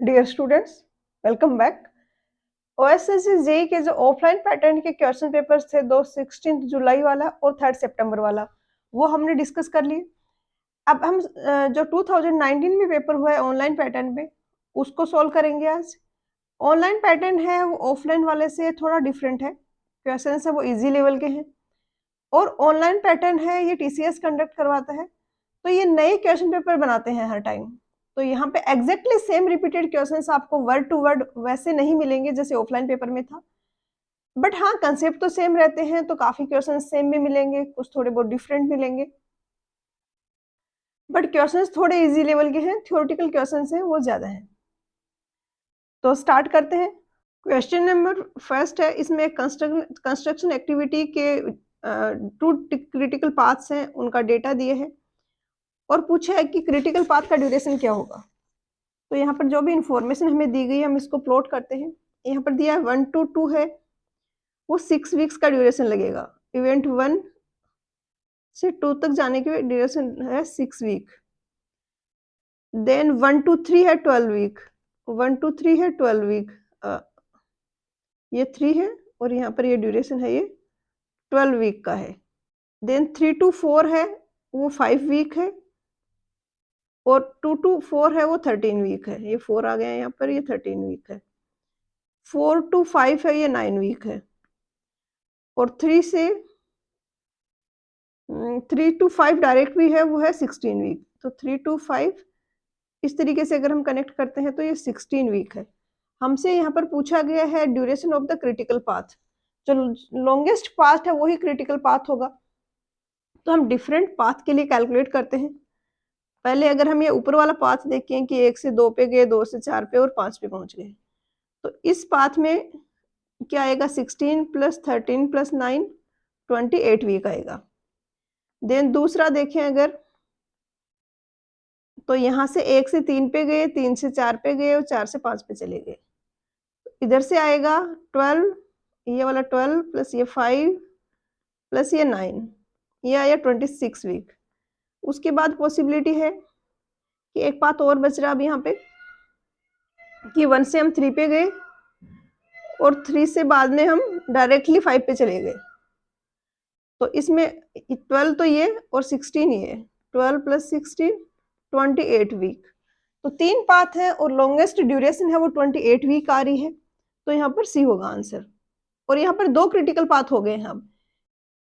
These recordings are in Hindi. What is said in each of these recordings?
Dear students, welcome back. OSSC JE के जो ऑफलाइन पैटर्न के क्वेश्चन पेपर्स थे, दो 16 जुलाई वाला और 3 सितंबर वाला, वो हमने डिस्कस कर लिए। अब हम जो 2019 में पेपर हुआ है ऑनलाइन पैटर्न में, उसको सॉल्व करेंगे आज। ऑनलाइन पैटर्न है वो ऑफलाइन वाले से थोड़ा डिफरेंट है, क्वेश्चन है वो इजी लेवल के हैं। और ऑनलाइन पैटर्न है ये टीसीएस कंडक्ट करवाता है, तो ये नए क्वेश्चन पेपर बनाते हैं हर टाइम। तो यहाँ पे एग्जैक्टली सेम रिपीटेड क्वेश्चंस आपको वर्ड टू वर्ड वैसे नहीं मिलेंगे जैसे ऑफलाइन पेपर में था, बट हाँ कंसेप्ट तो सेम रहते हैं, तो काफी क्वेश्चंस सेम भी मिलेंगे, कुछ थोड़े बहुत डिफरेंट मिलेंगे, बट क्वेश्चंस थोड़े इजी लेवल के हैं, थ्योरेटिकल क्वेश्चंस हैं वो ज्यादा हैं। तो स्टार्ट करते हैं। क्वेश्चन नंबर फर्स्ट है, इसमें कंस्ट्रक्शन एक्टिविटी के टू क्रिटिकल पाथ्स हैं, उनका डेटा दिए है और पूछा है कि क्रिटिकल पाथ का ड्यूरेशन क्या होगा। तो यहाँ पर जो भी इंफॉर्मेशन हमें दी गई है हम इसको प्लॉट करते हैं। यहाँ पर दिया है 1 to 2 है, वो 6 वीक्स का ड्यूरेशन लगेगा। इवेंट 1 से 2 तक जाने के ड्यूरेशन है 6 वीक। देन 1 to 3 है 12 वीक, 1 to 3 है 12 वीक, ये 3 है और यहाँ पर ये ड्यूरेशन है ये 12 वीक का है। देन 3 to 4 है वो 5 वीक है और 2 to 4 है वो 13 वीक है। ये 4 आ गया है यहाँ पर, ये 13 वीक है। 4 to 5 है ये 9 वीक है और 3 to 5 डायरेक्ट भी है, वो है 16 वीक। तो 3 to 5 इस तरीके से अगर हम कनेक्ट करते हैं तो ये 16 वीक है। हमसे यहाँ पर पूछा गया है duration of the critical path, जो लॉन्गेस्ट पाथ है वही क्रिटिकल पाथ होगा। तो हम डिफरेंट पाथ के लिए कैलकुलेट करते हैं। पहले अगर हम ये ऊपर वाला पाथ देखें कि 1 से 2 पे गए, 2 से 4 पे और 5 पे पहुंच गए, तो इस पाथ में क्या आएगा, 16 + 13 + 9 28 वीक आएगा। देन दूसरा देखें अगर, तो यहाँ से 1 से 3 पे गए, 3 से 4 पे गए और 4 से 5 पे चले गए। इधर से आएगा 12, ये वाला 12 प्लस ये 5 प्लस ये 9, ये आया 26 वीक। उसके बाद पॉसिबिलिटी है कि एक पाथ और बच रहा अब यहाँ पे कि 1 से हम 3 पे गए और 3 से बाद में हम डायरेक्टली 5 पे चले गए। तो इसमें 12 तो ये और 16 ये, 12 + 16 28 वीक। तो 3 पाथ है और लॉन्गेस्ट ड्यूरेशन है वो 28 वीक आ रही है, तो यहाँ पर सी होगा आंसर। और यहाँ पर 2 क्रिटिकल पाथ हो गए हैं। अब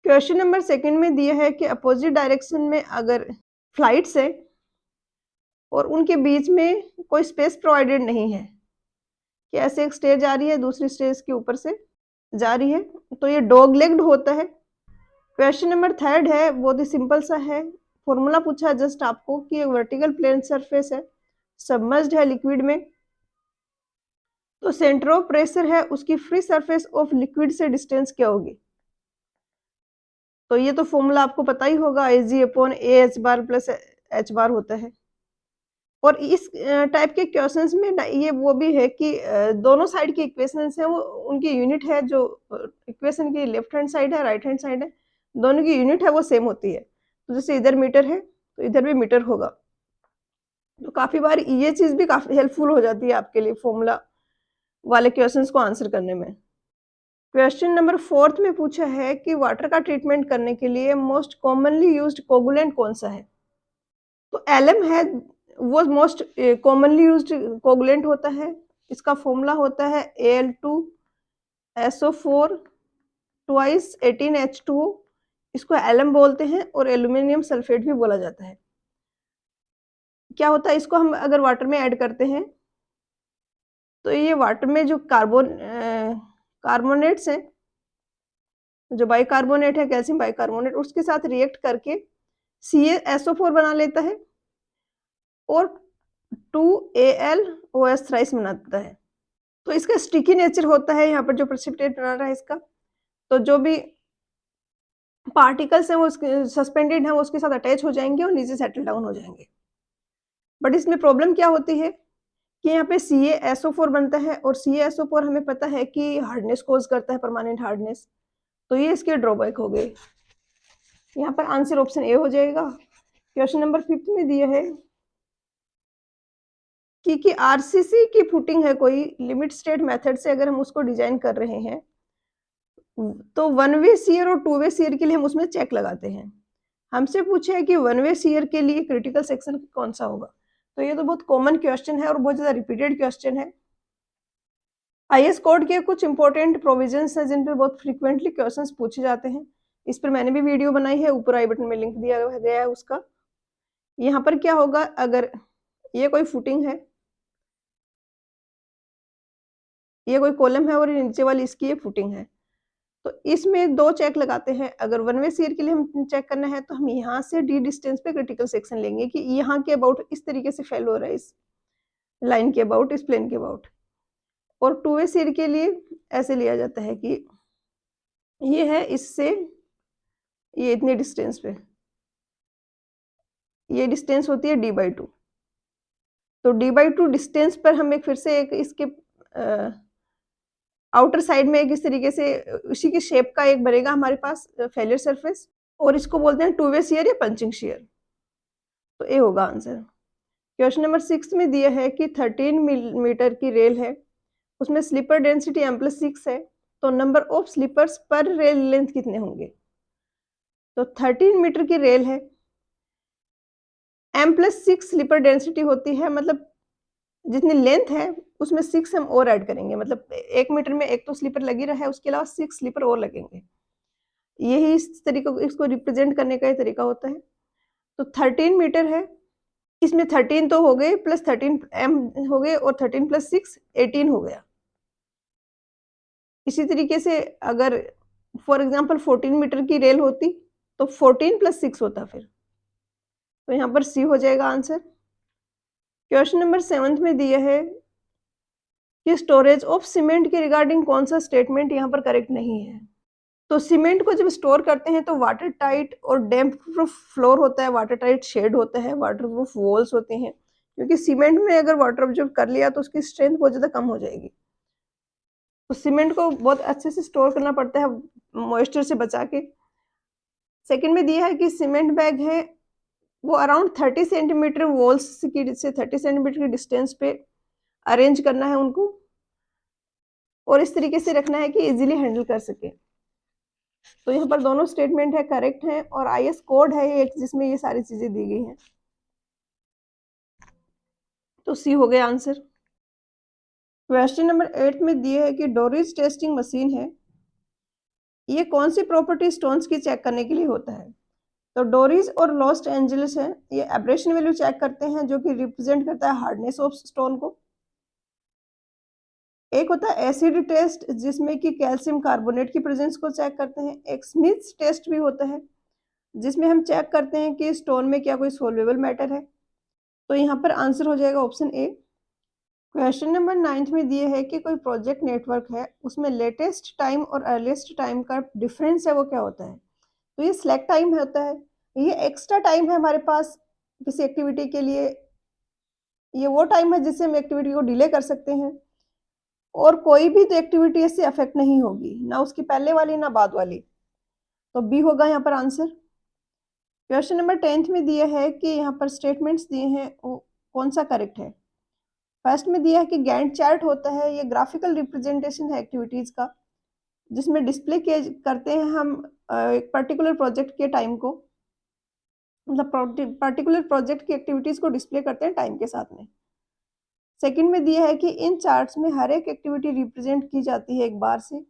क्वेश्चन नंबर सेकंड में दिया है कि अपोजिट डायरेक्शन में अगर फ्लाइट्स है और उनके बीच में कोई स्पेस प्रोवाइडेड नहीं है, कि ऐसे एक स्टेज आ रही है दूसरी स्टेज के ऊपर से जा रही है, तो ये डॉग लेग्ड होता है। क्वेश्चन नंबर थर्ड है, बहुत ही सिंपल सा है। फॉर्मूला पूछा है जस्ट आपको कि एक वर्टिकल प्लेन सरफेस है, सबमर्ज्ड है लिक्विड में, तो सेंटर ऑफ प्रेशर है, उसकी फ्री सरफेस ऑफ लिक्विड से डिस्टेंस क्या होगी। तो ये तो फॉर्मूला आपको पता ही होगा, Ag/A(h) + H होता है। और इस टाइप के क्वेश्चंस में ये वो भी है कि दोनों साइड की इक्वेशंस है वो उनकी यूनिट है, जो इक्वेशन की लेफ्ट हैंड साइड है राइट हैंड साइड है, दोनों की यूनिट है वो सेम होती है। तो जैसे इधर मीटर है तो इधर भी मीटर होगा। तो काफी बार ये चीज भी काफी हेल्पफुल हो जाती है आपके लिए फॉर्मूला वाले क्वेश्चंस को आंसर करने में। क्वेश्चन नंबर फोर्थ में पूछा है कि वाटर का ट्रीटमेंट करने के लिए मोस्ट कॉमनली यूज्ड कोगुलेंट कौन सा है। तो एलएम है वो मोस्ट कॉमनली यूज्ड कोगुलेंट होता है। इसका फॉर्मूला होता है Al2SO4 ट्वाइस 18H2O। इसको एलएम बोलते हैं और एल्यूमिनियम सल्फेट भी बोला जाता है। क्या होता है, इसको हम अगर वाटर में ऐड करते हैं तो ये वाटर में जो कार्बोनेट्स हैं, जो बाइकार्बोनेट है कैल्शियम बाइकार्बोनेट, उसके साथ रिएक्ट करके CaSO4 बना लेता है और 2AlOH थ्राइस बनाता है। तो इसका स्टिकी नेचर होता है, यहाँ पर जो प्रेसिपिटेट बना रहा है इसका, तो जो भी पार्टिकल्स हैं वो सस्पेंडेड हैं वो उसके साथ अटैच हो जाएंगे और नीचे सेटल डाउन हो जाएंगे। बट इसमें प्रॉब्लम क्या होती है कि यहाँ पे CaSO4 बनता है और CaSO4 हमें पता है कि हार्डनेस कोज करता है, परमानेंट हार्डनेस। तो ये इसके ड्रॉबैक हो गए। यहाँ पर आंसर ऑप्शन ए हो जाएगा। क्वेश्चन नंबर 5 में दिया है कि आरसीसी की फुटिंग है कोई लिमिट स्टेट मेथड से अगर हम उसको डिजाइन कर रहे हैं तो वन वे शियर और टू वे शियर के लिए हम उसमें चेक लगाते हैं। हमसे पूछे है कि वन वे शियर के लिए क्रिटिकल सेक्शन कौन सा होगा, तो ये तो बहुत कॉमन क्वेश्चन है और बहुत ज्यादा रिपीटेड क्वेश्चन है। आईएएस कोड के कुछ इंपॉर्टेंट प्रोविजंस हैं जिन पर बहुत फ्रीक्वेंटली क्वेश्चंस पूछे जाते हैं। इस पर मैंने भी वीडियो बनाई है, ऊपर आई बटन में लिंक दिया गया है उसका। यहाँ पर क्या होगा, अगर ये कोई फुटिंग है, ये कोई कॉलम है और नीचे वाली इसकी ये फुटिंग है, तो इसमें दो चेक लगाते हैं। अगर वन वे शियर के लिए हम चेक करना है तो हम यहाँ से डी डिस्टेंस पे क्रिटिकल सेक्शन लेंगे कि यहाँ के अबाउट इस तरीके से फेल हो रहा है, इस लाइन के अबाउट, इस प्लेन के अबाउट। और टू वे शियर के लिए ऐसे लिया जाता है कि ये है इससे ये इतने डिस्टेंस पे, ये डिस्टेंस होती है d/2। तो d/2 डिस्टेंस पर हम एक फिर से एक इसके आउटर साइड में एक इस तरीके से उसी की शेप का एक बनेगा हमारे पास फेलियर सरफेस, और इसको बोलते हैं टू वे शियर या पंचिंग शियर। तो ये होगा आंसर। क्वेश्चन नंबर 6 में दिया है कि 13 मीटर की रेल है, उसमें स्लीपर डेंसिटी m+6 है, तो नंबर ऑफ स्लीपर्स पर रेल लेंथ कितने होंगे। तो 13 मीटर की रेल है, m+6 स्लीपर डेंसिटी होती है, मतलब जितनी लेंथ है उसमें 6 हम और ऐड करेंगे, मतलब 1 मीटर में एक तो स्लीपर लगी रहा है, उसके अलावा 6 स्लीपर और लगेंगे। यही इस तरीके इसको रिप्रेजेंट करने का तरीका होता है। तो 13 मीटर है, इसमें 13 तो हो गए प्लस 13 m हो गए और 13 + 6 18 हो गया। इसी तरीके से अगर फॉर एग्जांपल 14 मीटर की रेल होती तो 14 + 6 होता फिर, तो यहाँ पर सी हो जाएगा आंसर। क्वेश्चन नंबर 7 में दिया है कि स्टोरेज ऑफ सीमेंट के रिगार्डिंग कौन सा स्टेटमेंट यहाँ पर करेक्ट नहीं है। तो सीमेंट को जब स्टोर करते हैं तो वाटर टाइट और डैम्प प्रूफ फ्लोर होता है, वाटर टाइट शेड होता है, वाटर प्रूफ वॉल्स होते हैं, क्योंकि सीमेंट में अगर वाटर ऑब्जॉर्ब कर लिया तो उसकी स्ट्रेंथ बहुत ज़्यादा कम हो जाएगी। तो सीमेंट को बहुत अच्छे से स्टोर करना पड़ता है मॉइस्चर से बचा के। सेकंड में दिया है कि सीमेंट बैग है वो अराउंड 30 सेंटीमीटर वॉल्स की से 30 सेंटीमीटर की डिस्टेंस पे अरेंज करना है उनको, और इस तरीके से रखना है कि इजीली हैंडल कर सके। तो यहाँ पर दोनों स्टेटमेंट है करेक्ट है, और आईएस कोड है एक जिसमें ये सारी चीजें दी गई हैं, तो सी हो गया आंसर। क्वेश्चन नंबर 8 में दिए है कि डोरिज टेस्टिंग मशीन है, ये कौन सी प्रॉपर्टी स्टोन्स की चेक करने के लिए होता है। तो डोरिज और लॉस एंजेलिस है, ये एब्रेशन वैल्यू चेक करते हैं जो कि रिप्रेजेंट करता है हार्डनेस ऑफ स्टोन को। एक होता है एसिड टेस्ट जिसमें कि कैल्शियम कार्बोनेट की प्रेजेंस को चेक करते हैं। एक स्मिथ्स टेस्ट भी होता है जिसमें हम चेक करते हैं कि स्टोन में क्या कोई सोल्वेबल मैटर है। तो यहाँ पर आंसर हो जाएगा ऑप्शन ए। क्वेश्चन नंबर 9 में दिए है कि कोई प्रोजेक्ट नेटवर्क है, उसमें लेटेस्ट टाइम और अर्लीस्ट टाइम का डिफरेंस है वो क्या होता है। तो ये स्लैक टाइम होता है, ये एक्स्ट्रा टाइम है हमारे पास किसी एक्टिविटी के लिए, ये वो टाइम है जिससे हम एक्टिविटी को डिले कर सकते हैं, और कोई भी तो एक्टिविटी इससे अफेक्ट नहीं होगी, ना उसकी पहले वाली ना बाद वाली। तो बी होगा यहाँ पर आंसर। क्वेश्चन नंबर 10 में दिया है कि यहाँ पर स्टेटमेंट्स दिए हैं वो कौन सा करेक्ट है। फर्स्ट में दिया है कि गैंट चार्ट होता है, ये ग्राफिकल रिप्रेजेंटेशन है एक्टिविटीज का, जिसमें डिस्प्ले करते हैं हम एक पर्टिकुलर प्रोजेक्ट के टाइम को, मतलब पर्टिकुलर प्रोजेक्ट की एक्टिविटीज को डिस्प्ले करते हैं टाइम के साथ में। सेकंड में दिया है कि इन चार्ट्स में हर एक एक्टिविटी रिप्रेजेंट की जाती है एक बार से,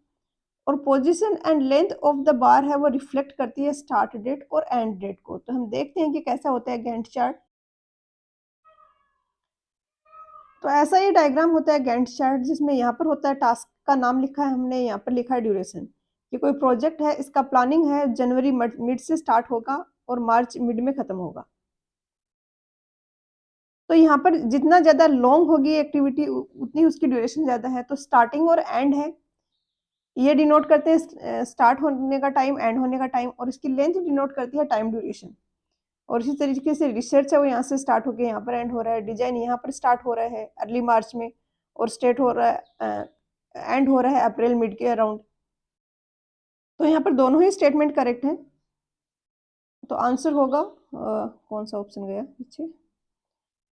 और position and length of the bar है वो रिफ्लेक्ट करती है स्टार्ट डेट और एंड डेट को। तो हम देखते हैं कि कैसा होता है गैंट चार्ट। तो ऐसा ये डायग्राम होता है गैंट चार्ट, जिसमें यहाँ पर होता है टास्क का नाम लिखा है हमने, यहाँ पर लिखा है ड्यूरेशन, कि कोई प्रोजेक्ट है, इसका प्लानिंग है जनवरी मिड से स्टार्ट होगा और मार्च मिड में खत्म होगा। तो यहाँ पर जितना ज्यादा लॉन्ग होगी एक्टिविटी उतनी उसकी ड्यूरेशन ज्यादा है। तो स्टार्टिंग और एंड है, ये डिनोट करते हैं स्टार्ट होने का टाइम, एंड होने का टाइम, और इसकी लेंथ डिनोट करती है टाइम ड्यूरेशन। और इसी तरीके से रिसर्च है वो यहाँ से स्टार्ट होकर यहाँ पर एंड हो रहा है, डिजाइन यहाँ पर स्टार्ट हो रहा है अर्ली मार्च में और स्टेट हो रहा है एंड हो रहा है अप्रैल मिड के अराउंड। तो यहाँ पर दोनों ही स्टेटमेंट करेक्ट हैं, तो आंसर होगा कौन सा ऑप्शन गया पीछे,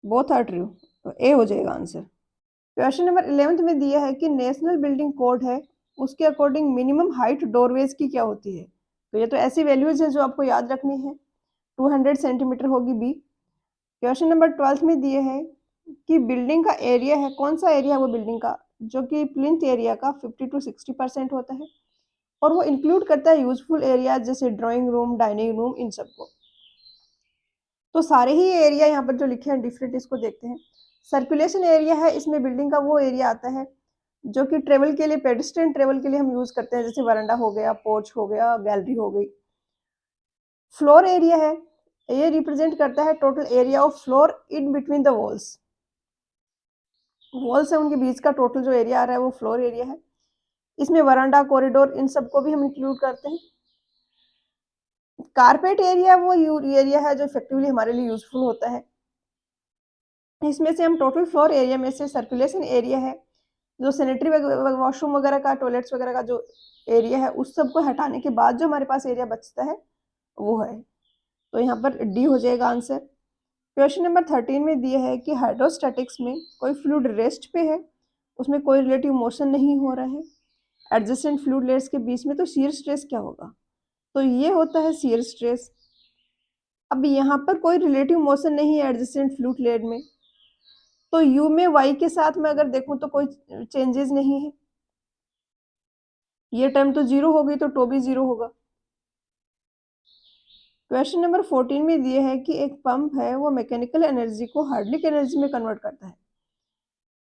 बोथ आर ट्रू। तो ए हो जाएगा आंसर। क्वेश्चन नंबर 11 में दिया है कि नेशनल बिल्डिंग कोड है, उसके अकॉर्डिंग मिनिमम हाइट डोरवेज की क्या होती है। तो ये तो ऐसी वैल्यूज है जो आपको याद रखनी है। 200 सेंटीमीटर होगी बी। क्वेश्चन नंबर 12 में दिए है कि बिल्डिंग का एरिया है, कौन सा एरिया है वो बिल्डिंग का, जो कि प्लिंथ एरिया का 50 to 60% होता है, और वो इंक्लूड करता है यूजफुल एरिया जैसे ड्राइंग रूम, डाइनिंग रूम, इन सबको। तो सारे ही एरिया यहाँ पर जो लिखे हैं डिफरेंट, इसको देखते हैं। सर्कुलेशन एरिया है, इसमें बिल्डिंग का वो एरिया आता है जो कि ट्रेवल के लिए, पेडिस्ट्रियन ट्रेवल के लिए हम यूज करते हैं, जैसे वरांडा हो गया, पोर्च हो गया, गैलरी हो गई। फ्लोर एरिया है, ये रिप्रेजेंट करता है total area of floor in between the walls. Walls है उनके बीच का टोटल जो एरिया आ रहा है वो फ्लोर एरिया है। इसमें वरांडा, कॉरिडोर, इन सबको भी हम इंक्लूड करते हैं। कारपेट एरिया वो एरिया है जो इफेक्टिवली हमारे लिए यूजफुल होता है। इसमें से हम टोटल फ्लोर एरिया में से सर्कुलेशन एरिया है, जो सैनिटरी वॉशरूम वगैरह का, टॉयलेट्स वगैरह का जो एरिया है, उस सब को हटाने के बाद जो हमारे पास एरिया बचता है वो है। तो यहाँ पर डी हो जाएगा आंसर। क्वेश्चन नंबर 13 में दिया है कि हाइड्रोस्टैटिक्स में कोई फ्लूइड रेस्ट पे है, उसमें कोई रिलेटिव मोशन नहीं हो रहा है एडजेसेंट फ्लूइड लेयर्स के बीच में, तो शियर स्ट्रेस क्या होगा। तो ये होता है शियर स्ट्रेस। अब यहाँ पर कोई रिलेटिव मोशन नहीं है एडजेसेंट फ्लूइड लेयर में, तो यू में वाई के साथ में अगर देखूं तो कोई चेंजेस नहीं है। ये टर्म तो जीरो होगी तो टो भी जीरो होगा। क्वेश्चन नंबर 14 में दिए है कि एक पंप है वो मैकेनिकल एनर्जी को हाइड्रोलिक एनर्जी में कन्वर्ट करता है।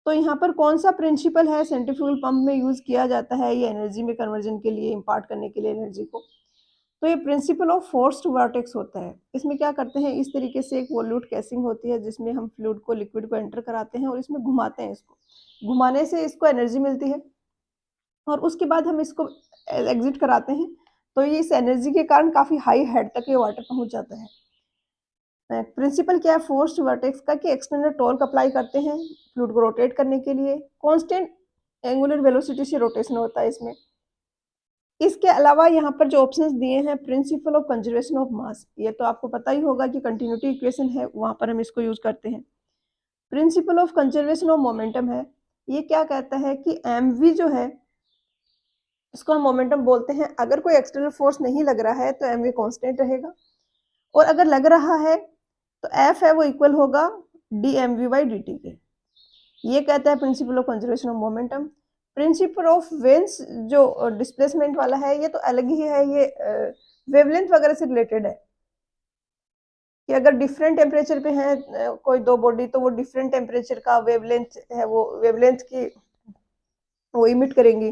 तो यहाँ पर कौन सा प्रिंसिपल है सेंट्रीफ्यूगल पंप में यूज किया जाता है ये एनर्जी में कन्वर्जन के लिए, इम्पार्ट करने के लिए एनर्जी को। तो ये प्रिंसिपल ऑफ फोर्स्ड वर्टेक्स होता है। इसमें क्या करते हैं, इस तरीके से एक वॉल्यूट कैसिंग होती है जिसमें हम फ्लूइड को, लिक्विड को एंटर कराते हैं और इसमें घुमाते हैं। इसको घुमाने से इसको एनर्जी मिलती है और उसके बाद हम इसको एग्जिट कराते हैं। तो ये इस एनर्जी के कारण काफी हाई हेड तक ये वाटर पहुंच जाता है। प्रिंसिपल क्या है फोर्स्ड वर्टेक्स का, कि एक्सटर्नल टॉर्क अप्लाई करते हैं फ्लूइड को रोटेट करने के लिए। कांस्टेंट एंगुलर वेलोसिटी से रोटेशन होता है इसमें। इसके अलावा यहाँ पर जो ऑप्शंस दिए हैं, principle of conservation of mass, ये तो आपको पता ही होगा कि कंटिन्यूटी इक्वेशन है, वहां पर हम इसको यूज करते हैं। Principle of conservation of momentum है, ये क्या कहता है कि mv जो है इसको हम मोमेंटम बोलते हैं। अगर कोई एक्सटर्नल फोर्स नहीं लग रहा है तो mv कांस्टेंट रहेगा, और अगर लग रहा है तो f है वो इक्वल होगा dmv/dt के। ये कहता है principle of conservation of momentum. Principle of veins जो डिस्प्लेसमेंट वाला है ये तो अलग ही है, ये वेवलेंथ वगैरह से रिलेटेड है, कि अगर डिफरेंट टेम्परेचर पे है कोई दो बॉडी, तो वो डिफरेंट टेम्परेचर का वेवलेंथ है, वो वेवलेंथ की वो इमिट करेंगी।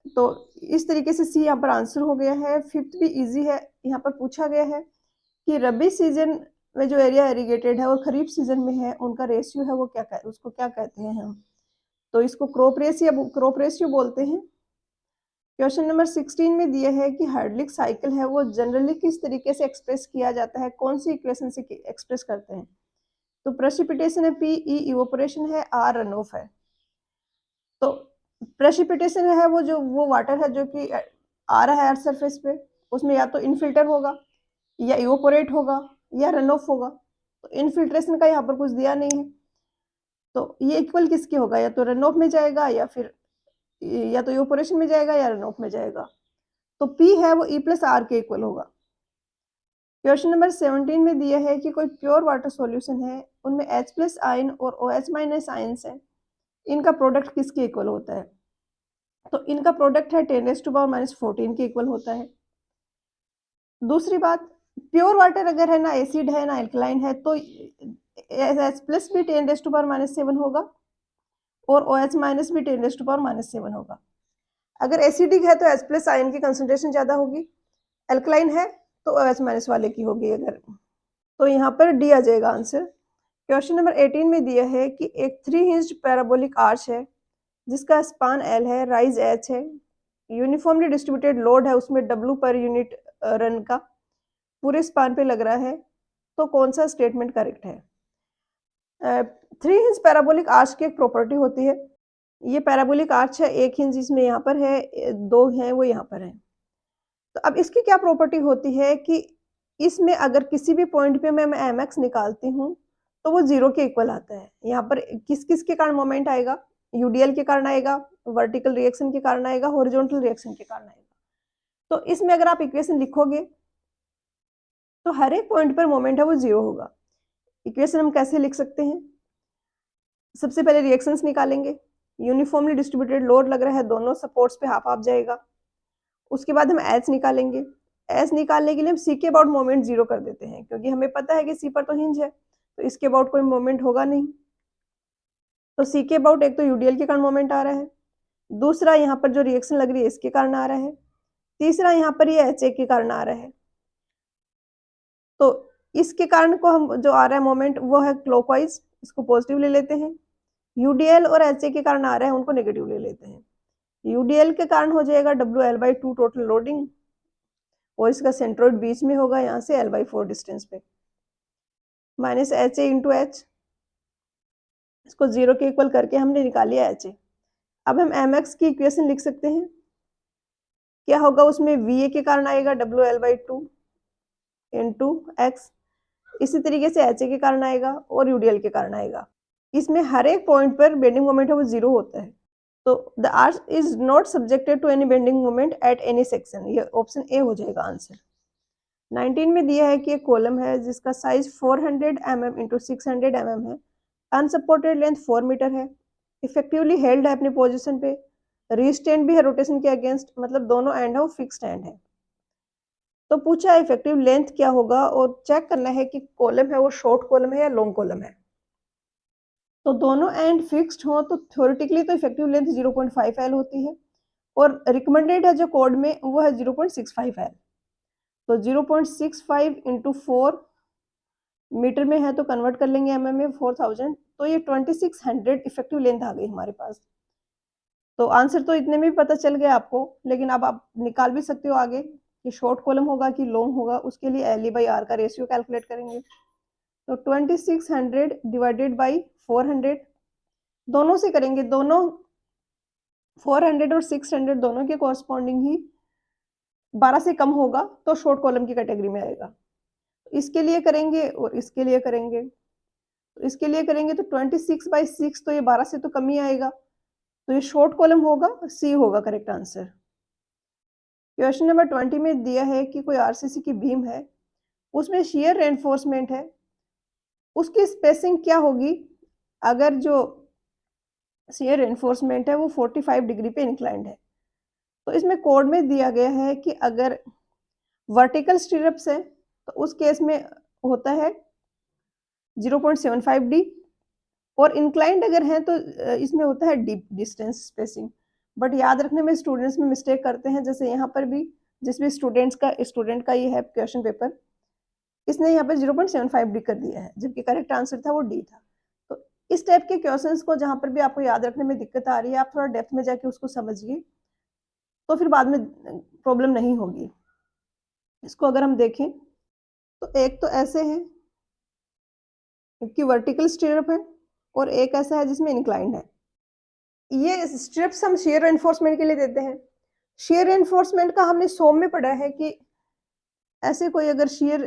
तो इस तरीके से सी यहाँ पर आंसर हो गया है। फिफ्थ भी इजी है, यहाँ पर पूछा गया है कि रबी सीजन में जो एरिया इरिगेटेड है और खरीफ सीजन में है, उनका रेशियो है वो क्या उसको क्या कहते हैं हम। तो इसको क्रॉप रेशियो बोलते हैं। क्वेश्चन नंबर 16 में दिया है कि हाइड्रोलिक साइकिल है वो जनरली किस तरीके से एक्सप्रेस किया जाता है, कौन सी इक्वेशन से एक्सप्रेस करते हैं। तो प्रेसिपिटेशन है पी, ई इवोपोरेशन है, आर रन ऑफ है। तो प्रेसिपिटेशन है वो वाटर है जो कि आ रहा है अर्थ सरफेस पे, उसमें या तो इनफिल्टर होगा या इवोपोरेट होगा या रन ऑफ होगा। तो इनफिल्ट्रेशन का यहाँ पर कुछ दिया नहीं है, तो ये इक्वल किसके होगा, या तो रन ऑफ में जाएगा या तो इवोपोरेशन में जाएगा या रन ऑफ में जाएगा। तो P है वो E+R के इक्वल होगा। क्वेश्चन नंबर 17 में दिया है कि कोई प्योर वाटर सॉल्यूशन है, उनमें H+ आयन और OH- आयन्स है, इनका प्रोडक्ट किसके इक्वल होता है। तो इनका प्रोडक्ट है 10⁻⁻14 के इक्वल होता है। दूसरी बात, प्योर वाटर अगर है ना एसिड है ना एल्कलाइन है, तो H+ भी 10⁻⁻7 होगा और OH- भी 10⁻⁻7 होगा। अगर एसिडिक है तो H+ आयन की कंसंट्रेशन ज्यादा होगी, एल्कलाइन है तो OH- वाले की होगी। अगर तो यहाँ पर डी आ जाएगा आंसर। क्वेश्चन नंबर 18 में दिया है कि एक 3 हिंज्ड पैराबोलिक आर्च है जिसका स्पान L है, राइज H है, यूनिफॉर्मली डिस्ट्रीब्यूटेड लोड है उसमें W पर यूनिट रन का पूरे स्पान पे लग रहा है, तो कौन सा स्टेटमेंट करेक्ट है। 3 हिंज पैराबोलिक आर्च की एक प्रॉपर्टी होती है, ये पैराबोलिक आर्च है, एक हिंज इसमें यहाँ पर है, दो है वो यहाँ पर है। तो अब इसकी क्या प्रॉपर्टी होती है कि इसमें अगर किसी भी पॉइंट पे मैं mx निकालती हूँ तो वो 0 के इक्वल आता है। यहाँ पर किस किस के कारण मोमेंट आएगा, यूडीएल के कारण आएगा, वर्टिकल रिएक्शन के कारण आएगा, हॉरिजॉन्टल रिएक्शन के कारण आएगा। तो इसमें अगर आप इक्वेशन लिखोगे तो हर एक पॉइंट पर मोमेंट है वो 0 होगा। इक्वेशन हम कैसे लिख सकते हैं, सबसे पहले रिएक्शंस निकालेंगे। यूनिफॉर्मली डिस्ट्रीब्यूटेड लोड लग रहा है, दोनों सपोर्ट्स पे हाफ हाफ जाएगा। उसके बाद हम एच निकालेंगे। एच निकालने के लिए हम सी के अबाउट मोमेंट 0 कर देते हैं, क्योंकि हमें पता है कि सी पर तो हिंज है, तो इसके अबाउट कोई मोमेंट होगा नहीं। तो सी के अबाउट एक तो यूडीएल के कारण मोमेंट आ रहा है, दूसरा यहाँ पर जो रिएक्शन लग रही है इसके कारण आ रहा है, तीसरा यहाँ पर ये एच ए के कारण आ रहा है। तो इसके कारण को हम जो आ रहा है मोमेंट वो है क्लॉकवाइज, इसको पॉजिटिव ले लेते हैं। यूडीएल और एच ए के कारण आ रहा है उनको नेगेटिव ले लेते हैं। यूडीएल के कारण हो जाएगा WL/2 टोटल लोडिंग, और इसका सेंट्रोइड बीच में होगा, यहाँ से L/4 डिस्टेंस पे, minus H A into H, इसको 0 के इक्वल करके हमने निकाली है एच ए। अब हम mx की इक्वेशन लिख सकते हैं, क्या होगा उसमें VA के कारण आएगा WL/2 इंटू एक्स, इसी तरीके से एच ए के कारण आएगा और यूडीएल के कारण आएगा। इसमें हर एक पॉइंट पर बेंडिंग मोमेंट है वो 0 होता है। तो the arch is not subjected to any bending moment at any section, ये ऑप्शन ए हो जाएगा आंसर। 19 में दिया है कि एक कॉलम है जिसका साइज 400 mm इंटू 600 mm है, अनसपोर्टेड लेंथ 4 मीटर है, इफेक्टिवली हेल्ड है अपनी पोजीशन पे, रीस्टैंड भी है रोटेशन के अगेंस्ट, मतलब दोनों एंड है वो फिक्स्ड एंड है। तो पूछा है इफेक्टिव लेंथ क्या होगा, और चेक करना है कि कॉलम है वो शॉर्ट कॉलम है या लॉन्ग कॉलम है। तो दोनों एंड फिक्स्ड हो तो थ्योरेटिकली तो इफेक्टिव लेंथ 0.5 L होती है, और रिकमेंडेड है जो कोड में वो है 0.65 L। तो 0.65 इंटू 4 मीटर में है तो कन्वर्ट कर लेंगे mm में 4000, तो ये 2600 इफेक्टिव लेंथ आ गई हमारे पास। तो आंसर तो इतने में भी पता चल गया आपको, लेकिन अब आप निकाल भी सकते हो आगे कि शॉर्ट कॉलम होगा कि लॉन्ग होगा, उसके लिए LE/R का रेशियो कैलकुलेट करेंगे। तो 2600 डिवाइडेड बाई 400, दोनों से करेंगे, दोनों 400 और 600 दोनों के कॉरस्पॉन्डिंग ही 12 से कम होगा तो शॉर्ट कॉलम की कैटेगरी में आएगा। इसके लिए करेंगे और इसके लिए करेंगे, तो इसके लिए करेंगे तो 26/6, तो ये 12 से तो कम ही आएगा, तो ये शॉर्ट कॉलम होगा, सी होगा करेक्ट आंसर। क्वेश्चन नंबर 20 में दिया है कि कोई आरसीसी की बीम है, उसमें शियर रेनफोर्समेंट है, उसकी स्पेसिंग क्या होगी अगर जो शियर रेनफोर्समेंट है वो 45 डिग्री पे इंक्लाइंड है। तो इसमें कोड में दिया गया है कि अगर वर्टिकल स्टीरअप्स है तो उस केस में होता है 0.75 डी, और इंक्लाइंड अगर है तो इसमें होता है डीप डिस्टेंस स्पेसिंग। बट याद रखने में स्टूडेंट्स में मिस्टेक करते हैं, जैसे यहाँ पर भी जिस भी स्टूडेंट का ये है क्वेश्चन पेपर, इसने यहाँ पर 0.75 डी कर दिया है, जबकि करेक्ट आंसर था वो डी था। तो इस टाइप के क्वेश्चंस को जहाँ पर भी आपको याद रखने में दिक्कत आ रही है, आप थोड़ा डेप्थ में जाके उसको समझिए, तो फिर बाद में प्रॉब्लम नहीं होगी। इसको अगर हम देखें तो एक तो ऐसे है कि वर्टिकल स्टीरअप है, और एक ऐसा है जिसमें इंक्लाइंड है। ये स्ट्रिप्स हम शियर एनफोर्समेंट के लिए देते हैं। शियर एनफोर्समेंट का हमने सोम में पढ़ा है कि ऐसे कोई अगर शियर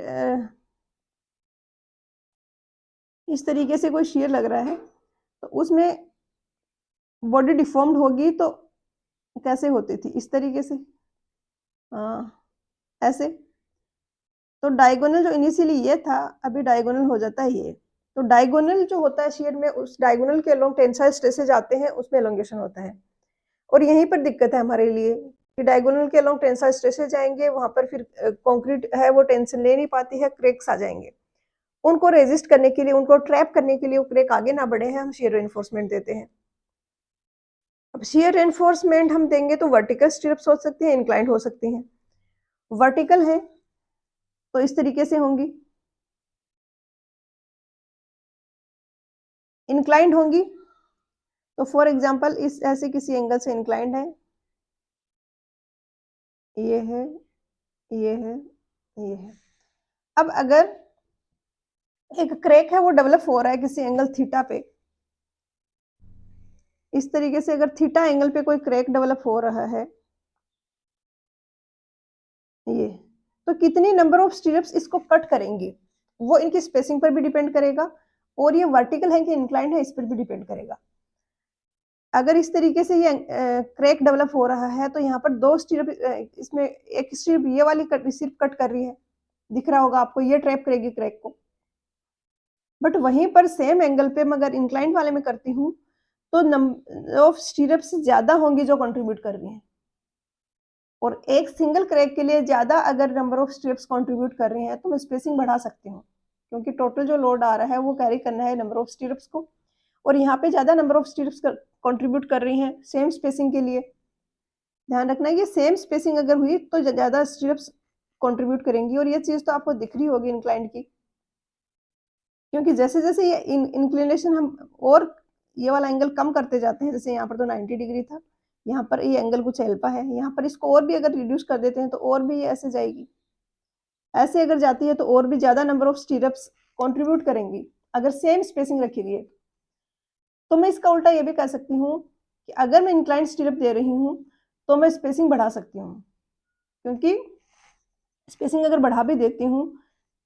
इस तरीके से कोई शियर लग रहा है तो उसमें बॉडी डिफॉर्म्ड होगी, तो कैसे होती थी, इस तरीके से, ऐसे। तो डायगोनल जो इनिशियली ये था अभी डायगोनल हो जाता है ये। तो डायगोनल जो होता है शियर में, उस डायगोनल के अलोंग टेंसाइल स्ट्रेसेज आते हैं, उसमें एलोंगेशन होता है। और यहीं पर दिक्कत है हमारे लिए कि डायगोनल के अलोंग टेंसाइल स्ट्रेसेज जाएंगे, वहां पर फिर कंक्रीट है वो टेंशन ले नहीं पाती है, क्रेक्स आ जाएंगे। उनको रेजिस्ट करने के लिए, उनको ट्रैप करने के लिए, वो क्रेक आगे ना बढ़े हैं, हम शियर रेनफोर्समेंट देते हैं। अब शियर रेनफोर्समेंट हम देंगे तो वर्टिकल स्ट्रिप्स हो सकती है, इंक्लाइंड हो सकती हैं। वर्टिकल है तो इस तरीके से होंगी, इंक्लाइंड होंगी तो फॉर एग्जांपल इस ऐसे किसी एंगल से इंक्लाइंड है, ये है, ये है, ये है। अब अगर एक क्रेक है वो डेवलप हो रहा है किसी एंगल थीटा पे, इस तरीके से अगर थीटा एंगल पे कोई क्रेक डेवलप हो रहा है, ये, तो कितनी नंबर ऑफ स्टीरअप्स इसको कट करेंगे वो इनकी स्पेसिंग पर भी डिपेंड करेगा, और ये वर्टिकल है कि इंक्लाइंड है, इस पर भी डिपेंड करेगा। अगर इस तरीके से ये क्रैक डेवलप हो रहा है तो यहाँ पर 2 स्टिरप, इसमें एक स्टिरप ये वाली सिर्फ कट कर रही है, दिख रहा होगा आपको, ये ट्रैप करेगी क्रैक को। बट वहीं पर सेम एंगल पे मैं अगर इंक्लाइंड वाले में करती हूँ तो नंबर ऑफ स्टिरप्स ज़्यादा होंगी जो कंट्रीब्यूट कर रही हैं, और एक सिंगल क्रैक के लिए ज़्यादा अगर नंबर ऑफ स्टिरप्स कंट्रीब्यूट कर रही हैं तो मैं स्पेसिंग बढ़ा सकती हूँ, क्योंकि टोटल जो लोड आ रहा है वो कैरी करना है नंबर ऑफ स्टिरप्स को, और यहाँ पे ज़्यादा नंबर ऑफ स्टिरप्स कंट्रीब्यूट कर रही हैं सेम स्पेसिंग के लिए। ध्यान रखना है कि सेम स्पेसिंग अगर हुई तो ज़्यादा स्टिरप्स कंट्रीब्यूट करेंगी, और ये चीज़ तो आपको दिख रही होगी इंक्लाइंड की, क्योंकि जैसे-जैसे ये इंक्लिनेशन हम और ये वाला एंगल कम करते जाते हैं, जैसे यहाँ पर तो 90 डिग्री था, यहाँ पर ये एंगल कुछ अल्फा है, यहाँ पर इसको और भी अगर रिड्यूस कर देते हैं तो और भी ये ऐसे जाएगी। ऐसे अगर जाती है तो और भी ज़्यादा नंबर ऑफ स्टिरप्स कंट्रीब्यूट करेंगी, अगर सेम स्पेसिंग रखी हुई है। तो मैं इसका उल्टा ये भी कह सकती हूँ कि अगर मैं इंक्लाइंड स्टिरप दे रही हूँ, तो मैं स्पेसिंग बढ़ा सकती हूँ, क्योंकि स्पेसिंग अगर बढ़ा भी देती हूँ,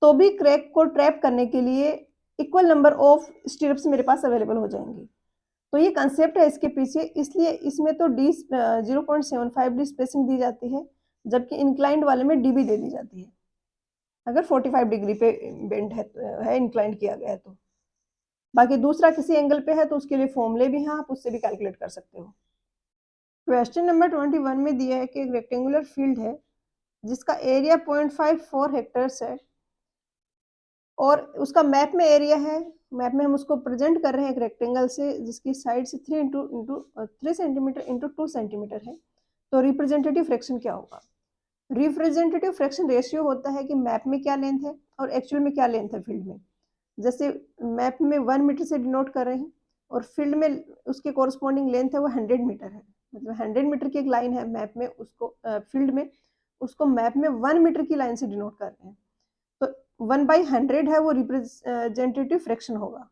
तो भी क्रैक को ट्रैप करने के लिए इक्वल नंबर ऑफ स्टिरप्स मेरे पास अवेलेबल हो जाएंगी। तो ये कंसेप्ट है इसके पीछे, इसलिए इसमें तो 0.75 डी स्पेसिंग दी जाती है, जबकि इंक्लाइंड वाले में डी भी दे दी जाती है, अगर 45 डिग्री पे बेंड है इंक्लाइंड किया गया है तो। बाकी दूसरा किसी एंगल पे है तो उसके लिए फॉर्मूले भी हैं, आप उससे भी कैलकुलेट कर सकते हो। क्वेश्चन नंबर 21 में दिया है कि एक रेक्टेंगुलर फील्ड है जिसका एरिया 0.54 हेक्टेयर्स है, और उसका मैप में एरिया है, मैप में हम उसको प्रेजेंट कर रहे हैं एक रेक्टेंगल से जिसकी साइड से 3 सेंटीमीटर इंटू 2 सेंटीमीटर है, तो रिप्रेजेंटेटिव फ्रैक्शन क्या होगा? रिप्रेजेंटेटिव फ्रैक्शन रेशियो होता है कि मैप में क्या लेंथ है और एक्चुअल में क्या लेंथ है फील्ड में। जैसे मैप में 1 मीटर से डिनोट कर रहे हैं और फील्ड में उसके कोरस्पॉन्डिंग लेंथ है वो 100 मीटर है, मतलब 100 मीटर की एक लाइन है मैप में, उसको फील्ड में उसको मैप में 1 मीटर की लाइन से डिनोट कर रहे हैं, तो 1/100 है वो रिप्रेजेंटेटिव फ्रैक्शन होगा।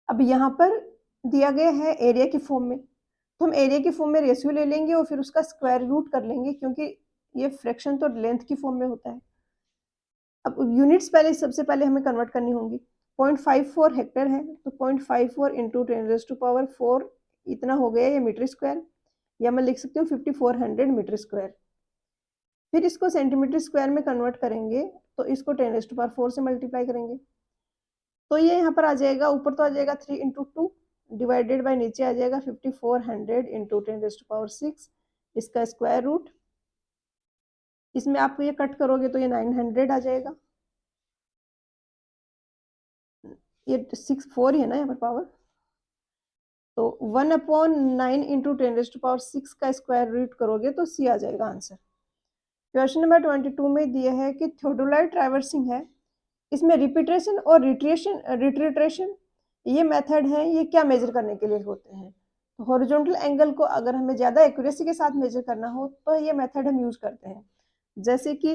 अब यहाँ पर दिया गया है एरिया की फॉर्म में, तो हम एरिया की फॉर्म में रेशियो ले लेंगे और फिर उसका स्क्वायर रूट कर लेंगे, क्योंकि ये फ्रैक्शन तो लेंथ की फॉर्म में होता है। अब यूनिट्स पहले सबसे पहले हमें कन्वर्ट करनी होंगी। 0.54 हेक्टेयर है तो 0.54 इंटू 10⁴ इतना हो गया ये मीटर स्क्वायर, या मैं लिख सकती हूँ 5400 मीटर स्क्वायर। फिर इसको सेंटीमीटर स्क्वायर में कन्वर्ट करेंगे तो इसको 10⁴ से मल्टीप्लाई करेंगे, तो ये यहाँ पर आ जाएगा, ऊपर तो आ जाएगा 3 इंटू 2 डिवाइडेड बाई नीचे आ जाएगा 5400 इंटू 10⁶, इसका स्क्वायर रूट, इसमें आप ये कट करोगे तो ये 900 आ जाएगा, ये 4 ही है ना यहाँ पर पावर, तो 1/9 इंटू 10⁶ का स्क्वायर रूट करोगे तो सी आ जाएगा आंसर। क्वेश्चन नंबर 22 में दिया है कि थियोडोलाइट ट्रैवर्सिंग है, इसमें रिपीटेशन और रिट्रेटेशन ये मेथड है, ये क्या मेजर करने के लिए होते हैं? तो हॉरिजॉन्टल एंगल को अगर हमें ज़्यादा एक्यूरेसी के साथ मेजर करना हो तो ये मेथड हम यूज करते हैं। जैसे कि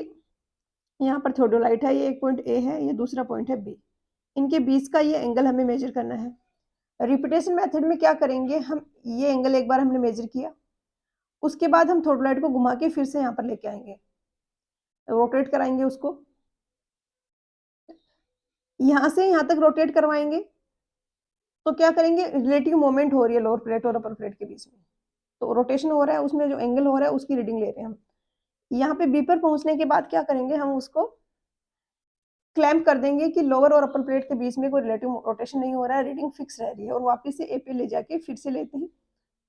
यहाँ पर थियोडोलाइट है, ये एक पॉइंट ए है, ये दूसरा पॉइंट है बी, इनके बीच का ये एंगल हमें मेजर करना है। रिपीटेशन मेथड में क्या करेंगे, हम ये एंगल एक बार हमने मेजर किया, उसके बाद हम थियोडोलाइट को घुमा के फिर से यहाँ पर लेके आएंगे, रोटेट कराएंगे उसको, यहाँ से यहाँ तक रोटेट करवाएंगे, तो क्या करेंगे, रिलेटिव मोमेंट हो रही है लोअर प्लेट और अपर प्लेट के बीच में, तो रोटेशन हो रहा है, उसमें जो एंगल हो रहा है उसकी रीडिंग ले रहे हैं हम। यहाँ पे बी पर पहुंचने के बाद क्या करेंगे, हम उसको क्लैम्प कर देंगे कि लोअर और अपर प्लेट के बीच में कोई रिलेटिव रोटेशन नहीं हो रहा है, रीडिंग फिक्स रह रही है, और वापस से ए पे ले जाके फिर से लेते हैं।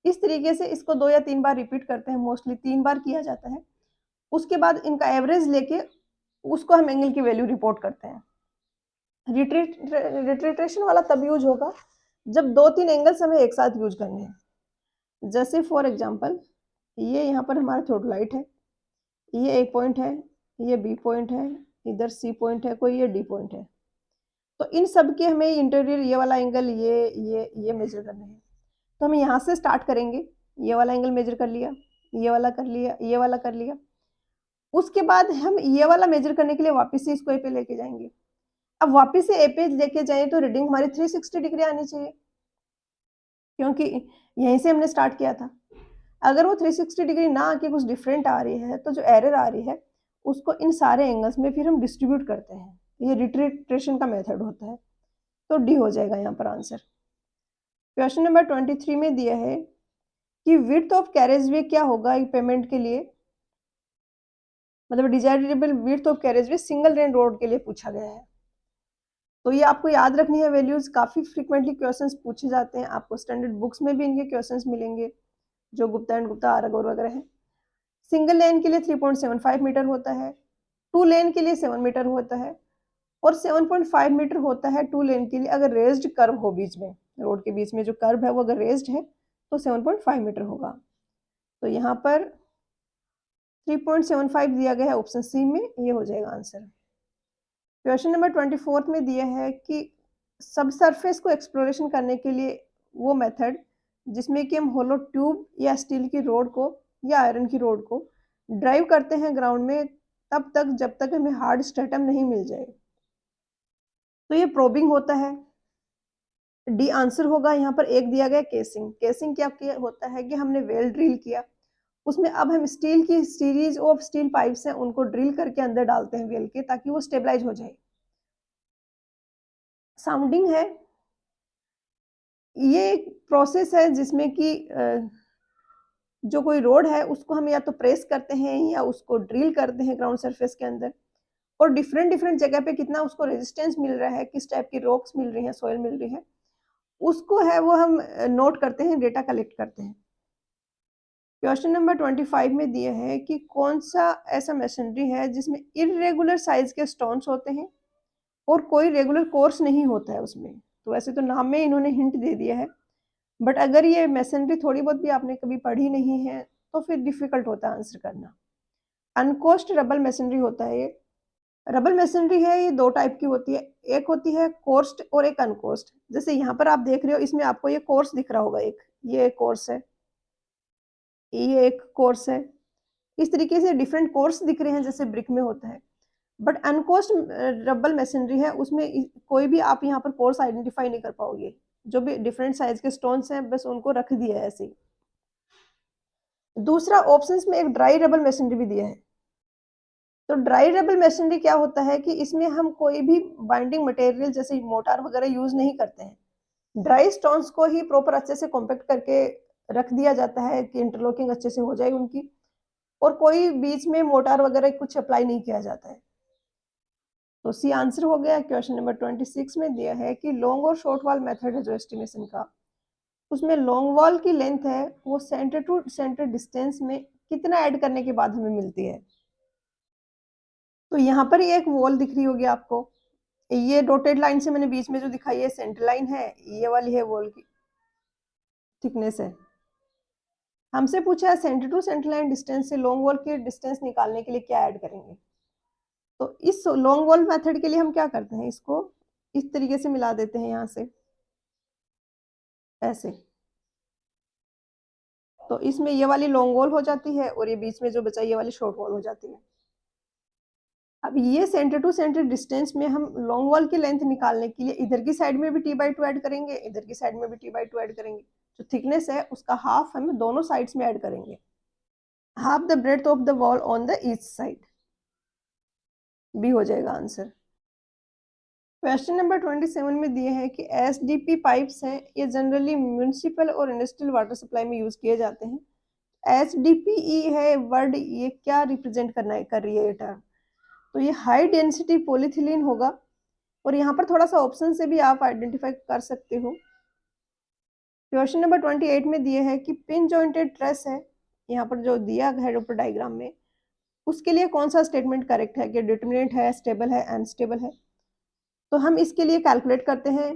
इस तरीके से इसको 2 या 3 बार रिपीट करते हैं, मोस्टली 3 बार किया जाता है। उसके बाद इनका एवरेज लेके उसको हम एंगल की वैल्यू रिपोर्ट करते हैं। रिट्रेटेशन वाला तब यूज होगा जब 2-3 एंगल्स हमें एक साथ यूज करने हैं। जैसे फॉर एग्जांपल ये यहाँ पर हमारा थियोडोलाइट है, ये एक पॉइंट है, ये बी पॉइंट है, इधर सी पॉइंट है, कोई ये डी पॉइंट है, तो इन सब के हमें इंटीरियर ये वाला एंगल ये मेजर करना है। तो हम यहाँ से स्टार्ट करेंगे, ये वाला एंगल मेजर कर लिया, ये वाला कर लिया, ये वाला कर लिया, उसके बाद हम ये वाला मेजर करने के लिए वापस से इसको ए पे लेके जाएंगे। अब वापस से ए पे लेके जाए तो रीडिंग हमारी 360 डिग्री आनी चाहिए, क्योंकि यहीं से हमने स्टार्ट किया था। अगर वो 360 डिग्री ना आके कुछ डिफरेंट आ रही है तो जो एरर आ रही है उसको इन सारे एंगल्स में फिर हम डिस्ट्रीब्यूट करते हैं, ये रिट्रेटेशन का मेथड होता है। तो डी हो जाएगा यहाँ पर आंसर। क्वेश्चन नंबर 23 में दिया है कि विड्थ ऑफ कैरेज वे क्या होगा एक पेमेंट के लिए, मतलब desirable width of carriage way single lane road के लिए पूछा गया है। तो ये आपको याद रखनी है वैल्यूज, काफी फ्रीक्वेंटली क्वेश्चंस पूछे जाते हैं, आपको स्टैंडर्ड बुक्स में भी इनके क्वेश्चंस मिलेंगे जो गुप्ता एंड गुप्ता आरग और वगैरह है। सिंगल लेन के लिए 3.75 मीटर होता है, 2 लेन के लिए 7 मीटर होता है, और 7.5 मीटर होता है 2 लेन के लिए अगर रेज्ड कर्व हो, बीच में रोड के बीच में जो कर्व है वो अगर रेज्ड है तो 7.5 मीटर होगा। तो यहाँ पर 3.75 दिया गया है ऑप्शन सी में, ये हो जाएगा आंसर। क्वेश्चन नंबर 24 में दिया है कि सब सरफेस को एक्सप्लोरेशन करने के लिए वो मेथड जिसमें कि हम होलो ट्यूब या स्टील की रोड को या आयरन की रोड को ड्राइव करते हैं ग्राउंड में तब तक जब तक हमें हार्ड स्ट्रेटम नहीं मिल जाए, तो ये प्रोबिंग होता है। डी आंसर होगा। यहाँ पर एक दिया गया केसिंग। केसिंग क्या होता है कि हमने वेल ड्रिल किया, उसमें अब हम स्टील की सीरीज ऑफ स्टील पाइप्स हैं उनको ड्रिल करके अंदर डालते हैं वेल के, ताकि वो स्टेबलाइज हो जाए। साउंडिंग है, ये एक प्रोसेस है जिसमें कि जो कोई रोड है उसको हम या तो प्रेस करते हैं या उसको ड्रिल करते हैं ग्राउंड सरफेस के अंदर, और डिफरेंट डिफरेंट जगह पे कितना उसको रेजिस्टेंस मिल रहा है, किस टाइप की रॉक्स मिल रही है, सॉइल मिल रही है, उसको है वो हम नोट करते हैं, डेटा कलेक्ट करते हैं। क्वेश्चन नंबर 25 में दिया है कि कौन सा ऐसा मशीनरी है जिसमें इरेगुलर साइज के स्टोन्स होते हैं और कोई रेगुलर कोर्स नहीं होता है उसमें। तो वैसे तो नाम में इन्होंने हिंट दे दिया है, बट अगर ये मशीनरी थोड़ी बहुत भी आपने कभी पढ़ी नहीं है तो फिर डिफिकल्ट होता है आंसर करना। अनकोस्ट रबल मशीनरी होता है ये। रबल मशीनरी है ये दो टाइप की होती है, एक होती है कोर्स्ड और एक अनकोस्ट। जैसे यहाँ पर आप देख रहे हो, इसमें आपको ये कोर्स दिख रहा होगा, एक ये कोर्स है, ये एक कोर्स है, इस तरीके से डिफरेंट कोर्स दिख रहे हैं जैसे ब्रिक में होता है। बट अनकोस्ट रबल मशीनरी है, उसमें कोई भी आप यहाँ पर कोर्स आइडेंटिफाई नहीं कर पाओगे, जो भी डिफरेंट साइज के स्टोन्स हैं बस उनको रख दिया है ऐसे ही। दूसरा ऑप्शंस में एक ड्राई रबल मशीनरी भी दिया है। तो ड्राई रबल मशीनरी क्या होता है कि इसमें हम कोई भी बाइंडिंग मटेरियल जैसे मोटार वगैरह यूज नहीं करते हैं, ड्राई स्टोन्स को ही प्रॉपर अच्छे से कॉम्पैक्ट करके रख दिया जाता है कि इंटरलॉकिंग अच्छे से हो जाए उनकी, और कोई बीच में मोटार वगैरह कुछ अप्लाई नहीं किया जाता है। तो सी आंसर हो गया। क्वेश्चन नंबर 26 में दिया है कि लॉन्ग और शॉर्ट वॉल मेथड है जो एस्टिमेशन का, उसमें लॉन्ग वॉल की लेंथ है वो सेंटर टू सेंटर डिस्टेंस में कितना ऐड करने के बाद हमें मिलती है। तो यहाँ पर ये एक वॉल दिख रही होगी आपको, ये डॉटेड लाइन से मैंने बीच में जो दिखाई है सेंटर लाइन है, ये वाली है वॉल की थिकनेस है। हमसे पूछा है centre to centre line distance से लॉन्ग वॉल के डिस्टेंस निकालने के लिए क्या ऐड करेंगे। तो इस लॉन्ग वॉल मेथड के लिए हम क्या करते हैं, इसको इस तरीके से मिला देते हैं यहाँ से ऐसे, तो इसमें ये वाली लॉन्ग वॉल हो जाती है और ये बीच में जो बचा ये वाली शॉर्ट वॉल हो जाती है। अब ये सेंटर टू सेंटर डिस्टेंस में हम लॉन्ग वॉल की लेंथ निकालने के लिए इधर की साइड में भी t/2 ऐड करेंगे, इधर की साइड में भी t/2 ऐड करेंगे। जो थिकनेस है उसका हाफ हम दोनों साइड्स में ऐड करेंगे, half the breadth of the wall on the each side, B हो जाएगा आंसर। क्वेश्चन नंबर 27 में दिए हैं कि एसडीपी पाइप्स हैं ये जनरली म्यूनिसिपल और इंडस्ट्रियल वाटर सप्लाई में यूज किए जाते हैं। एसडीपीई है वर्ड, ये क्या रिप्रेजेंट कर रही है ये टर्म, तो ये हाई डेंसिटी पॉलीथिलीन होगा। और यहाँ पर थोड़ा सा ऑप्शन से भी आप आइडेंटिफाई कर सकते हो। क्वेश्चन नंबर 28 में दिए है कि पिन जॉइंटेड ट्रेस है, यहाँ पर जो दिया है ऊपर डायग्राम में, उसके लिए कौन सा स्टेटमेंट करेक्ट है कि डिटरमिनेंट है, स्टेबल है, अनस्टेबल है। तो हम इसके लिए कैलकुलेट करते हैं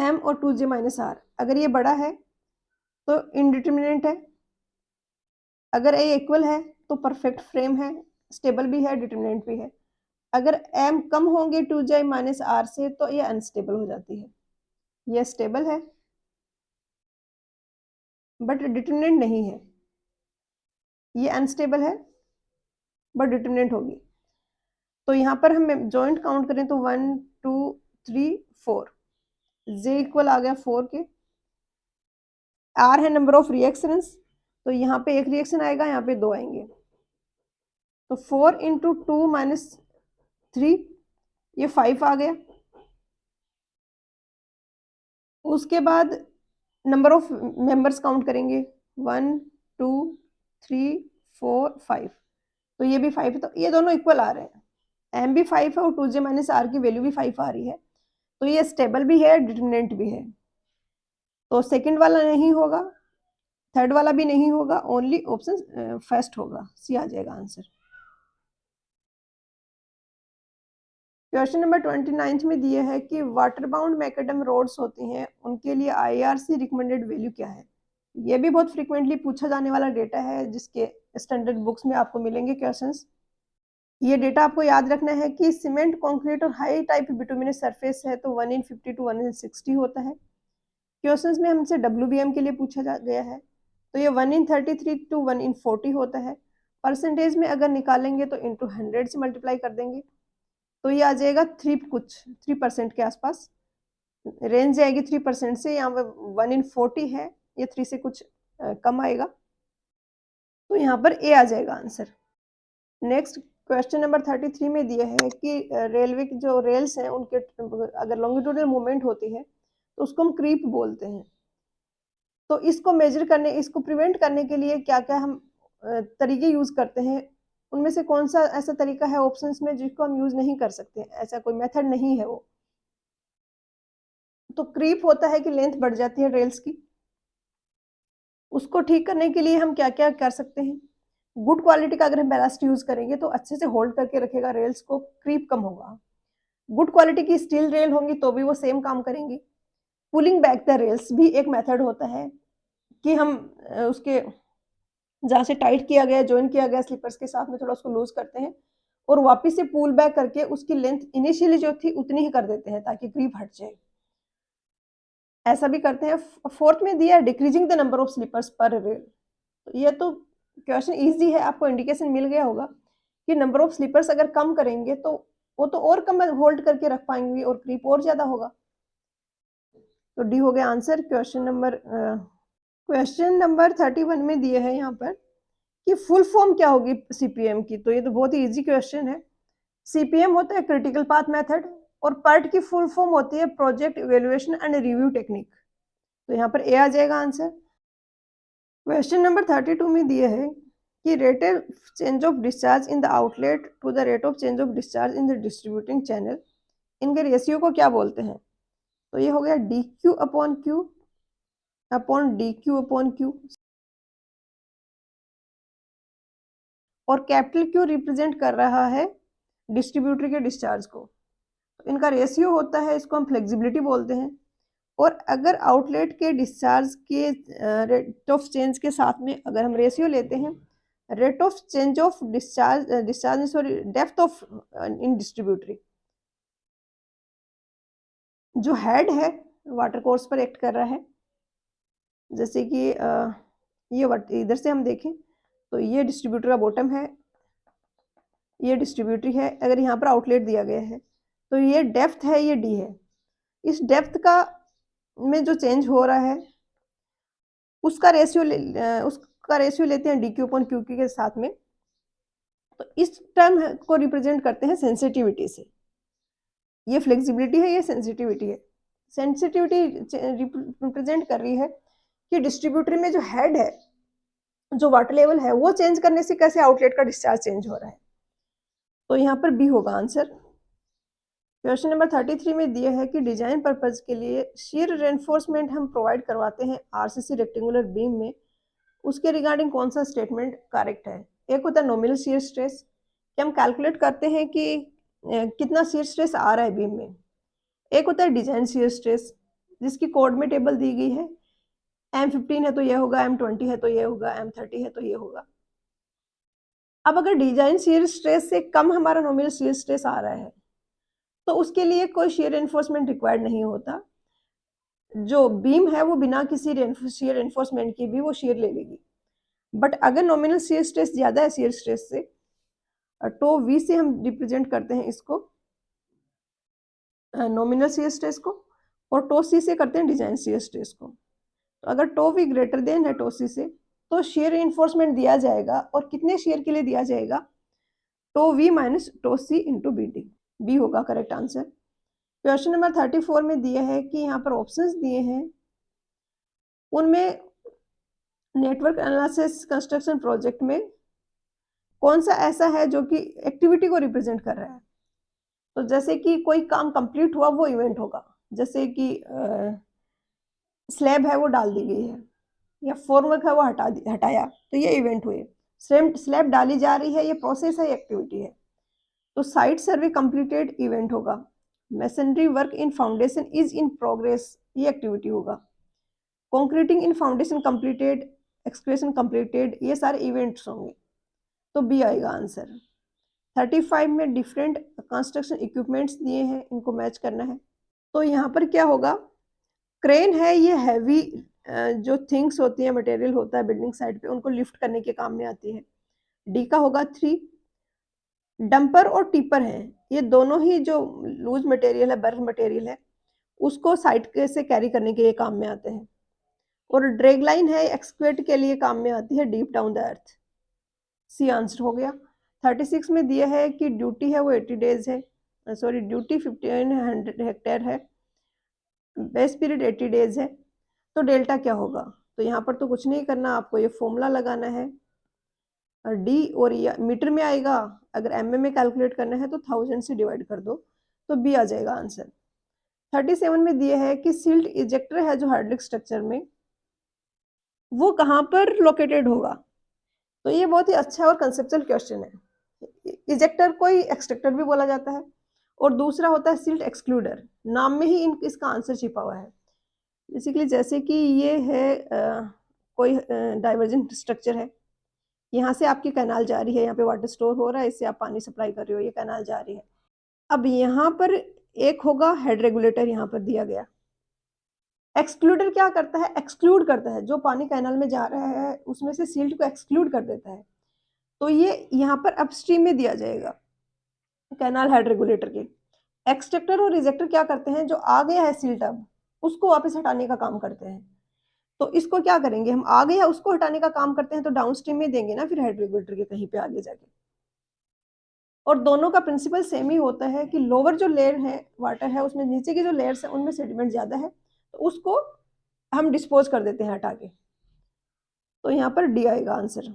m और 2j माइनस r। अगर ये बड़ा है तो इनडिटरमिनेंट है, अगर a इक्वल है तो परफेक्ट फ्रेम है, स्टेबल भी है, डिटरमिनेंट भी है। अगर m कम होंगे 2j माइनस r से तो ये अनस्टेबल हो जाती है। ये स्टेबल है बट डिटरमिनेंट नहीं है, ये अनस्टेबल है बट डिटरमिनेंट होगी। तो यहाँ पर हम जॉइंट काउंट करें तो 1 2 3 4, जे इक्वल आ गया 4 के, आर है नंबर ऑफ रिएक्शंस, तो यहाँ पे एक रिएक्शन आएगा, यहाँ पे 2 आएंगे, तो 4 × 2 - 3 ये 5 आ गया। उसके बाद नंबर ऑफ मेंबर्स काउंट करेंगे 1 2 3 4 5, तो ये भी 5 है, तो ये दोनों इक्वल आ रहे हैं। m भी 5 है और 2j माइनस r की वैल्यू भी 5 आ रही है, तो ये स्टेबल भी है, डिटरमिनेंट भी है। तो सेकंड वाला नहीं होगा, थर्ड वाला भी नहीं होगा, ओनली ऑप्शन फर्स्ट होगा, सी आ जाएगा आंसर। क्वेश्चन नंबर 29 में दिए है कि वाटर बाउंड मैकेडम रोड्स होती हैं, उनके लिए IRC रिकमेंडेड वैल्यू क्या है। ये भी बहुत फ्रीक्वेंटली पूछा जाने वाला डेटा है, जिसके स्टैंडर्ड बुक्स में आपको मिलेंगे क्वेश्चंस। ये डेटा आपको याद रखना है कि सीमेंट, कंक्रीट और हाई टाइप बिटुमिनस सरफेस है तो 1 in 50 to 1 in 60 होता है। क्वेश्चंस में हमसे WBM के लिए पूछा गया है, तो ये 1 in 33 to 1 in 40 होता है। परसेंटेज में अगर निकालेंगे तो इंटू 100 से मल्टीप्लाई कर देंगे, तो ये आ जाएगा 3% के आसपास, रेंज आएगी 3% से। यहाँ पर 1 in 40 है, ये 3 से कुछ कम आएगा, तो यहाँ पर ए आ जाएगा आंसर। नेक्स्ट क्वेश्चन नंबर 33 में दिया है कि रेलवे की जो रेल्स हैं उनके अगर लॉन्गिट्यूडनल मूवमेंट होती है तो उसको हम क्रीप बोलते हैं। तो इसको मेजर करने, इसको प्रिवेंट करने के लिए क्या क्या हम तरीके यूज करते हैं, उनमें से कौन सा ऐसा तरीका है ऑप्शंस में जिसको हम यूज नहीं कर सकते, ऐसा कोई मेथड नहीं है वो। तो क्रीप होता है कि लेंथ बढ़ जाती है रेल्स की, उसको ठीक करने के लिए हम क्या क्या कर सकते हैं। गुड क्वालिटी का अगर हम बैलास्ट यूज करेंगे तो अच्छे से होल्ड करके रखेगा रेल्स को, क्रीप कम होगा। गुड क्वालिटी की स्टील रेल होंगी तो भी वो सेम काम करेंगी। पुलिंग बैक द रेल्स भी एक मेथड होता है कि हम उसके जहाँ से टाइट किया गया, ज्वाइन किया गया स्लीपर्स के साथ में, थोड़ा उसको लूज करते हैं और वापस से पुल बैक करके उसकी लेंथ इनिशियली जो थी उतनी ही कर देते हैं ताकि क्रीप हट जाए, ऐसा भी करते हैं। फोर्थ में दिया decreasing the number of sleepers पर रेल, तो ये तो क्वेश्चन इजी है, आपको इंडिकेशन मिल गया होगा कि नंबर ऑफ स्लीपर्स अगर कम करेंगे तो वो तो और कम होल्ड करके रख पाएंगे और क्रीप और ज्यादा होगा, तो डी हो गया आंसर। क्वेश्चन नंबर 31 में दिए है यहाँ पर कि फुल फॉर्म क्या होगी CPM की, तो ये तो बहुत ही इजी क्वेश्चन है। CPM होता है क्रिटिकल पाथ मेथड और PERT की फुल फॉर्म होती है project evaluation and review technique, तो यहाँ पर ए आ जाएगा आंसर। क्वेश्चन नंबर 32 में दिए है कि rate of change of discharge in the outlet to the rate of change of discharge in the distributing channel, इनके रेशियो को क्या बोलते हैं, तो ये हो गया DQ upon Q upon DQ upon Q, और कैपिटल Q रिप्रेजेंट कर रहा है डिस्ट्रीब्यूटर के डिस्चार्ज को, तो इनका रेशियो होता है, इसको हम फ्लेक्सिबिलिटी बोलते हैं। और अगर आउटलेट के डिस्चार्ज के रेट ऑफ चेंज के साथ में अगर हम रेशियो लेते हैं, rate of change of discharge sorry depth of in distributary, जो हेड है वाटर कोर्स पर एक्ट कर रहा है, जैसे कि ये इधर से हम देखें तो ये डिस्ट्रीब्यूटर का बॉटम है, ये डिस्ट्रीब्यूटरी है, अगर यहाँ पर आउटलेट दिया गया है तो ये डेप्थ है, ये डी है, इस डेप्थ का में जो चेंज हो रहा है उसका रेशियो लेते हैं DQ अपॉन QQ के साथ में, तो इस टर्म को रिप्रेजेंट करते हैं सेंसिटिविटी से। ये फ्लेक्सिबिलिटी है, ये सेंसिटिविटी है। सेंसिटिविटी रिप्रेजेंट कर रही है कि डिस्ट्रीब्यूटर में जो हेड है, जो वाटर लेवल है, वो चेंज करने से कैसे आउटलेट का डिस्चार्ज चेंज हो रहा है, तो यहाँ पर बी होगा आंसर। क्वेश्चन नंबर 33 में दिया है कि डिजाइन पर्पज के लिए शीयर रेनफोर्समेंट हम प्रोवाइड करवाते हैं RCC रेक्टेंगुलर बीम में, उसके रिगार्डिंग कौन सा स्टेटमेंट करेक्ट है। एक होता है नॉमिनल शीयर स्ट्रेस, कि हम कैलकुलेट करते हैं कि कितना शीयर स्ट्रेस आ रहा है बीम में। एक होता है डिजाइन शीयर स्ट्रेस, जिसकी कोड में टेबल दी गई है, M15 है तो ये होगा, M20 है तो ये होगा, M30 है तो ये होगा। अब अगर डिजाइन शीयर स्ट्रेस से कम हमारा नॉमिनल शीयर स्ट्रेस आ रहा है तो उसके लिए कोई शीयर एनफोर्समेंट रिक्वायर्ड नहीं होता, जो बीम है वो बिना किसी शीयर एनफोर्समेंट के भी वो शीयर ले लेगी। बट अगर नॉमिनल शीयर स्ट्रेस ज्यादा है शीयर स्ट्रेस से, तो V से हम रिप्रेजेंट करते हैं इसको नॉमिनल शीयर स्ट्रेस को, और टो C से करते हैं डिजाइन शीयर स्ट्रेस को। तो अगर टो V ग्रेटर देन है टो C से तो शीयर इन्फोर्समेंट दिया जाएगा, और कितने शीयर के लिए दिया जाएगा, two V minus two C into BD, B होगा करेक्ट आंसर। क्वेश्चन नंबर 34 में दिया है कि यहाँ पर ऑप्शंस दिए हैं, उनमें नेटवर्क एनालिसिस कंस्ट्रक्शन प्रोजेक्ट में कौन सा ऐसा है जो कि एक्टिविटी को रिप्रेजेंट कर रहा है। तो जैसे कि कोई काम कंप्लीट हुआ वो इवेंट होगा, जैसे कि स्लैब है वो डाल दी गई है या फॉर्मवर्क है वो हटाया, तो ये इवेंट हुए। स्लैब डाली जा रही है, ये प्रोसेस है, एक्टिविटी है। तो साइट सर्वे कंप्लीटेड इवेंट होगा। Masonry work in foundation is in progress, ये एक्टिविटी होगा। Concreting in foundation completed, excavation completed, ये सारे इवेंट्स होंगे। तो बी आएगा आंसर। 35 में डिफरेंट कंस्ट्रक्शन इक्विपमेंट्स दिए हैं, इनको मैच करना है। तो यहाँ पर क्या होगा, क्रेन है, ये हैवी जो थिंग्स होती हैं, मटेरियल होता है बिल्डिंग साइट पे, उनको लिफ्ट करने के काम में आती है। डी का होगा 3। डंपर और टिपर है, ये दोनों ही जो लूज मटेरियल है, बर्फ मटेरियल है, उसको साइट से कैरी करने के लिए काम में आते हैं। और ड्रैग लाइन है, एक्सक्वेट के लिए काम में आती है, deep down the earth. C answer हो गया। 36 में दिया है कि ड्यूटी है वो 80 डेज है, सॉरी ड्यूटी 1500 हेक्टेयर है, बेस पीरियड 80 डेज है। तो डेल्टा क्या होगा, तो यहाँ पर तो कुछ नहीं करना, आपको ये फॉर्मूला लगाना है। डी और ये मीटर में आएगा, अगर एमएम में कैलकुलेट करना है तो 1000 से डिवाइड कर दो, तो बी आ जाएगा आंसर। 37 में दिया है कि सील्ड इजेक्टर है जो हाइड्रोलिक स्ट्रक्चर में, वो कहाँ पर लोकेटेड होगा। तो ये बहुत ही अच्छा और कंसेप्चुअल क्वेश्चन है। इजेक्टर को ही एक्सट्रैक्टर भी बोला जाता है, और दूसरा होता है सील्ड एक्सक्लूडर, नाम में ही इसका आंसर छिपा हुआ है। बेसिकली जैसे कि ये है कोई डाइवर्जेंट स्ट्रक्चर है, यहाँ से आपकी कैनाल जा रही है, यहाँ पे वाटर स्टोर हो रहा है, इससे आप पानी सप्लाई कर रहे हो, ये कैनाल जा रही है। अब यहाँ पर एक होगा हेड रेगुलेटर, यहाँ पर दिया गया। एक्सक्लूडर क्या करता है, एक्सक्लूड करता है, जो पानी कैनाल में जा रहा है उसमें से सील्ट को एक्सक्लूड कर देता है। तो ये यहाँ पर अपस्ट्रीम में दिया जाएगा कैनाल हेड रेगुलेटर के। एक्सट्रैक्टर और रिजेक्टर क्या करते हैं, जो आ गया है सील्ट अब उसको वापस हटाने का काम करते हैं। तो इसको क्या करेंगे हम, आ गया उसको हटाने का काम करते हैं, तो डाउनस्ट्रीम में देंगे ना फिर हेड रेगुलेटर के कहीं पे आगे जाके। और दोनों का प्रिंसिपल सेम ही होता है कि लोअर जो लेयर है वाटर है, उसमें नीचे की जो लेयर्स है उनमें सेडिमेंट ज्यादा है, तो उसको हम डिस्पोज कर देते हैं हटा के। तो यहाँ पर डी आएगा आंसर।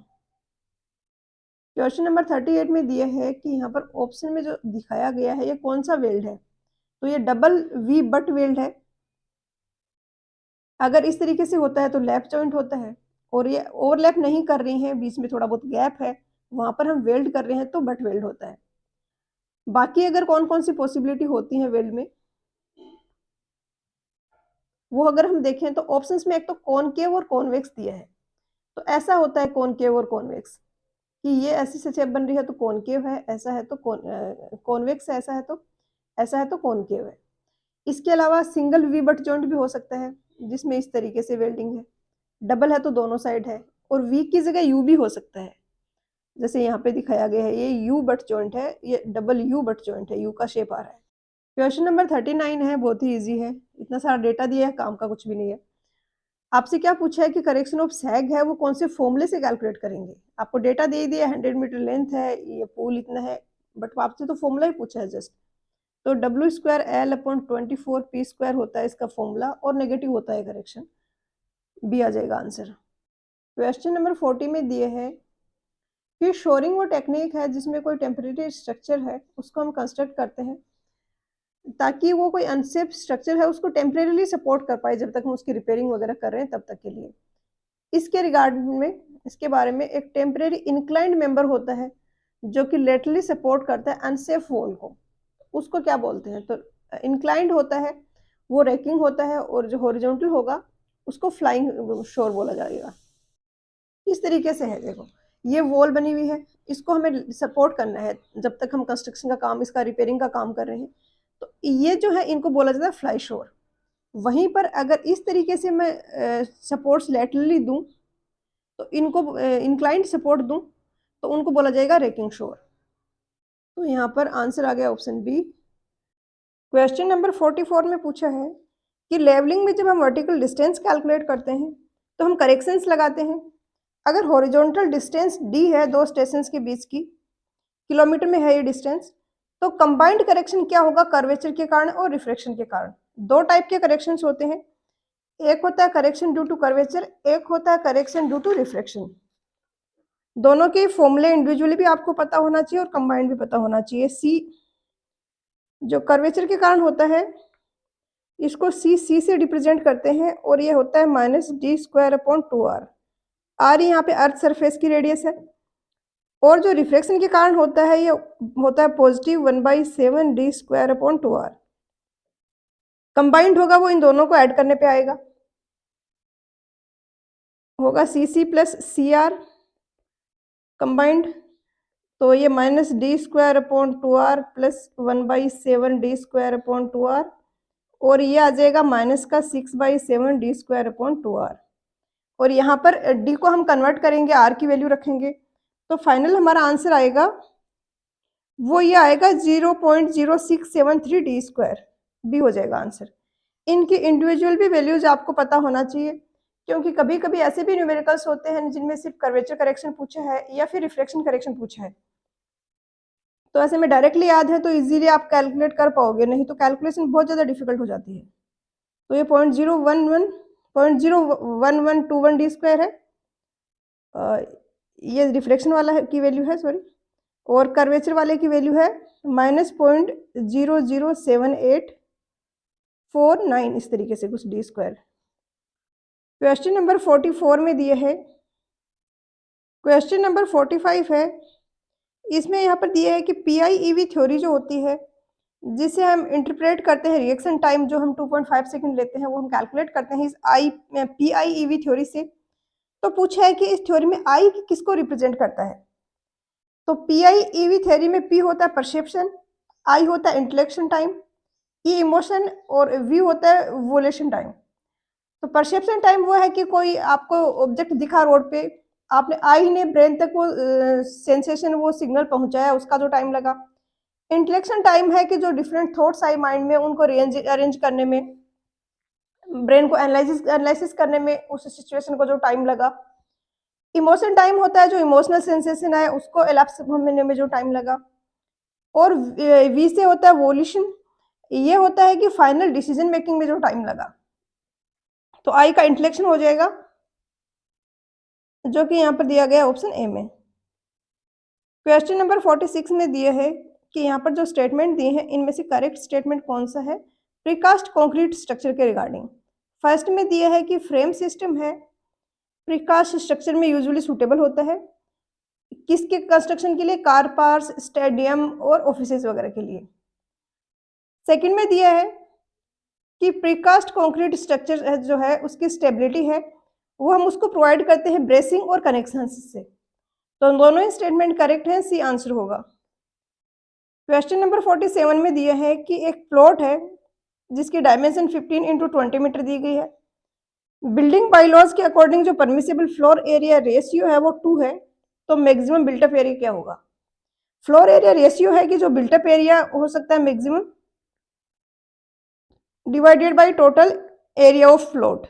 क्वेश्चन नंबर 38 में दिया है कि यहाँ पर ऑप्शन में जो दिखाया गया है ये कौन सा वेल्ड है। तो ये डबल वी बट वेल्ड है। अगर इस तरीके से होता है तो लैप जॉइंट होता है, और ये ओवरलैप नहीं कर रही हैं, बीच में थोड़ा बहुत गैप है, वहां पर हम वेल्ड कर रहे हैं तो बट वेल्ड होता है। बाकी अगर कौन कौन सी पॉसिबिलिटी होती है वेल्ड में, वो अगर हम देखें तो ऑप्शंस में एक तो कॉनकेव और कॉन्वेक्स दिया है। तो ऐसा होता है कॉनकेव और कॉन्वेक्स कि ये ऐसी से शेप बन रही है तो कॉनकेव है, ऐसा है तो कॉन्वेक्स है, ऐसा है तो कॉनकेव है। इसके अलावा सिंगल वी बट जॉइंट भी हो सकता है जिसमें इस तरीके से वेल्डिंग है, डबल है तो दोनों साइड है, और वी की जगह यू भी हो सकता है, जैसे यहाँ पे दिखाया गया है ये यू बट जॉइंट है, ये डबल यू बट जॉइंट है, यू का शेप आ रहा है। क्वेश्चन नंबर 39 है, बहुत ही इजी है, इतना सारा डेटा दिया है, काम का कुछ भी नहीं है। आपसे क्या पूछा है कि करेक्शन ऑफ सैग है वो कौन से फॉर्मूले से कैलकुलेट करेंगे। आपको डेटा दे दिया 100 मीटर लेंथ है, ये पूल इतना है, बट आपसे तो फॉर्मूला ही पूछा है जस्ट। तो W²L/24P² होता है इसका फॉर्मूला, और नेगेटिव होता है करेक्शन। बी आ जाएगा आंसर। क्वेश्चन नंबर 40 में दिए है कि शोरिंग वो टेक्निक है जिसमें कोई टेम्परेरी स्ट्रक्चर है उसको हम कंस्ट्रक्ट करते हैं ताकि वो कोई अनसेफ स्ट्रक्चर है उसको टेम्परेरीली सपोर्ट कर पाए जब तक हम उसकी रिपेयरिंग वगैरह कर रहे हैं तब तक के लिए। इसके रिगार्ड में, इसके बारे में, एक टेम्परेरी इंक्लाइंड मेंबर होता है जो कि लेटरली सपोर्ट करता है अनसेफ वॉल को, उसको क्या बोलते हैं। तो इंक्लाइंड होता है वो रैकिंग होता है, और जो हॉरिजॉन्टल होगा उसको फ्लाइंग शोर बोला जाएगा। इस तरीके से है, देखो ये वॉल बनी हुई है, इसको हमें सपोर्ट करना है जब तक हम कंस्ट्रक्शन का काम, इसका रिपेयरिंग का काम कर रहे हैं। तो ये जो है इनको बोला जाता है फ्लाई शोर। वहीं पर अगर इस तरीके से मैं सपोर्ट्स लेटरली दूं, तो इनको इंक्लाइंड सपोर्ट दूं, तो उनको बोला जाएगा रेकिंग शोर। तो यहाँ पर आंसर आ गया ऑप्शन बी। क्वेश्चन नंबर 44 में पूछा है कि लेवलिंग में जब हम वर्टिकल डिस्टेंस कैलकुलेट करते हैं तो हम करेक्शंस लगाते हैं। अगर हॉरिजॉन्टल डिस्टेंस डी है दो स्टेशंस के बीच की, किलोमीटर में है ये डिस्टेंस, तो कंबाइंड करेक्शन क्या होगा, कर्वेचर के कारण और रिफ्रैक्शन के कारण। दो टाइप के करेक्शंस होते हैं, एक होता है करेक्शन ड्यू टू कर्वेचर, एक होता है करेक्शन ड्यू टू रिफ्रैक्शन। दोनों के फॉर्मूले इंडिविजुअली भी आपको पता होना चाहिए और कंबाइंड भी पता होना चाहिए। सी जो कर्वेचर के कारण होता है, इसको सी से रिप्रेजेंट करते हैं और ये होता है -d²/2r। आर यहाँ पे अर्थ सरफेस की रेडियस है। और जो रिफ्लेक्शन के कारण होता है, ये होता है +1/7d²/2r। कंबाइंड होगा वो इन दोनों को ऐड करने पे आएगा, होगा CC प्लस CR कंबाइंड। तो ये -d²/2r प्लस 1/7d²/2r और ये आ जाएगा माइनस का 6/7d²/2r। और यहाँ पर d को हम कन्वर्ट करेंगे, r की वैल्यू रखेंगे, तो फाइनल हमारा आंसर आएगा वो ये आएगा 0.0673d², बी हो जाएगा आंसर। इनकी इंडिविजुअल भी वैल्यूज आपको पता होना चाहिए, क्योंकि कभी कभी ऐसे भी न्यूमेरिकल्स होते हैं जिनमें सिर्फ कर्वेचर करेक्शन पूछा है या फिर रिफ्लेक्शन करेक्शन पूछा है। तो ऐसे में डायरेक्टली याद है तो इजीली आप कैलकुलेट कर पाओगे, नहीं तो कैलकुलेशन बहुत ज़्यादा डिफिकल्ट हो जाती है। तो ये 0.01121d² है, ये रिफ्लेक्शन वाला की वैल्यू है, सॉरी, और कर्वेचर वाले की वैल्यू है -0.00849, इस तरीके से कुछ d²। क्वेश्चन नंबर 44 में दिए है। क्वेश्चन नंबर 45 है, इसमें यहाँ पर दिया है कि PIEV थ्योरी जो होती है, जिसे हम इंटरप्रेट करते हैं रिएक्शन टाइम जो हम 2.5 सेकंड लेते हैं, वो हम कैलकुलेट करते हैं इस PIEV थ्योरी से। तो पूछा है कि इस थ्योरी में I किसको रिप्रेजेंट करता है। तो PIEV थ्योरी में P होता है परसेप्शन, I होता है इंटेलेक्शन टाइम, E इमोशन और V होता है वोलेशन टाइम। तो परसेप्शन टाइम वो है कि कोई आपको ऑब्जेक्ट दिखा रोड पे, आपने आई ने ब्रेन तक वो सेंसेशन, वो सिग्नल पहुंचाया, उसका जो टाइम लगा। इंटेलेक्शन टाइम है कि जो डिफरेंट थॉट्स आई माइंड में, उनको अरेंज करने में, ब्रेन को एनालिसिस करने में उस सिचुएशन को जो टाइम लगा। इमोशन टाइम होता है जो इमोशनल सेंसेशन है उसको एलैप्स होने में जो टाइम लगा। और वी से होता है वोल्यूशन, ये होता है कि फाइनल डिसीजन मेकिंग में जो टाइम लगा। तो आई का इंटेलेक्शन हो जाएगा, जो कि यहाँ पर दिया गया ऑप्शन ए में। क्वेश्चन नंबर 46 में दिया है कि यहाँ पर जो स्टेटमेंट दिए हैं इनमें से करेक्ट स्टेटमेंट कौन सा है प्रीकास्ट कंक्रीट स्ट्रक्चर के रिगार्डिंग। फर्स्ट में दिया है कि फ्रेम सिस्टम है प्रीकास्ट स्ट्रक्चर में यूजुअली सूटेबल होता है, किसके कंस्ट्रक्शन के लिए, कार पार्क्स, स्टेडियम और ऑफिसेज वगैरह के लिए। सेकंड में दिया है कि प्रीकास्ट कंक्रीट स्ट्रक्चर जो है उसकी स्टेबिलिटी है वो हम उसको प्रोवाइड करते हैं ब्रेसिंग और कनेक्शन से। तो दोनों ही स्टेटमेंट करेक्ट हैं, सी आंसर होगा। क्वेश्चन नंबर 47 में दिया है कि एक प्लॉट है जिसकी डायमेंशन 15x20 मीटर दी गई है। बिल्डिंग बाइलॉज के अकॉर्डिंग जो परमिसेबल फ्लोर एरिया रेशियो है वो 2 है, तो मैक्सिमम बिल्टअप एरिया क्या होगा। फ्लोर एरिया रेशियो है कि जो बिल्टअप एरिया हो सकता है maximum divided by total area of plot.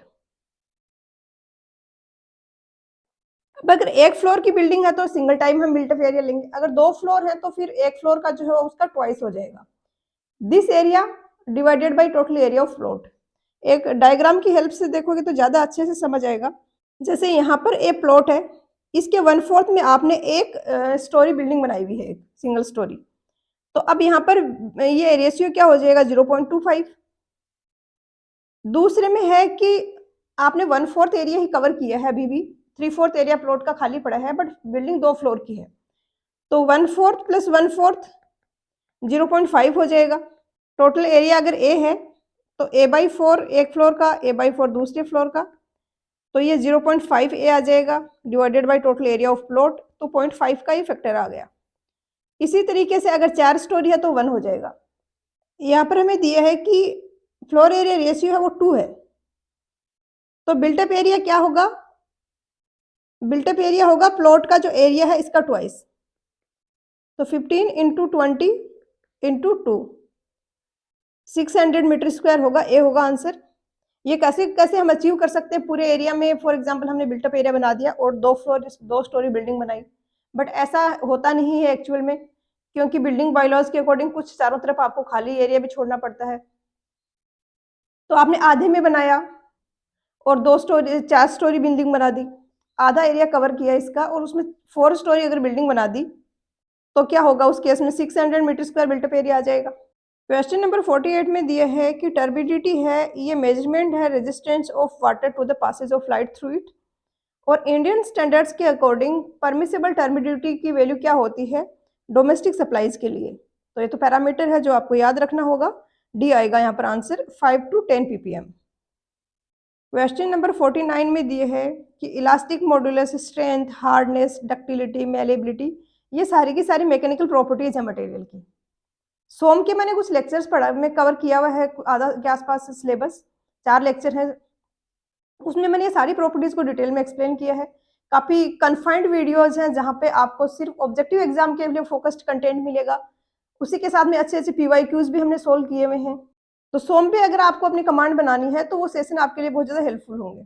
अब अगर एक फ्लोर की बिल्डिंग है तो सिंगल टाइम हम बिल्टअप एरिया लेंगे, अगर 2 फ्लोर है तो फिर एक फ्लोर का जो है उसका ट्वाइस हो जाएगा। This area divided by total area of plot. एक डायग्राम की हेल्प से देखोगे तो ज्यादा अच्छे से समझ आएगा। जैसे यहाँ पर एक प्लॉट है, इसके 1/4 में आपने एक स्टोरी बिल्डिंग बनाई हुई है, एक सिंगल स्टोरी। तो अब यहाँ पर ये रेशियो क्या हो जाएगा 0.25। दूसरे में है कि आपने 1/4 एरिया ही कवर किया है, अभी भी 3/4 एरिया प्लॉट का खाली पड़ा है, बट बिल्डिंग 2 फ्लोर की है। तो 1/4 प्लस 1/4 0.5 हो जाएगा। टोटल एरिया अगर ए है तो a/4 एक फ्लोर का, a/4 दूसरे फ्लोर का, तो ये 0.5 ए आ जाएगा divided by total area of plot, तो 0.5 का ही फैक्टर आ गया। इसी तरीके से अगर 4 स्टोरी है तो 1 हो जाएगा। यहाँ पर हमें दिया है कि फ्लोर एरिया रेशियो है वो 2 है, तो बिल्टअप एरिया क्या होगा, बिल्टअप एरिया होगा प्लॉट का जो एरिया है इसका ट्वाइस। तो 15 × 20 × 2 600 मीटर स्क्वायर होगा, ए होगा आंसर। ये कैसे हम अचीव कर सकते हैं पूरे एरिया में। फॉर एग्जांपल हमने बिल्टअप एरिया बना दिया और 2 स्टोरी बिल्डिंग बनाई, बट ऐसा होता नहीं है एक्चुअल में, क्योंकि बिल्डिंग बायलॉज के अकॉर्डिंग कुछ चारों तरफ आपको खाली एरिया भी छोड़ना पड़ता है। तो आपने आधे में बनाया और 2 स्टोरी 4 स्टोरी बिल्डिंग बना दी, आधा एरिया कवर किया इसका और उसमें 4 स्टोरी अगर बिल्डिंग बना दी, तो क्या होगा उस केस में 600 मीटर स्क्वायर बिल्टअप एरिया आ जाएगा। क्वेश्चन नंबर 48 में दिया है कि टर्बिडिटी है, ये मेजरमेंट है resistance of water to the passage of light through it, और इंडियन स्टैंडर्ड्स के अकॉर्डिंग परमिसिबल टर्बिडिटी की वैल्यू क्या होती है डोमेस्टिक सप्लाईज के लिए। तो ये तो पैरामीटर है जो आपको याद रखना होगा, डी आएगा यहाँ पर answer 5 to 10 ppm। Question number 49 में दिए है कि elastic modulus, strength, hardness, ductility, malleability, ये सारी की सारी मैकेनिकल प्रॉपर्टीज है मटेरियल की। सोम के मैंने कुछ लेक्चर्स पढ़ा में कवर किया हुआ है, आधा के आसपास सिलेबस, 4 लेक्चर हैं, उसमें मैंने ये सारी प्रॉपर्टीज को डिटेल में एक्सप्लेन किया है। काफ़ी कन्फाइंड वीडियोज हैं जहाँ पे आपको सिर्फ ऑब्जेक्टिव एग्जाम के लिए फोकस्ड कंटेंट मिलेगा, उसी के साथ में अच्छे अच्छे PYQs भी हमने सोल्व किए हुए हैं। तो सोम पे अगर आपको अपनी कमांड बनानी है तो वो सेशन आपके लिए बहुत ज़्यादा हेल्पफुल होंगे।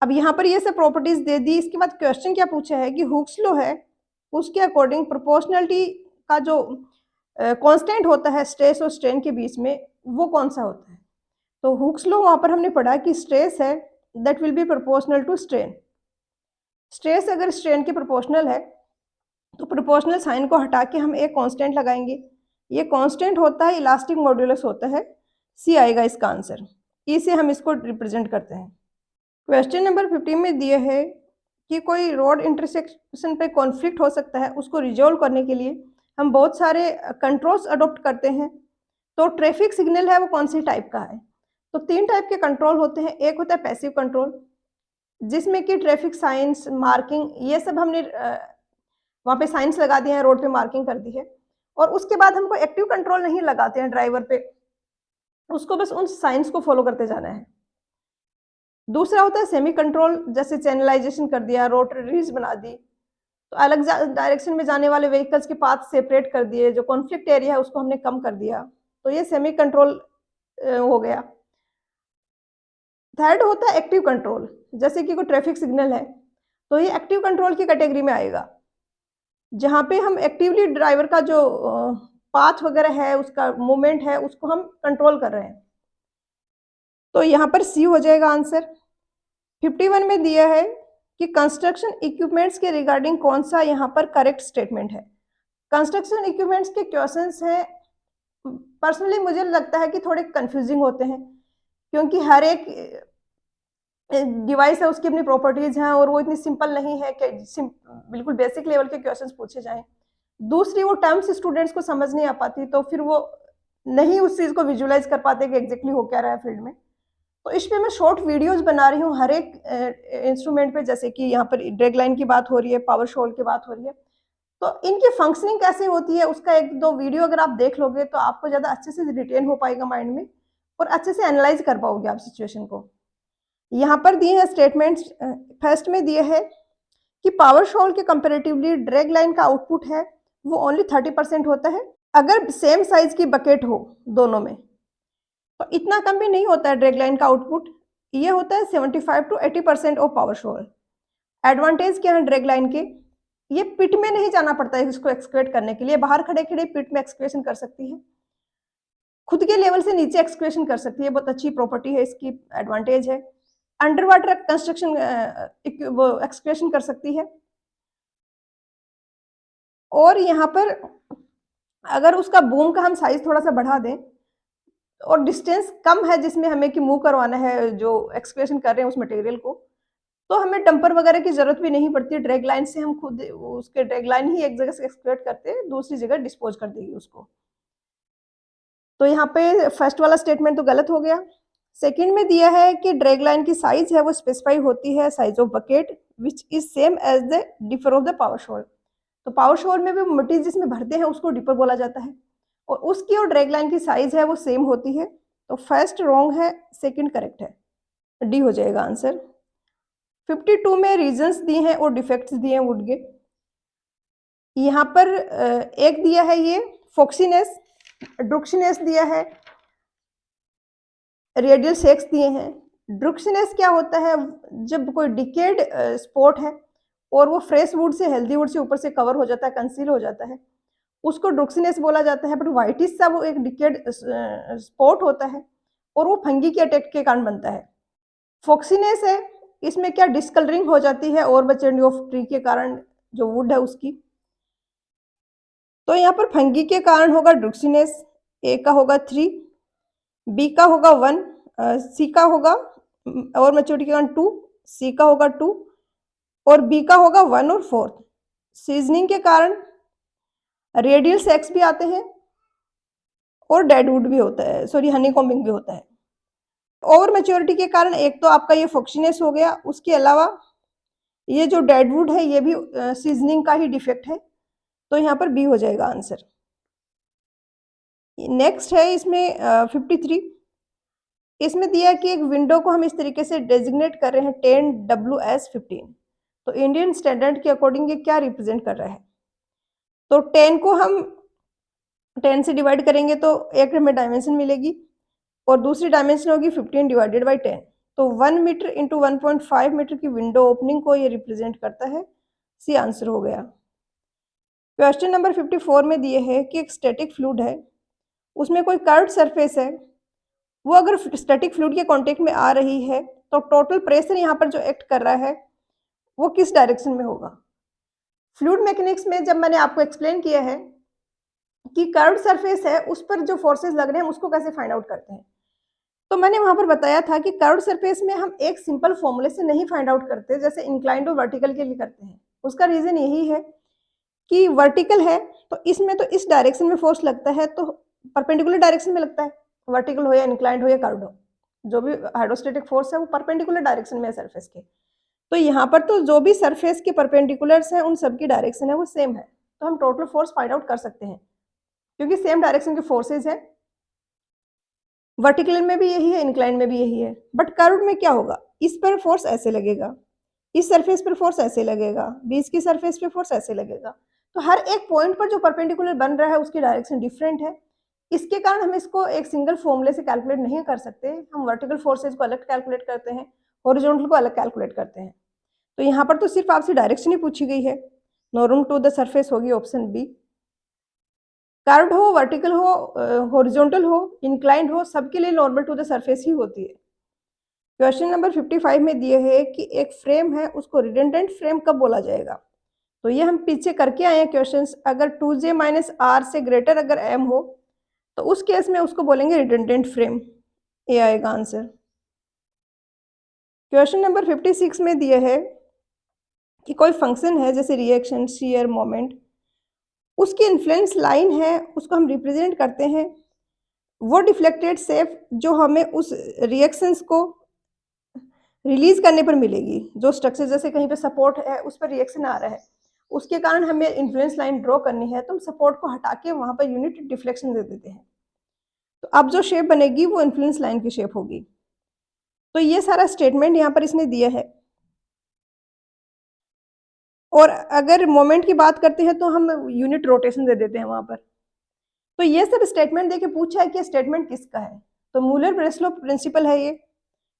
अब यहाँ पर ये सब प्रॉपर्टीज दे दी, इसके बाद क्वेश्चन क्या पूछा है कि हुक्स लॉ है, उसके अकॉर्डिंग प्रोपोर्शनलिटी का जो कांस्टेंट होता है स्ट्रेस और स्ट्रेन के बीच में, वो कौन सा होता है। तो हुक्स लॉ वहाँ पर हमने पढ़ा कि स्ट्रेस है that will be proportional to strain. Stress अगर स्ट्रेन के प्रोपोर्शनल है तो प्रोपोर्शनल साइन को हटा के हम एक कांस्टेंट लगाएंगे, ये कांस्टेंट होता है इलास्टिक मॉड्यूलस होता है, सी आएगा इसका आंसर, ई से हम इसको रिप्रेजेंट करते हैं। क्वेश्चन नंबर 15 में दिया है कि कोई रोड इंटरसेक्शन पे कॉन्फ्लिक्ट हो सकता है, उसको रिजोल्व करने के लिए हम बहुत सारे कंट्रोल्स अडॉप्ट करते हैं। तो ट्रैफिक सिग्नल है वो कौन सी टाइप का है, तो 3 टाइप के कंट्रोल होते हैं। एक होता है पैसिव कंट्रोल, जिसमें कि ट्रैफिक साइंस, मार्किंग, ये सब हमने वहाँ पे साइंस लगा दिए हैं, रोड पे मार्किंग कर दी है, और उसके बाद हमको एक्टिव कंट्रोल नहीं लगाते हैं ड्राइवर पे, उसको बस उन साइंस को फॉलो करते जाना है। दूसरा होता है सेमी कंट्रोल, जैसे चैनलाइजेशन कर दिया, रोटरीज बना दी, तो अलग डायरेक्शन में जाने वाले व्हीकल्स के पाथ सेपरेट कर दिए, जो कॉन्फ्लिक्ट एरिया है उसको हमने कम कर दिया, तो ये सेमी कंट्रोल हो गया। थर्ड होता है एक्टिव कंट्रोल, जैसे कि कोई ट्रैफिक सिग्नल है तो ये एक्टिव कंट्रोल की कैटेगरी में आएगा, जहाँ पे हम एक्टिवली ड्राइवर का जो पाथ वगैरह है, उसका मूवमेंट है, उसको हम कंट्रोल कर रहे हैं। तो यहाँ पर सी हो जाएगा आंसर। 51 में दिया है कि कंस्ट्रक्शन इक्विपमेंट्स के रिगार्डिंग कौन सा यहाँ पर करेक्ट स्टेटमेंट है। कंस्ट्रक्शन इक्विपमेंट्स के क्वेश्चंस हैं, पर्सनली मुझे लगता है कि थोड़े कंफ्यूजिंग होते हैं, क्योंकि हर एक डिवाइस है उसकी अपनी प्रॉपर्टीज हैं और वो इतनी सिंपल नहीं है कि बिल्कुल बेसिक लेवल के क्वेश्चंस पूछे जाएं। दूसरी वो टर्म्स स्टूडेंट्स को समझ नहीं आ पाती, तो फिर वो नहीं उस चीज़ को विजुलाइज कर पाते कि एग्जैक्टली हो क्या रहा है फील्ड में। तो इस पे मैं शॉर्ट वीडियोस बना रही हूँ हर एक इंस्ट्रूमेंट पे, जैसे कि यहाँ पर ड्रैग लाइन की बात हो रही है, पावर शॉल की बात हो रही है, तो इनकी फंक्शनिंग कैसे होती है उसका 1-2 वीडियो अगर आप देख लोगे तो आपको ज़्यादा अच्छे से रिटेन हो पाएगा माइंड में और अच्छे से एनालाइज कर पाओगे आप सिचुएशन को। यहाँ पर दिए हैं स्टेटमेंट्स, फर्स्ट में दिए है कि पावर शॉल के कंपेरेटिवली ड्रैग लाइन का आउटपुट है वो ओनली 30% होता है अगर सेम साइज की बकेट हो दोनों में, तो इतना कम भी नहीं होता है ड्रैग लाइन का आउटपुट, ये होता है 75 to 80% of power shawl. Advantage क्या है ड्रैग लाइन के, ये पिट में नहीं जाना पड़ता है इसको एक्सक्वेट करने के लिए, बाहर खड़े खड़े पिट में एक्सक्वेशन कर सकती है, खुद के लेवल से नीचे एक्सक्वेशन कर सकती है, बहुत अच्छी प्रॉपर्टी है इसकी, एडवांटेज है। अंडर वाटर कंस्ट्रक्शन वो एक्सक्वेशन कर सकती है, और यहाँ पर अगर उसका बूम का हम साइज थोड़ा सा बढ़ा दें और डिस्टेंस कम है जिसमें हमें कि मूव करवाना है जो एक्सक्वेशन कर रहे हैं उस मटेरियल को, तो हमें डंपर वगैरह की जरूरत भी नहीं पड़ती, ड्रैग लाइन से हम खुद उसके ड्रैग लाइन ही एक जगह से एक्सक्वेट करते हैं, दूसरी जगह डिस्पोज कर देगी उसको। तो यहाँ पे फर्स्ट वाला स्टेटमेंट तो गलत हो गया। सेकंड में दिया है कि ड्रैग लाइन की साइज है वो स्पेसिफाई होती है size of bucket which is same as the dipper of the power shovel, तो पावर शॉल में भी मिट्टी जिसमें भरते हैं उसको डिपर बोला जाता है, और उसकी और ड्रैग लाइन की साइज है वो सेम होती है। तो फर्स्ट रॉन्ग है, सेकंड करेक्ट है, डी हो जाएगा आंसर। 52 में रीजंस दिए हैं और डिफेक्ट्स दिए हैं वुड के। यहाँ पर एक दिया है ये फोक्सीनेस, ड्रुक्सिनेस दिया है, रेडियल सेक्स दिए हैं। ड्रुक्सिनेस क्या होता है, जब कोई डिकेड स्पॉट है और वो fresh would say healthy would say ऊपर से कवर हो जाता है, कंसील हो जाता है, उसको ड्रुक्सिनेस बोला जाता है, बट व्हाइटिश सा वो एक डिकेड स्पॉट होता है और वो फंगी के अटैक के कारण बनता है। फॉक्सीनेस है, इसमें क्या डिस्कलरिंग हो जाती है और मैच्योरिटी ऑफ ट्री के कारण जो वुड है उसकी। तो यहाँ पर फंगी के कारण होगा ड्रुक्सिनेस, ए का होगा 3, बी का होगा 1, सी का होगा और मैच्योरिटी के कारण 2, सी का होगा 2 और बी का होगा 1 और 4। सीजनिंग के कारण रेडियल सेक्स भी आते हैं और डेडवुड भी होता है, सॉरी हनीकॉम्बिंग भी होता है। ओवर मैच्योरिटी के कारण एक तो आपका ये फॉक्सीनेस हो गया, उसके अलावा ये जो डेडवुड है ये भी सीजनिंग का ही डिफेक्ट है, तो यहाँ पर बी हो जाएगा आंसर। नेक्स्ट है इसमें 53, इसमें दिया कि एक विंडो को हम इस तरीके से डेजिग्नेट कर रहे हैं 10WS15, तो इंडियन स्टैंडर्ड के अकॉर्डिंग ये क्या रिप्रेजेंट कर रहा है। तो 10 को हम 10 से डिवाइड करेंगे तो एक हमें डायमेंशन मिलेगी और दूसरी डायमेंशन होगी 15 डिवाइडेड बाई 10, तो 1 मीटर इंटू 1.5 मीटर की विंडो ओपनिंग को ये रिप्रेजेंट करता है। सी आंसर हो गया। क्वेश्चन नंबर 54 में दिए है कि एक स्टैटिक फ्लूइड है, उसमें कोई कर्व्ड सरफेस है, वो अगर स्टैटिक फ्लूइड के कांटेक्ट में आ रही है तो टोटल प्रेशर यहाँ पर जो एक्ट कर रहा है वो किस डायरेक्शन में होगा। फ्लूइड मैकेनिक्स में जब मैंने आपको एक्सप्लेन किया है कि कर्व्ड सरफेस है उस पर जो फोर्सेस लग रहे हैं उसको कैसे फाइंड आउट करते हैं, तो मैंने वहां पर बताया था कि कर्व्ड सरफेस में हम एक सिंपल फॉर्मूले से नहीं फाइंड आउट करते जैसे इंक्लाइंड और वर्टिकल के लिए करते हैं। उसका रीजन यही है कि वर्टिकल है तो इसमें तो इस डायरेक्शन में फोर्स लगता है तो परपेंडिकुलर डायरेक्शन में लगता है, वर्टिकल हो या इंक्लाइंड हो या कर्व्ड हो, जो भी हाइड्रोस्टैटिक फोर्स है वो परपेंडिकुलर डायरेक्शन में है सरफेस के। तो यहाँ पर तो जो भी सरफेस के परपेंडिकुलर्स हैं उन सब की डायरेक्शन है वो सेम है, तो हम टोटल फोर्स फाइंड आउट कर सकते हैं क्योंकि सेम डायरेक्शन के फोर्सेज है। वर्टिकल में भी यही है, इंक्लाइन में भी यही है, बट कर्व्ड में क्या होगा, इस पर फोर्स ऐसे लगेगा, इस सरफेस पर फोर्स ऐसे लगेगा, बीच की सरफेस पे फोर्स ऐसे लगेगा, तो हर एक पॉइंट पर जो परपेंडिकुलर बन रहा है उसकी डायरेक्शन डिफरेंट है। इसके कारण हम इसको एक सिंगल फॉर्मूले से कैलकुलेट नहीं कर सकते, हम वर्टिकल फोर्सेज को अलग कैलकुलेट करते हैं, हॉरिजॉन्टल को अलग कैलकुलेट करते हैं। तो यहाँ पर तो सिर्फ आपसे डायरेक्शन ही पूछी गई है, नॉर्मल टू द सरफेस होगी ऑप्शन बी। कर्व्ड हो, वर्टिकल हो, हॉरिजॉन्टल हो, इंक्लाइंड हो, सबके लिए नॉर्मल टू द सरफेस ही होती है। क्वेश्चन नंबर 55 में दिए है कि एक फ्रेम है उसको रिडंडेंट फ्रेम कब बोला जाएगा, तो ये हम पीछे करके आए हैं क्वेश्चंस। अगर 2j माइनस आर से ग्रेटर अगर m हो तो उस केस में उसको बोलेंगे रिडंडेंट फ्रेम, ये आएगा आंसर। क्वेश्चन नंबर 56 में दिए है कि कोई फंक्शन है जैसे रिएक्शन, शियर, मोमेंट, उसकी इन्फ्लुएंस लाइन है उसको हम रिप्रेजेंट करते हैं, वो डिफ्लेक्टेड शेप जो हमें उस रिएक्शंस को रिलीज करने पर मिलेगी, जो स्ट्रक्चर जैसे कहीं पे सपोर्ट है उस पर रिएक्शन आ रहा है उसके कारण हमें इन्फ्लुएंस लाइन ड्रॉ करनी है, तो हम सपोर्ट को हटा के वहां पर यूनिट डिफ्लेक्शन दे देते हैं, तो अब जो शेप बनेगी वो इन्फ्लुएंस लाइन की शेप होगी। तो ये सारा स्टेटमेंट यहाँ पर इसने दिया है। और अगर मोमेंट की बात करते हैं तो हम यूनिट रोटेशन दे देते हैं वहां पर। तो ये सब स्टेटमेंट देके पूछा है कि स्टेटमेंट किसका है, तो मूलर ब्रेसलो प्रिंसिपल है, ये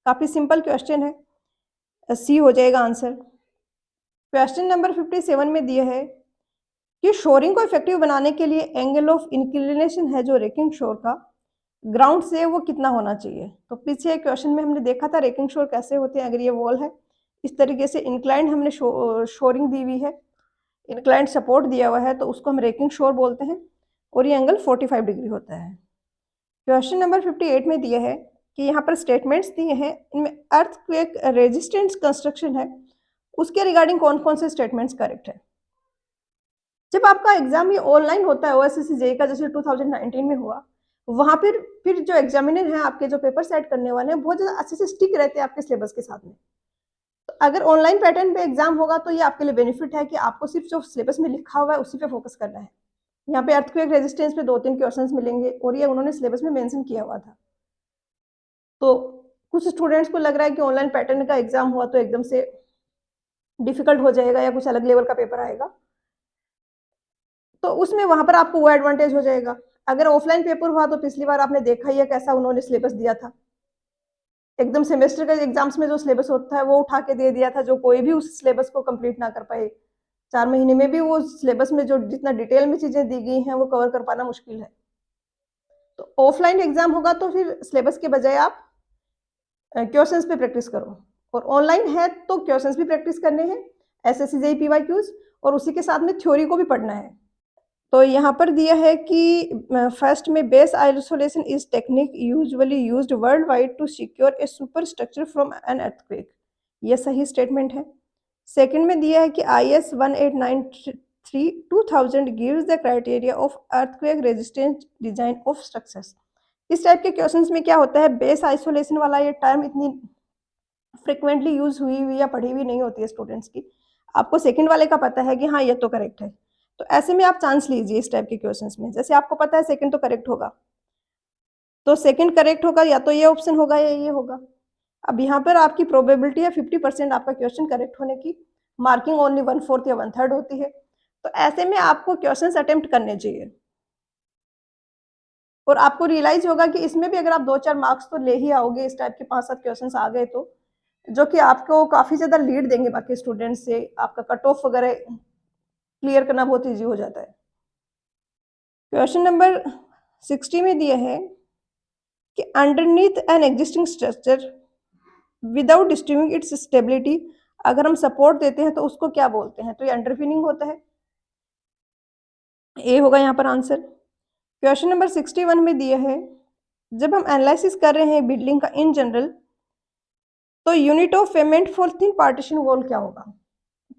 काफी सिंपल क्वेश्चन है, सी हो जाएगा आंसर। क्वेश्चन नंबर 57 में दिया है कि शोरिंग को इफेक्टिव बनाने के लिए एंगल ऑफ इंक्लिनेशन है जो रेकिंग शोर का ग्राउंड से वो कितना होना चाहिए। तो पीछे क्वेश्चन में हमने देखा था रेकिंग शोर कैसे होते हैं, अगर ये वॉल है इस तरीके से इंक्लाइंड हमने शोरिंग दी हुई है, इंक्लाइंड सपोर्ट दिया हुआ है, तो उसको हम रेकिंग शोर बोलते हैं और ये एंगल 45 डिग्री होता है। क्वेश्चन नंबर 58 में दिया है कि यहाँ पर स्टेटमेंट्स दिए हैं, इनमें अर्थक्वेक रेजिस्टेंस कंस्ट्रक्शन है उसके रिगार्डिंग कौन कौन से स्टेटमेंट्स करेक्ट है। जब आपका एग्जाम ये ऑनलाइन होता है ओएसएससी जेईई का जैसे 2019 में हुआ, वहां पर फिर जो एग्जामिनर हैं आपके जो पेपर सेट करने वाले हैं बहुत ज़्यादा अच्छे से स्टिक रहते हैं आपके सिलेबस के साथ में। तो अगर ऑनलाइन पैटर्न पे एग्जाम होगा तो ये आपके लिए बेनिफिट है कि आपको सिर्फ जो सिलेबस में लिखा हुआ है उसी पे फोकस करना है। यहाँ पे अर्थक्वेक रेजिस्टेंस पे 2-3 क्वेश्चंस मिलेंगे और ये उन्होंने सिलेबस में मेंशन किया हुआ था। तो कुछ स्टूडेंट्स को लग रहा है कि ऑनलाइन पैटर्न का एग्जाम हुआ तो एकदम से डिफिकल्ट हो जाएगा या कुछ अलग लेवल का पेपर आएगा, तो उसमें वहां पर आपको वो एडवांटेज हो जाएगा। अगर ऑफलाइन पेपर हुआ तो पिछली बार आपने देखा ही है कैसा उन्होंने सिलेबस दिया था, एकदम सेमेस्टर के एग्जाम्स में जो सिलेबस होता है वो उठा के दे दिया था, जो कोई भी उस सिलेबस को कंप्लीट ना कर पाए 4 महीने में भी वो सिलेबस में जो जितना डिटेल में चीज़ें दी गई हैं, वो कवर कर पाना मुश्किल है। तो ऑफलाइन एग्ज़ाम होगा तो फिर सिलेबस के बजाय आप क्वेश्चंस पे प्रैक्टिस करो, और ऑनलाइन है तो क्वेश्चंस भी प्रैक्टिस करने हैं, एसएससी जेईई पीवाईक्यूज, और उसी के साथ में थ्योरी को भी पढ़ना है। तो यहाँ पर दिया है कि फर्स्ट में base isolation is technique usually used world wide to secure a super structure from an earthquake, ये सही स्टेटमेंट है। सेकंड में दिया है कि IS 1893-2000 gives the criteria of earthquake resistant design of structures. इस टाइप के क्वेश्चंस में क्या होता है, बेस आइसोलेशन वाला ये टर्म इतनी फ्रिक्वेंटली यूज हुई या पढ़ी हुई नहीं होती है स्टूडेंट्स की। आपको सेकंड वाले का पता है कि हाँ ये तो करेक्ट है, तो ऐसे में आप चांस लीजिए इस टाइप के क्वेश्चंस में। जैसे आपको पता है सेकंड तो करेक्ट होगा, तो सेकंड करेक्ट होगा, या तो ये ऑप्शन होगा या ये होगा। अब यहाँ पर आपकी प्रोबेबिलिटी है 50% आपका क्वेश्चन करेक्ट होने की, मार्किंग ओनली 1/4 या 1/3 होती है। तो ऐसे में आपको क्वेश्चंस अटेम्प्ट करने चाहिए, और आपको रियलाइज होगा कि इसमें भी अगर आप 2-4 मार्क्स तो ले ही आओगे, इस टाइप के 5-7 क्वेश्चंस आ गए तो, जो कि आपको काफ़ी ज़्यादा लीड देंगे बाकी स्टूडेंट्स से, आपका कट ऑफ वगैरह क्लियर करना बहुत ईजी हो जाता है। क्वेश्चन नंबर 60 में दिया है कि underneath an existing structure without disturbing it's stability, अगर हम सपोर्ट देते हैं तो उसको क्या बोलते हैं, तो ये अंडरपिनिंग होता है, ए होगा यहाँ पर आंसर। क्वेश्चन नंबर 61 में दिया है, जब हम एनालिसिस कर रहे हैं बिल्डिंग का इन जनरल, तो unit of payment for thin partition wall क्या होगा।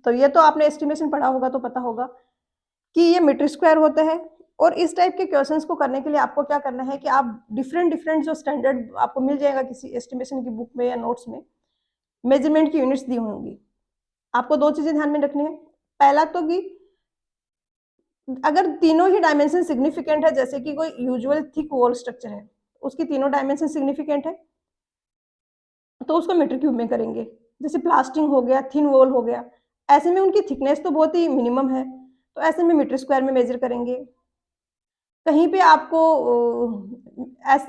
तो ये तो आपने एस्टिमेशन पढ़ा होगा तो पता होगा कि ये मीटर स्क्वायर होता है। और इस टाइप के क्वेश्चंस को करने के लिए आपको क्या करना है कि आप डिफरेंट जो स्टैंडर्ड आपको मिल जाएगा किसी एस्टिमेशन की बुक में या नोट्स में, मेजरमेंट की यूनिट्स दी होंगी। आपको 2 चीजें ध्यान में रखनी है। पहला तो कि अगर तीनों ही डायमेंशन सिग्निफिकेंट है, जैसे कि कोई यूजुअल थिक वॉल स्ट्रक्चर है, उसकी तीनों डायमेंशन सिग्निफिकेंट है, तो उसको मीटर क्यूब में करेंगे। जैसे प्लास्टिंग हो गया, थिन वॉल हो गया, ऐसे में उनकी थिकनेस तो बहुत ही मिनिमम है, तो ऐसे में मीटर स्क्वायर में मेजर करेंगे। कहीं पे आपको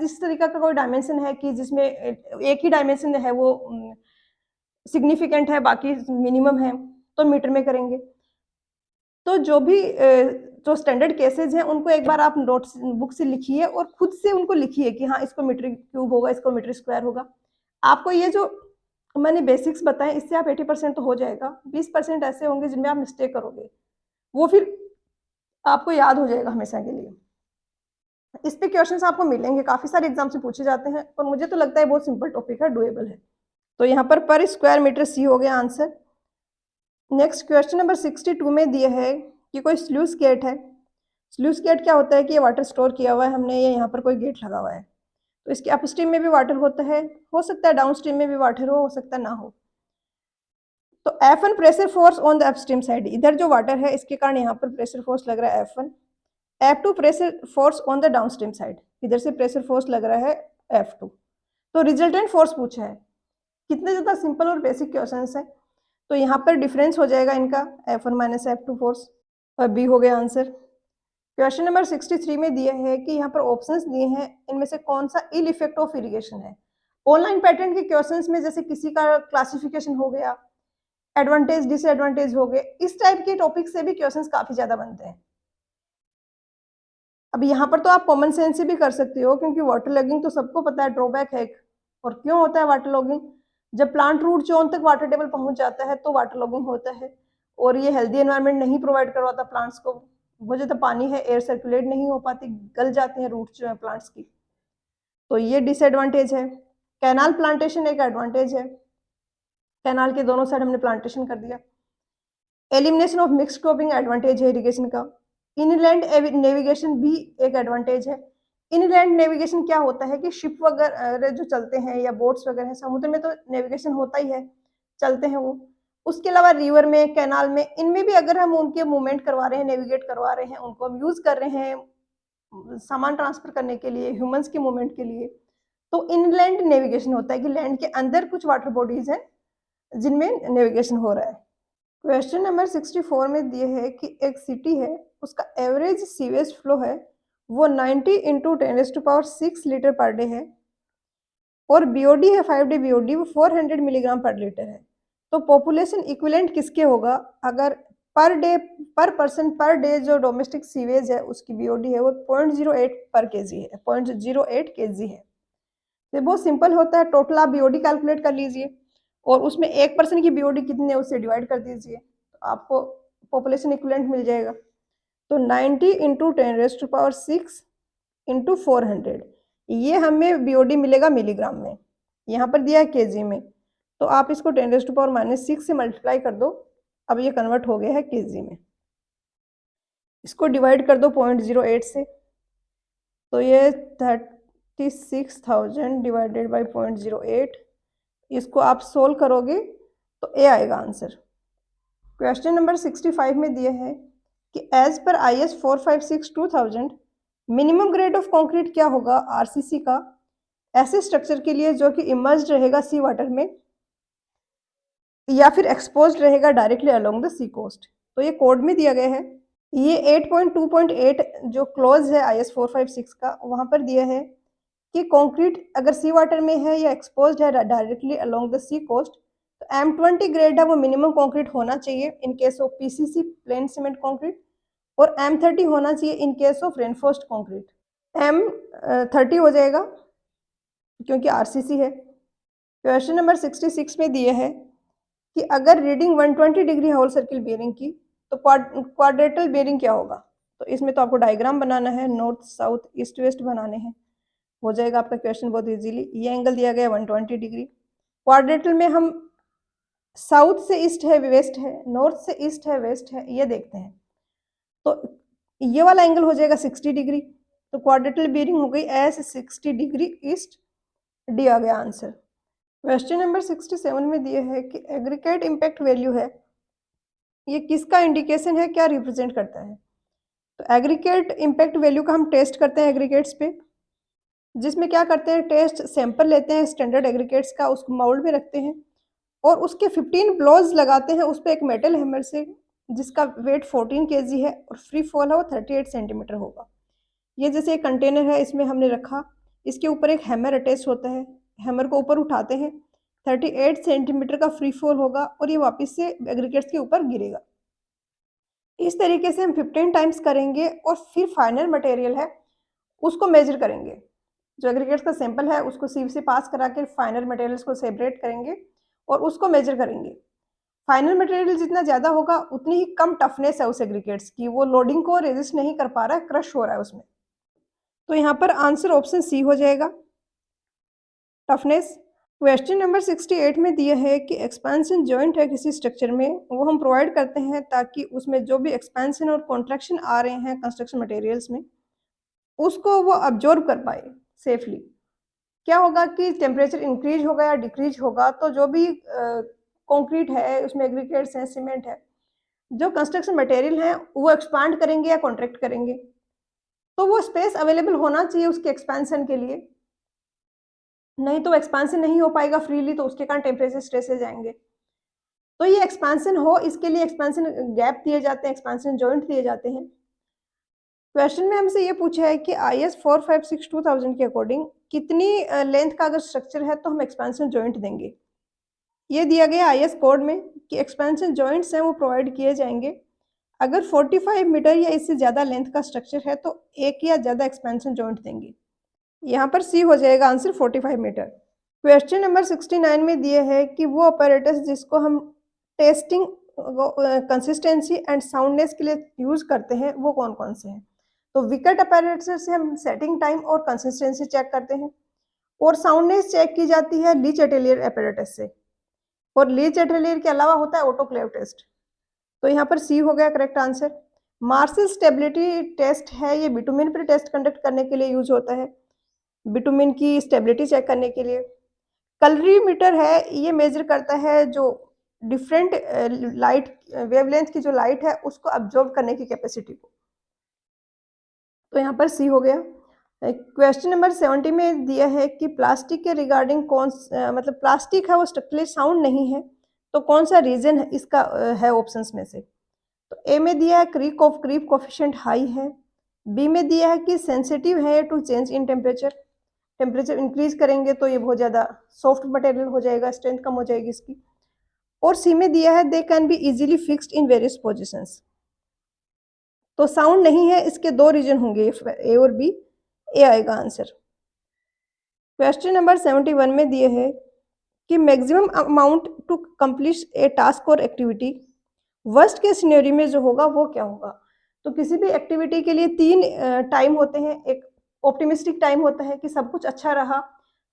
इस तरीका का कोई डायमेंशन है कि जिसमें एक ही डायमेंशन है वो सिग्निफिकेंट है, बाकी मिनिमम है, तो मीटर में करेंगे। तो जो भी जो स्टैंडर्ड केसेस हैं उनको एक बार आप नोट्स बुक से लिखिए और खुद से उनको लिखिए कि हाँ इसको मीटर क्यूब होगा, इसको मीटर स्क्वायर होगा। आपको ये जो मैंने बेसिक्स बताए इससे आप 80% तो हो जाएगा, 20% ऐसे होंगे जिनमें आप मिस्टेक करोगे, वो फिर आपको याद हो जाएगा हमेशा के लिए। इस पे क्वेश्चंस आपको मिलेंगे, काफ़ी सारे एग्जाम से पूछे जाते हैं, और मुझे तो लगता है बहुत सिंपल टॉपिक है, डुएबल है। तो यहाँ पर स्क्वायर मीटर सी हो गया आंसर। नेक्स्ट क्वेश्चन नंबर 62 में दिया है कि कोई स्लूस गेट है। स्लूस गेट क्या होता है कि ये वाटर स्टोर किया हुआ है हमने, ये यहाँ पर कोई गेट लगा हुआ है, तो इसके अपस्ट्रीम में भी वाटर होता है, हो सकता है डाउन स्ट्रीम में भी वाटर हो सकता है ना हो। तो F1 pressure force on the upstream side, इधर जो वाटर है इसके कारण यहाँ पर प्रेशर फोर्स लग रहा है F1। F2 pressure force on the downstream side, इधर से प्रेशर फोर्स लग रहा है F2। तो रिजल्टेंट फोर्स पूछा है। कितने ज़्यादा सिंपल और बेसिक क्वेश्चंस है, तो यहाँ पर डिफरेंस हो जाएगा इनका F1 माइनस F2 फोर्स, और बी हो गया आंसर। क्वेश्चन नंबर 63 में दिया है कि यहाँ पर ऑप्शंस दिए हैं, इनमें से कौन सा इल इफेक्ट ऑफ इरिगेशन है। ऑनलाइन पैटर्न के क्वेश्चंस में जैसे किसी का क्लासिफिकेशन हो गया, एडवांटेज डिसएडवांटेज हो गए, इस टाइप के टॉपिक से भी क्वेश्चंस काफी ज्यादा बनते हैं। अब यहाँ पर तो आप कॉमन सेंस से भी कर सकते हो, क्योंकि वाटर लॉगिंग तो सबको पता है ड्रॉबैक है। और क्यों होता है वाटर लॉगिंग, जब प्लांट रूट जोन तक वाटर टेबल पहुंच जाता है तो वाटर लॉगिंग होता है, और ये हेल्दी एनवायरनमेंट नहीं प्रोवाइड करवाता प्लांट्स को। वो जो पानी है एयर सर्कुलेट नहीं हो पाती, गल जाते हैं रूट्स जो है प्लांट्स की, तो ये डिसएडवांटेज है। कैनाल प्लांटेशन एक एडवांटेज है, कैनाल के दोनों साइड हमने प्लांटेशन कर दिया। Elimination of mix cropping advantage है इरिगेशन का। इनलैंड नेविगेशन भी एक एडवांटेज है। इनलैंड नेविगेशन क्या होता है कि शिप वगैरह जो चलते हैं या बोट्स वगैरह हैं, समुद्र में तो नेविगेशन होता ही है, चलते हैं वो। उसके अलावा रिवर में, कैनाल में, इनमें भी अगर हम उनके मूवमेंट करवा रहे हैं, नेविगेट करवा रहे हैं, उनको हम यूज कर रहे हैं सामान ट्रांसफर करने के लिए, ह्यूमंस के मूवमेंट के लिए, तो इनलैंड नेविगेशन होता है कि लैंड के अंदर कुछ वाटर बॉडीज हैं जिनमें नेविगेशन हो रहा है। क्वेश्चन नंबर 64 में दिए है कि एक सिटी है, उसका एवरेज सीवेज फ्लो है वो 90 इंटू 10⁶ लीटर पर डे है, और बीओडी है 5 डे बीओडी, वो 400 मिलीग्राम पर लीटर है। तो पॉपुलेशन इक्विवेलेंट किसके होगा, अगर पर पर्सन पर डे जो डोमेस्टिक सीवेज है उसकी बीओडी है वो 0.08 पर केजी है, 0.08 केजी है। तो बहुत सिंपल होता है, टोटल आप बीओडी कैलकुलेट कर लीजिए और उसमें एक पर्सन की बीओडी कितनी है उससे डिवाइड कर दीजिए, तो आपको पॉपुलेशन इक्विवेलेंट मिल जाएगा। तो 90 इंटू 10⁶ इंटू 400, ये हमें बीओडी मिलेगा मिलीग्राम में, यहाँ पर दिया है केजी में, तो आप इसको 10⁻⁻6 से मल्टीप्लाई कर दो, अब ये कन्वर्ट हो गया है केजी में। इसको डिवाइड कर दो 0.08 से, तो ये 36,000 डिवाइडेड बाई 0.08, इसको आप सोल्व करोगे तो ए आएगा आंसर। क्वेश्चन नंबर 65 में दिया है कि as per IS 456/2000 minimum grade of concrete क्या होगा आरसीसी का ऐसे स्ट्रक्चर के लिए जो कि इमर्ज्ड रहेगा सी वाटर में या फिर एक्सपोज्ड रहेगा directly along the sea coast. तो ये कोड में दिया गया है, ये 8.2.8 जो क्लोज है IS 456 का, वहां पर दिया है कि कंक्रीट अगर सी वाटर में है या एक्सपोज्ड है directly along the sea coast, तो M20 ग्रेड है वो मिनिमम कंक्रीट होना चाहिए in case of PCC plain cement concrete, और M30 होना चाहिए in case of reinforced concrete. M30 हो जाएगा क्योंकि आरसीसी है। क्वेश्चन नंबर 66 में दिया है कि अगर reading 120 degree whole circle bearing की तो क्वाड्रेटल बेयरिंग क्या होगा। तो इसमें तो आपको डायग्राम बनाना है, नॉर्थ साउथ ईस्ट वेस्ट बनाने हैं, हो जाएगा आपका क्वेश्चन बहुत इजीली। ये एंगल दिया गया 120 डिग्री, क्वाड्रेटल में हम साउथ से ईस्ट है वेस्ट है, नॉर्थ से ईस्ट है वेस्ट है, ये देखते हैं। तो ये वाला एंगल हो जाएगा 60 डिग्री, तो क्वाड्रेटल बेयरिंग हो गई एस 60 डिग्री ईस्ट, डी आ गया आंसर। क्वेश्चन नंबर 67 में दिया है कि एग्रीगेट इम्पैक्ट वैल्यू है, ये किसका इंडिकेशन है, क्या रिप्रेजेंट करता है। तो एग्रीगेट इम्पैक्ट वैल्यू का हम टेस्ट करते हैं एग्रीगेट्स पे, जिसमें क्या करते हैं, टेस्ट सैंपल लेते हैं स्टैंडर्ड एग्रीगेट्स का, उसको माउल्ड में रखते हैं और उसके 15 ब्लोज लगाते हैं उस पर एक मेटल हैमर से जिसका वेट 14 kg है और फ्री फॉल है वो 38 सेंटीमीटर होगा। ये जैसे एक कंटेनर है, इसमें हमने रखा, इसके ऊपर एक हैमर अटैच होता है, हैमर को ऊपर उठाते हैं, 38 सेंटीमीटर का फ्री फॉल होगा और ये वापस से एग्रीगेट्स के ऊपर गिरेगा। इस तरीके से हम 15 टाइम्स करेंगे और फिर फाइनल मटेरियल है उसको मेजर करेंगे, जो एग्रीगेट्स का सैंपल है उसको सीव से पास करा के फाइनल मटेरियल्स को सेपरेट करेंगे और उसको मेजर करेंगे। फाइनल मटेरियल जितना ज़्यादा होगा उतनी ही कम टफनेस है उस एग्रीगेट्स की, वो लोडिंग को रेजिस्ट नहीं कर पा रहा है, क्रश हो रहा है उसमें। तो यहाँ पर आंसर ऑप्शन सी हो जाएगा, टफनेस। क्वेश्चन नंबर 68 में दिया है कि एक्सपेंशन जॉइंट है किसी स्ट्रक्चर में, वो हम प्रोवाइड करते हैं ताकि उसमें जो भी एक्सपेंशन और कॉन्ट्रैक्शन आ रहे हैं कंस्ट्रक्शन मटेरियल्स में उसको वो अब्जॉर्ब कर पाए सेफली। क्या होगा कि टेम्परेचर इंक्रीज होगा या डिक्रीज होगा तो जो भी कंक्रीट है उसमें एग्रीगेट्स हैं, सीमेंट है, जो कंस्ट्रक्शन मटेरियल है वो एक्सपांड करेंगे या कॉन्ट्रैक्ट करेंगे, तो वो स्पेस अवेलेबल होना चाहिए उसके एक्सपेंशन के लिए, नहीं तो एक्सपेंशन नहीं हो पाएगा फ्रीली, तो उसके कारण टेम्परेचर स्ट्रेसेज आएंगे। तो ये एक्सपेंशन हो, इसके लिए एक्सपेंशन गैप दिए जाते हैं, एक्सपेंशन जॉइंट दिए जाते हैं। क्वेश्चन में हमसे ये पूछा है कि IS 456/2000 के अकॉर्डिंग कितनी लेंथ का अगर स्ट्रक्चर है तो हम एक्सपेंशन जॉइंट देंगे। ये दिया गया IS कोड में कि एक्सपेंशन जॉइंट्स हैं वो प्रोवाइड किए जाएंगे अगर 45 मीटर या इससे ज़्यादा लेंथ का स्ट्रक्चर है तो एक या ज़्यादा एक्सपेंशन जॉइंट देंगे। यहाँ पर सी हो जाएगा आंसर 45 मीटर। क्वेश्चन नंबर 69 में दिया है कि वो ऑपरेटर्स जिसको हम टेस्टिंग कंसिस्टेंसी एंड साउंडनेस के लिए यूज़ करते हैं वो कौन कौन से हैं। तो विकेट ऑपरेटर से हम सेटिंग टाइम और कंसिस्टेंसी चेक करते हैं और साउंडनेस चेक की जाती है लीच एटेलियर ऑपरेटस से, और लीच एटेलियर के अलावा होता है ऑटोक्लेव टेस्ट। तो यहाँ पर सी हो गया correct answer. Marshall stability test है, ये बिटुमिन पर टेस्ट कंडक्ट करने के लिए यूज होता है, बिटुमिन की स्टेबिलिटी चेक करने के लिए। कलरीमीटर है, ये मेजर करता है जो डिफरेंट लाइट वेवलेंथ की जो लाइट है उसको अब्जॉर्ब करने की कैपेसिटी को। तो यहाँ पर सी हो गया। क्वेश्चन नंबर 70 में दिया है कि प्लास्टिक के रिगार्डिंग कौन मतलब प्लास्टिक है वो स्ट्रक्चरली साउंड नहीं है, तो कौन सा रीजन है इसका है ऑप्शंस में से। तो ए में दिया है क्रीप कोफिशिएंट हाई है, बी में दिया है कि सेंसिटिव है to change in temperature, temperature increase करेंगे तो ये बहुत ज़्यादा सॉफ्ट मटेरियल हो जाएगा, स्ट्रेंथ कम हो जाएगी इसकी, और सी में दिया है they can be easily fixed in various positions. तो साउंड नहीं है, इसके दो रीजन होंगे, ए और बी। ए आएगा आंसर। क्वेश्चन नंबर 71 में दिए है कि maximum amount to complete a task और एक्टिविटी, वर्स्ट के सिनेरियो में जो होगा वो क्या होगा। तो किसी भी एक्टिविटी के लिए तीन टाइम होते हैं। एक ऑप्टिमिस्टिक टाइम होता है कि सब कुछ अच्छा रहा,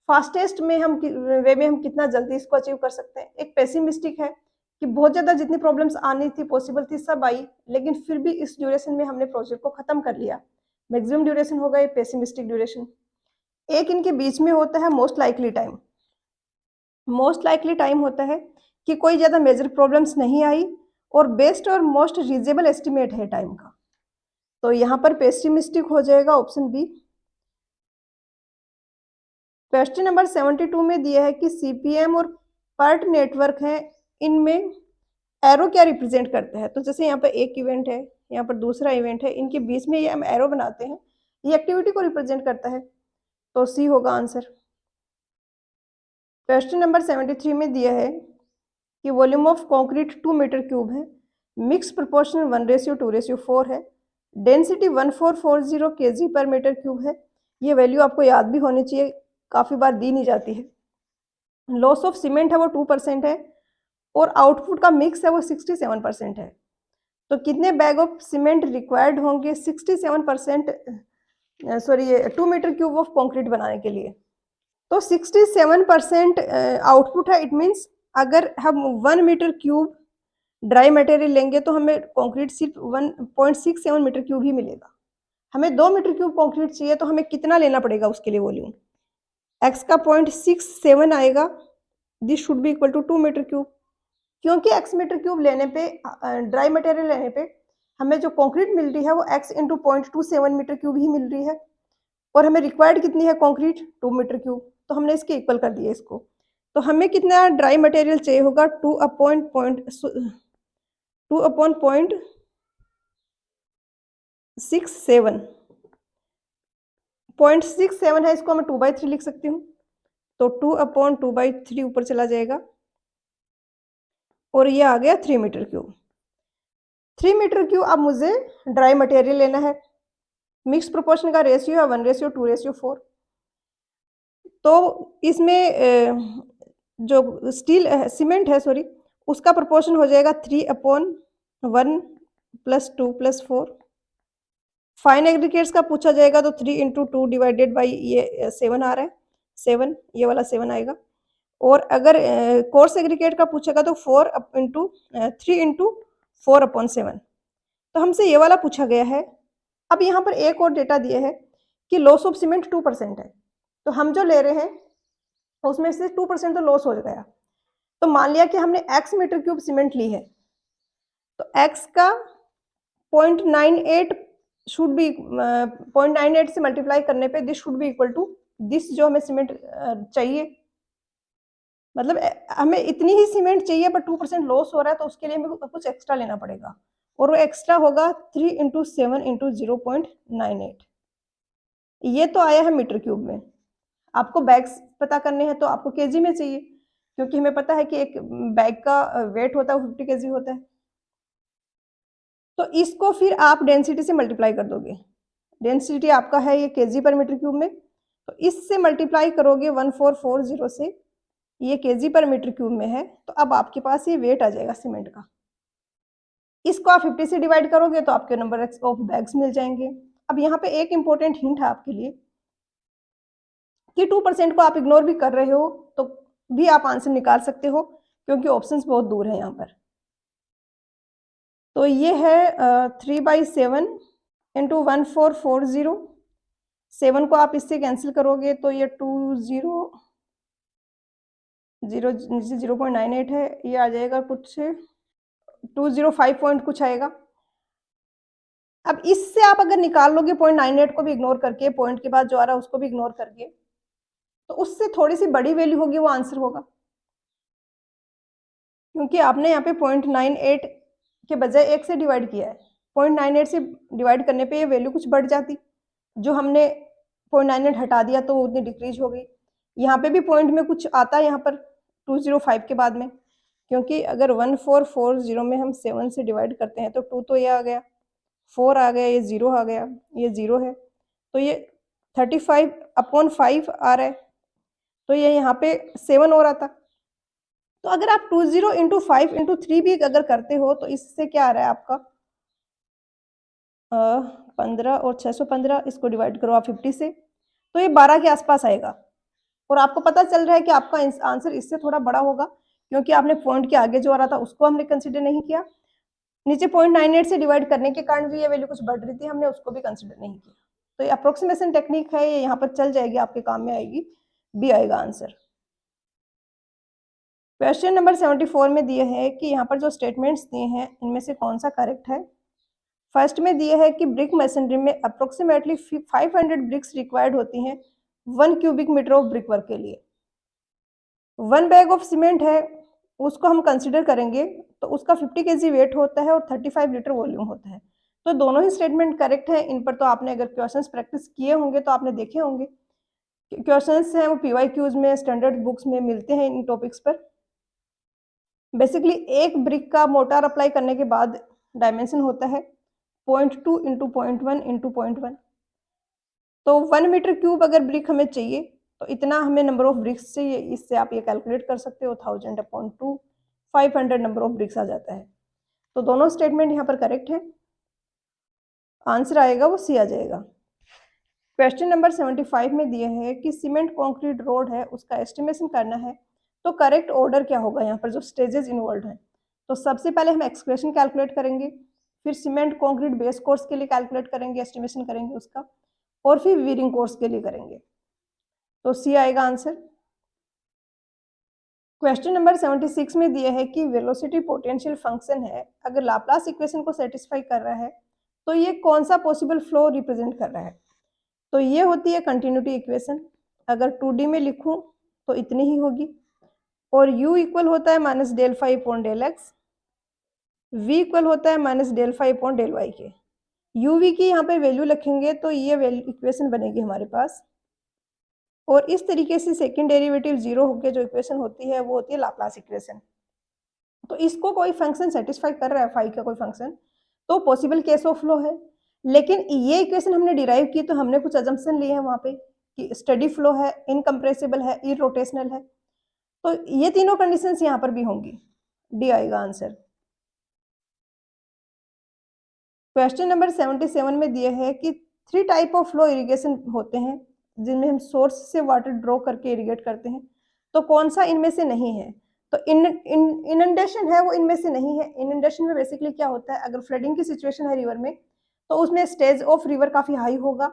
फास्टेस्ट में हम वे में हम कितना जल्दी इसको अचीव कर सकते हैं। एक पेसिमिस्टिक है कि बहुत ज़्यादा जितनी प्रॉब्लम्स आनी थी, पॉसिबल थी, सब आई, लेकिन फिर भी इस ड्यूरेशन में हमने प्रोजेक्ट को खत्म कर लिया। मैक्सिमम ड्यूरेशन होगा ये पेसिमिस्टिक ड्यूरेशन। एक इनके बीच में होता है most likely time. Most likely time होता है कि कोई ज़्यादा मेजर प्रॉब्लम्स नहीं आई और बेस्ट और मोस्ट रीजनेबल एस्टिमेट है टाइम का। तो यहाँ पर पेसिमिस्टिक हो जाएगा ऑप्शन बी। क्वेश्चन नंबर 72 में दिया है कि सीपीएम और पर्ट नेटवर्क है, इनमें एरो क्या रिप्रेजेंट करता है। तो जैसे यहाँ पर एक इवेंट है, यहाँ पर दूसरा इवेंट है, इनके बीच में ये हम एरो बनाते हैं, ये एक्टिविटी को रिप्रेजेंट करता है। तो सी होगा आंसर। क्वेश्चन नंबर 73 में दिया है कि volume of concrete 2 metre cube है, मिक्स प्रोपोर्शनल 1:2:4 है, डेंसिटी 1440 kg पर मीटर क्यूब है। ये वैल्यू आपको याद भी होनी चाहिए, काफ़ी बार दी नहीं जाती है। लॉस ऑफ सीमेंट है वो 2% है और आउटपुट का मिक्स है वो 67% है। तो कितने बैग ऑफ सीमेंट रिक्वायर्ड होंगे 67%, सॉरी, ये 2 मीटर क्यूब ऑफ कंक्रीट बनाने के लिए। तो 67% आउटपुट है। इट मीन्स अगर हम 1 मीटर क्यूब ड्राई मटेरियल लेंगे तो हमें कंक्रीट सिर्फ 1.67 मीटर क्यूब ही मिलेगा। हमें 2 मीटर क्यूब कंक्रीट चाहिए तो हमें कितना लेना पड़ेगा उसके लिए वॉल्यूम, x का 0.67 आएगा। This should be equal to 2 metre cube, क्योंकि x मीटर क्यूब लेने पे, ड्राई मटेरियल लेने पे हमें जो कंक्रीट मिल रही है वो x इंटू 0.27 मीटर क्यूब ही मिल रही है और हमें रिक्वायर्ड कितनी है कंक्रीट 2 मीटर क्यूब, तो हमने इसके इक्वल कर दिया इसको। तो हमें कितना ड्राई मटेरियल चाहिए होगा 2 अपॉन 0.67 0.67 है, इसको मैं 2/3 लिख सकती हूँ। तो 2 अपॉन 2/3 ऊपर चला जाएगा और ये आ गया 3 मीटर क्यूब। 3 मीटर क्यूब अब मुझे ड्राई मटेरियल लेना है। मिक्स प्रोपोर्शन का रेशियो है 1:2:4। तो इसमें जो सीमेंट है, सॉरी, उसका प्रोपोर्शन हो जाएगा 3/1 + 2 + 4। फाइन एग्रीगेट्स का पूछा जाएगा तो 3 × 2 डिवाइडेड बाई ये 7 आ रहा है, 7, ये वाला 7 आएगा। और अगर कोर्स एग्रीगेट का पूछेगा तो 3 × 4/7। तो हमसे ये वाला पूछा गया है। अब यहाँ पर एक और डेटा दिया है कि लॉस ऑफ सीमेंट 2% है। तो हम जो ले रहे हैं उसमें से 2% तो लॉस हो गया। तो मान लिया कि हमने x मीटर क्यूब सीमेंट ली है, तो x का 0.98 शुड बी 0.98 से मल्टीप्लाई करने पे this should be equal to this, जो हमें सीमेंट चाहिए, मतलब हमें इतनी ही सीमेंट चाहिए पर 2% लॉस हो रहा है, तो उसके लिए हमें कुछ एक्स्ट्रा लेना पड़ेगा और वो एक्स्ट्रा होगा 3 × 7 × 0.98। ये तो आया है मीटर क्यूब में। आपको बैग्स पता करने हैं तो आपको केजी में चाहिए, क्योंकि हमें पता है कि एक बैग का वेट होता है 50 केजी होता है। तो इसको फिर आप डेंसिटी से मल्टीप्लाई कर दोगे। डेंसिटी आपका है ये केजी पर मीटर क्यूब में, तो इससे मल्टीप्लाई करोगे 1440 से, ये केजी पर मीटर क्यूब में है, तो अब आपके पास ये वेट आ जाएगा सीमेंट का। इसको आप 50 से डिवाइड करोगे तो आपके नंबर ऑफ बैग्स मिल जाएंगे। अब यहाँ पे एक इंपॉर्टेंट हिंट है आपके लिए कि 2% को आप इग्नोर भी कर रहे हो तो भी आप आंसर निकाल सकते हो, क्योंकि ऑप्शंस बहुत दूर है यहाँ पर। तो ये है 3/7 × 1440। 7 को आप इससे कैंसिल करोगे तो ये 0.98 है, ये आ जाएगा कुछ 205 पॉइंट कुछ आएगा। अब इससे आप अगर निकाल लोगे 0.98 को भी इग्नोर करके, पॉइंट के बाद जो आ रहा है उसको भी इग्नोर करके, तो उससे थोड़ी सी बड़ी वैल्यू होगी, वो आंसर होगा। क्योंकि आपने यहाँ पे 0.98 के बजाय 1 से डिवाइड किया है, 0.98 से डिवाइड करने पे ये वैल्यू कुछ बढ़ जाती, जो हमने 0.98 हटा दिया तो उतनी डिक्रीज हो गई। यहाँ पे भी पॉइंट में कुछ आता है यहाँ पर 205 के बाद में, क्योंकि अगर 1440 में हम 7 से डिवाइड करते हैं तो 2 तो ये आ गया, 4 आ गया, ये 0 आ गया, ये 0 है, तो ये 35/5 आ रहा है, तो ये यहाँ पे 7 हो रहा था। तो अगर आप 20 × 5 × 3 भी अगर करते हो तो इससे क्या आ रहा है आपका 15 और 615, इसको डिवाइड करो आप 50 से, तो ये 12 के आसपास आएगा। और आपको पता चल रहा है कि आपका आंसर इससे थोड़ा बड़ा होगा, क्योंकि आपने पॉइंट के आगे जो आ रहा था उसको हमने कंसिडर नहीं किया, नीचे 0.98 से डिवाइड करने के कारण भी ये वैल्यू कुछ बढ़ रही थी, हमने उसको भी कंसिडर नहीं किया। तो ये अप्रोक्सीमेशन टेक्निक है, ये यहाँ पर चल जाएगी, आपके काम में आएगी, बी आएगा आंसर। क्वेश्चन नंबर 74 में दिए है कि यहाँ पर जो स्टेटमेंट्स दिए हैं इनमें से कौन सा करेक्ट है। फर्स्ट में दिए है कि ब्रिक मशीनरी में अप्रोक्सीमेटली 500 ब्रिक्स रिक्वायर्ड होती हैं 1 cubic metre of brick work के लिए। 1 बैग ऑफ सीमेंट है, उसको हम कंसिडर करेंगे तो उसका 50 kg वेट होता है और 35 लीटर वॉल्यूम होता है। तो दोनों ही स्टेटमेंट करेक्ट है। इन पर तो आपने अगर क्वेश्चंस प्रैक्टिस किए होंगे तो आपने देखे होंगे, क्वेश्चंस हैं वो PYQs में, स्टैंडर्ड बुक्स में मिलते हैं इन टॉपिक्स पर। बेसिकली एक ब्रिक का मोटार अप्लाई करने के बाद डायमेंशन होता है 0.2 × 0.1 × 0.1। तो 1 मीटर क्यूब अगर ब्रिक हमें चाहिए तो इतना हमें नंबर ऑफ ब्रिक्स चाहिए, इससे आप ये कैलकुलेट कर सकते हो 1000/2, 500 नंबर ऑफ ब्रिक्स आ जाता है। तो दोनों स्टेटमेंट यहाँ पर करेक्ट है, आंसर आएगा वो सी आ जाएगा। क्वेश्चन नंबर 75 में दिए है कि सीमेंट कंक्रीट रोड है उसका एस्टिमेशन करना है, तो करेक्ट ऑर्डर क्या होगा यहाँ पर जो स्टेजेस इन्वॉल्व हैं। तो सबसे पहले हम एक्सप्रेशन कैलकुलेट करेंगे, फिर सीमेंट कंक्रीट बेस कोर्स के लिए कैलकुलेट करेंगे, एस्टिमेशन करेंगे उसका, और फिर वीरिंग कोर्स के लिए करेंगे। तो सी आएगा आंसर। क्वेश्चन नंबर 76 में दिया है कि वेलोसिटी पोटेंशियल फंक्शन है, अगर लाप्लास इक्वेशन को सेटिस्फाई कर रहा है तो ये कौन सा पॉसिबल फ्लो रिप्रेजेंट कर रहा है। तो ये होती है कंटिन्यूटी इक्वेशन, अगर 2D में लिखूं तो इतनी ही होगी, और u इक्वल होता है -del(phi)/del(x), v इक्वल होता है -del(phi)/del(y) के। uv की यहाँ पे वैल्यू लिखेंगे तो ये वैल्यू इक्वेशन बनेगी हमारे पास, और इस तरीके से सेकंड डेरिवेटिव 0 होकर जो इक्वेशन होती है वो होती है लाप्लास इक्वेशन। तो इसको कोई फंक्शन सेटिस्फाई कर रहा है फाई का कोई फंक्शन, तो पॉसिबल केस ऑफ फ्लो है। लेकिन ये इक्वेशन हमने डिराइव की तो हमने कुछ अजम्पशन लिए हैं वहाँ पे कि स्टडी फ्लो है, इनकम्प्रेसिबल है, इरोटेशनल है, तो ये तीनों कंडीशंस यहाँ पर भी होंगी, डी आएगा आंसर। क्वेश्चन नंबर 77 में दिए है कि 3 टाइप ऑफ फ्लो इरिगेशन होते हैं जिनमें हम सोर्स से वाटर ड्रॉ करके इरिगेट करते हैं, तो कौन सा इनमें से नहीं है। तो इनंडेशन है वो इनमें से नहीं है। इनंडेशन में बेसिकली क्या होता है, अगर फ्लडिंग की सिचुएशन है रिवर में तो उसमें स्टेज ऑफ रिवर काफी हाई होगा,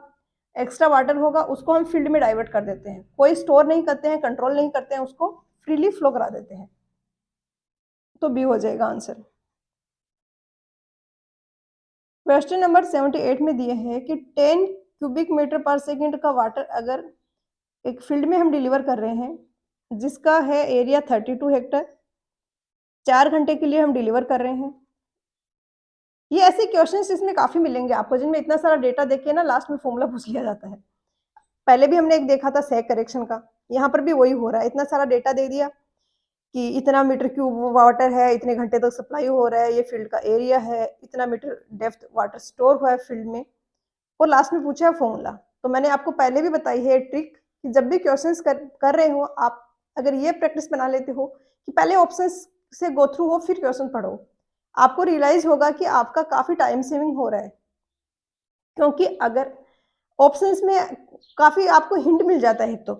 एक्स्ट्रा वाटर होगा, उसको हम फील्ड में डाइवर्ट कर देते हैं, कोई स्टोर नहीं करते हैं, कंट्रोल नहीं करते हैं, उसको फ्रीली फ्लो करा देते हैं, तो बी हो जाएगा आंसर। क्वेश्चन नंबर 78 में दिए है कि 10 क्यूबिक मीटर पर सेकंड का वाटर अगर एक फील्ड में हम डिलीवर कर रहे हैं जिसका है एरिया 32 हेक्टर, 4 घंटे के लिए हम डिलीवर कर रहे हैं। ये ऐसे क्वेश्चंस इसमें काफी मिलेंगे आपको जिनमें इतना सारा डेटा देख के ना लास्ट में फॉर्मूला पूछ लिया जाता है। पहले भी हमने एक देखा था सेक करेक्शन का, यहाँ पर भी वही हो रहा है, इतना सारा डेटा दे दिया कि इतना मीटर क्यूब वाटर है, इतने घंटे तक सप्लाई हो रहा है, ये फील्ड का एरिया है, इतना मीटर डेप्थ वाटर स्टोर हुआ है फील्ड में, और लास्ट में पूछा है फॉर्मूला। तो मैंने आपको पहले भी बताई है ट्रिक कि जब भी क्वेश्चंस कर रहे हो आप अगर ये प्रैक्टिस बना लेते हो कि पहले ऑप्शंस से गो थ्रू हो फिर क्वेश्चन पढ़ो, आपको रियलाइज होगा कि आपका काफी टाइम सेविंग हो रहा है, क्योंकि अगर ऑप्शंस में काफी आपको हिंट मिल जाता है तो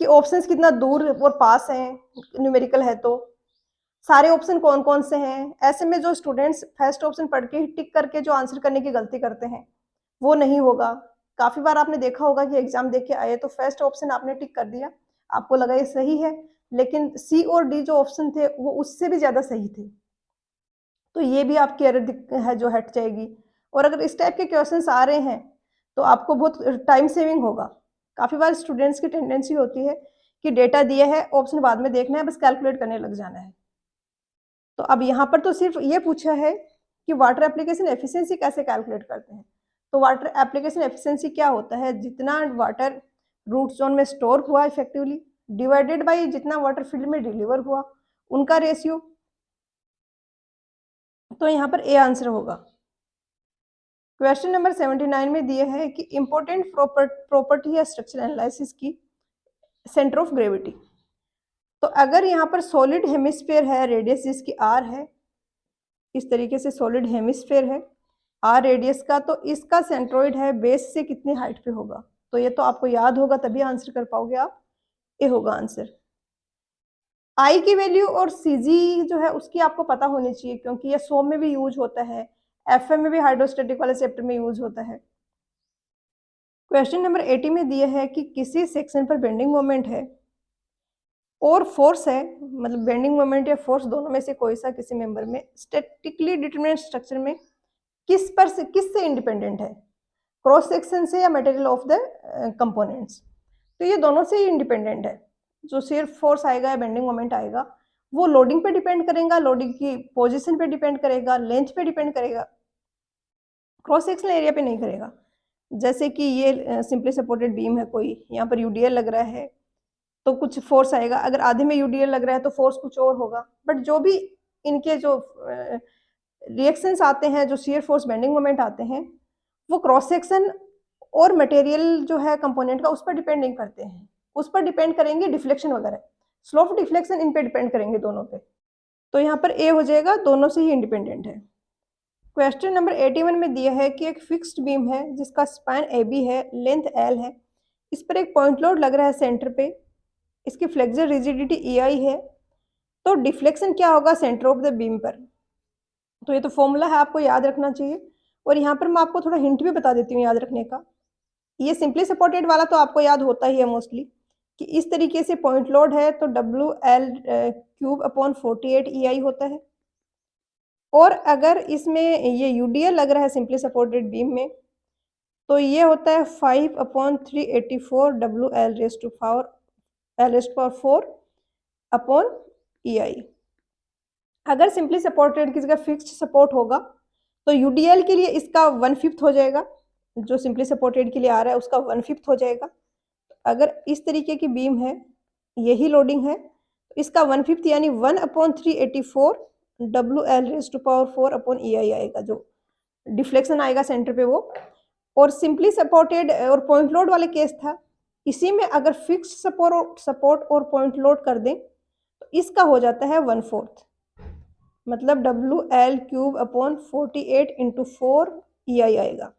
कि ऑप्शंस कितना दूर और पास हैं, न्यूमेरिकल है तो सारे ऑप्शन कौन कौन से हैं। ऐसे में जो स्टूडेंट्स फर्स्ट ऑप्शन पढ़ के टिक करके जो आंसर करने की गलती करते हैं वो नहीं होगा। काफी बार आपने देखा होगा कि एग्जाम देख के आए तो फर्स्ट ऑप्शन आपने टिक कर दिया, आपको लगा ये सही है, लेकिन सी और डी जो ऑप्शन थे वो उससे भी ज्यादा सही थे, तो ये भी आपकी एरर है जो हट जाएगी। और अगर इस टाइप के क्वेश्चंस आ रहे हैं तो आपको बहुत टाइम सेविंग होगा। काफी बार स्टूडेंट्स की टेंडेंसी होती है कि डेटा दिया है ऑप्शन बाद में देखना है, बस कैलकुलेट करने लग जाना है। तो अब यहाँ पर तो सिर्फ ये पूछा है कि वाटर एप्लीकेशन एफिशिएंसी कैसे कैलकुलेट करते हैं। तो वाटर एप्लीकेशन एफिशिएंसी क्या होता है, जितना वाटर रूट जोन में स्टोर हुआ इफेक्टिवली डिवाइडेड बाई जितना वाटर फील्ड में डिलीवर हुआ, उनका रेशियो, तो यहाँ पर ए आंसर होगा। क्वेश्चन नंबर 79 में दिया है कि इंपॉर्टेंट प्रॉपर्टी या स्ट्रक्चर एनालिसिस की सेंटर ऑफ ग्रेविटी। तो अगर यहाँ पर सॉलिड हेमिस्फीयर है, रेडियस जिसकी आर है, इस तरीके से सॉलिड हेमिस्फीयर है आर रेडियस का, तो इसका सेंट्रोइड है बेस से कितनी हाइट पे होगा। तो ये तो आपको याद होगा तभी आंसर कर पाओगे आप, ये होगा आंसर। आई की वैल्यू और सीजी जो है उसकी आपको पता होनी चाहिए, क्योंकि ये सोम में भी यूज होता है, एफएम में भी हाइड्रोस्टैटिक वाले चैप्टर में यूज होता है। क्वेश्चन नंबर 80 में दिया है कि किसी सेक्शन पर बेंडिंग मोमेंट है और फोर्स है, मतलब बेंडिंग मोमेंट या फोर्स दोनों में से कोई सा किसी मेंबर में स्टैटिकली डिटरमिनेट स्ट्रक्चर में किससे इंडिपेंडेंट है, क्रॉस सेक्शन से या मटेरियल ऑफ द कंपोनेंट्स। तो ये दोनों से ही इंडिपेंडेंट है। जो सिर्फ फोर्स आएगा या बेंडिंग मोमेंट आएगा वो लोडिंग पे डिपेंड करेगा, लोडिंग की पोजीशन पे डिपेंड करेगा, लेंथ पे डिपेंड करेगा, क्रॉस सेक्शनल एरिया पे नहीं करेगा। जैसे कि ये सिंपली सपोर्टेड बीम है, कोई यहाँ पर यूडीएल लग रहा है तो कुछ फोर्स आएगा, अगर आधे में यूडीएल लग रहा है तो फोर्स कुछ और होगा। बट जो भी इनके जो रिएक्शंस आते हैं, जो शियर फोर्स बेंडिंग मोमेंट आते हैं, वो क्रॉस सेक्शन और मटेरियल जो है कंपोनेंट का उस पर डिपेंड नहीं करते हैं, उस पर डिपेंड करेंगे डिफ्लेक्शन वगैरह, स्लोप डिफ्लेक्शन इन पे डिपेंड करेंगे दोनों पे। तो यहाँ पर ए हो जाएगा, दोनों से ही इंडिपेंडेंट है। क्वेश्चन नंबर 81 में दिया है कि एक फिक्स्ड बीम है जिसका स्पैन ए बी है, लेंथ एल है, इस पर एक पॉइंट लोड लग रहा है सेंटर पे, इसकी फ्लेक्सर रिजिडिटी ई आई है, तो डिफ्लेक्शन क्या होगा सेंटर ऑफ द बीम पर। तो ये तो फॉर्मूला है, आपको याद रखना चाहिए। और यहाँ पर मैं आपको थोड़ा हिंट भी बता देती हूँ याद रखने का। ये सिंपली सपोर्टेड वाला तो आपको याद होता ही है मोस्टली, कि इस तरीके से पॉइंट लोड है तो डब्ल्यू एल क्यूब अपॉन 48 ई आई होता है। और अगर इसमें ये यूडीएल लग रहा है सिंपली सपोर्टेड बीम में, तो ये होता है 5/384 W L raised to power 4 upon E I. अगर सिंपली सपोर्टेड की जगह फिक्स्ड सपोर्ट होगा तो यूडीएल के लिए इसका 1/5 हो जाएगा, जो सिंपली सपोर्टेड के लिए आ रहा है उसका 1/5 हो जाएगा। अगर इस तरीके की बीम है, यही लोडिंग है, तो इसका 1/5 यानी 1/384 W L raised to power 4 upon E I आएगा, जो डिफ्लेक्शन आएगा सेंटर पे वो। और सिंपली सपोर्टेड और पॉइंट लोड वाले केस था, इसी में अगर फिक्स्ड सपोर्ट और पॉइंट लोड कर दें तो इसका हो जाता है 1/4, मतलब W L cube upon 48 into 4 E I आएगा।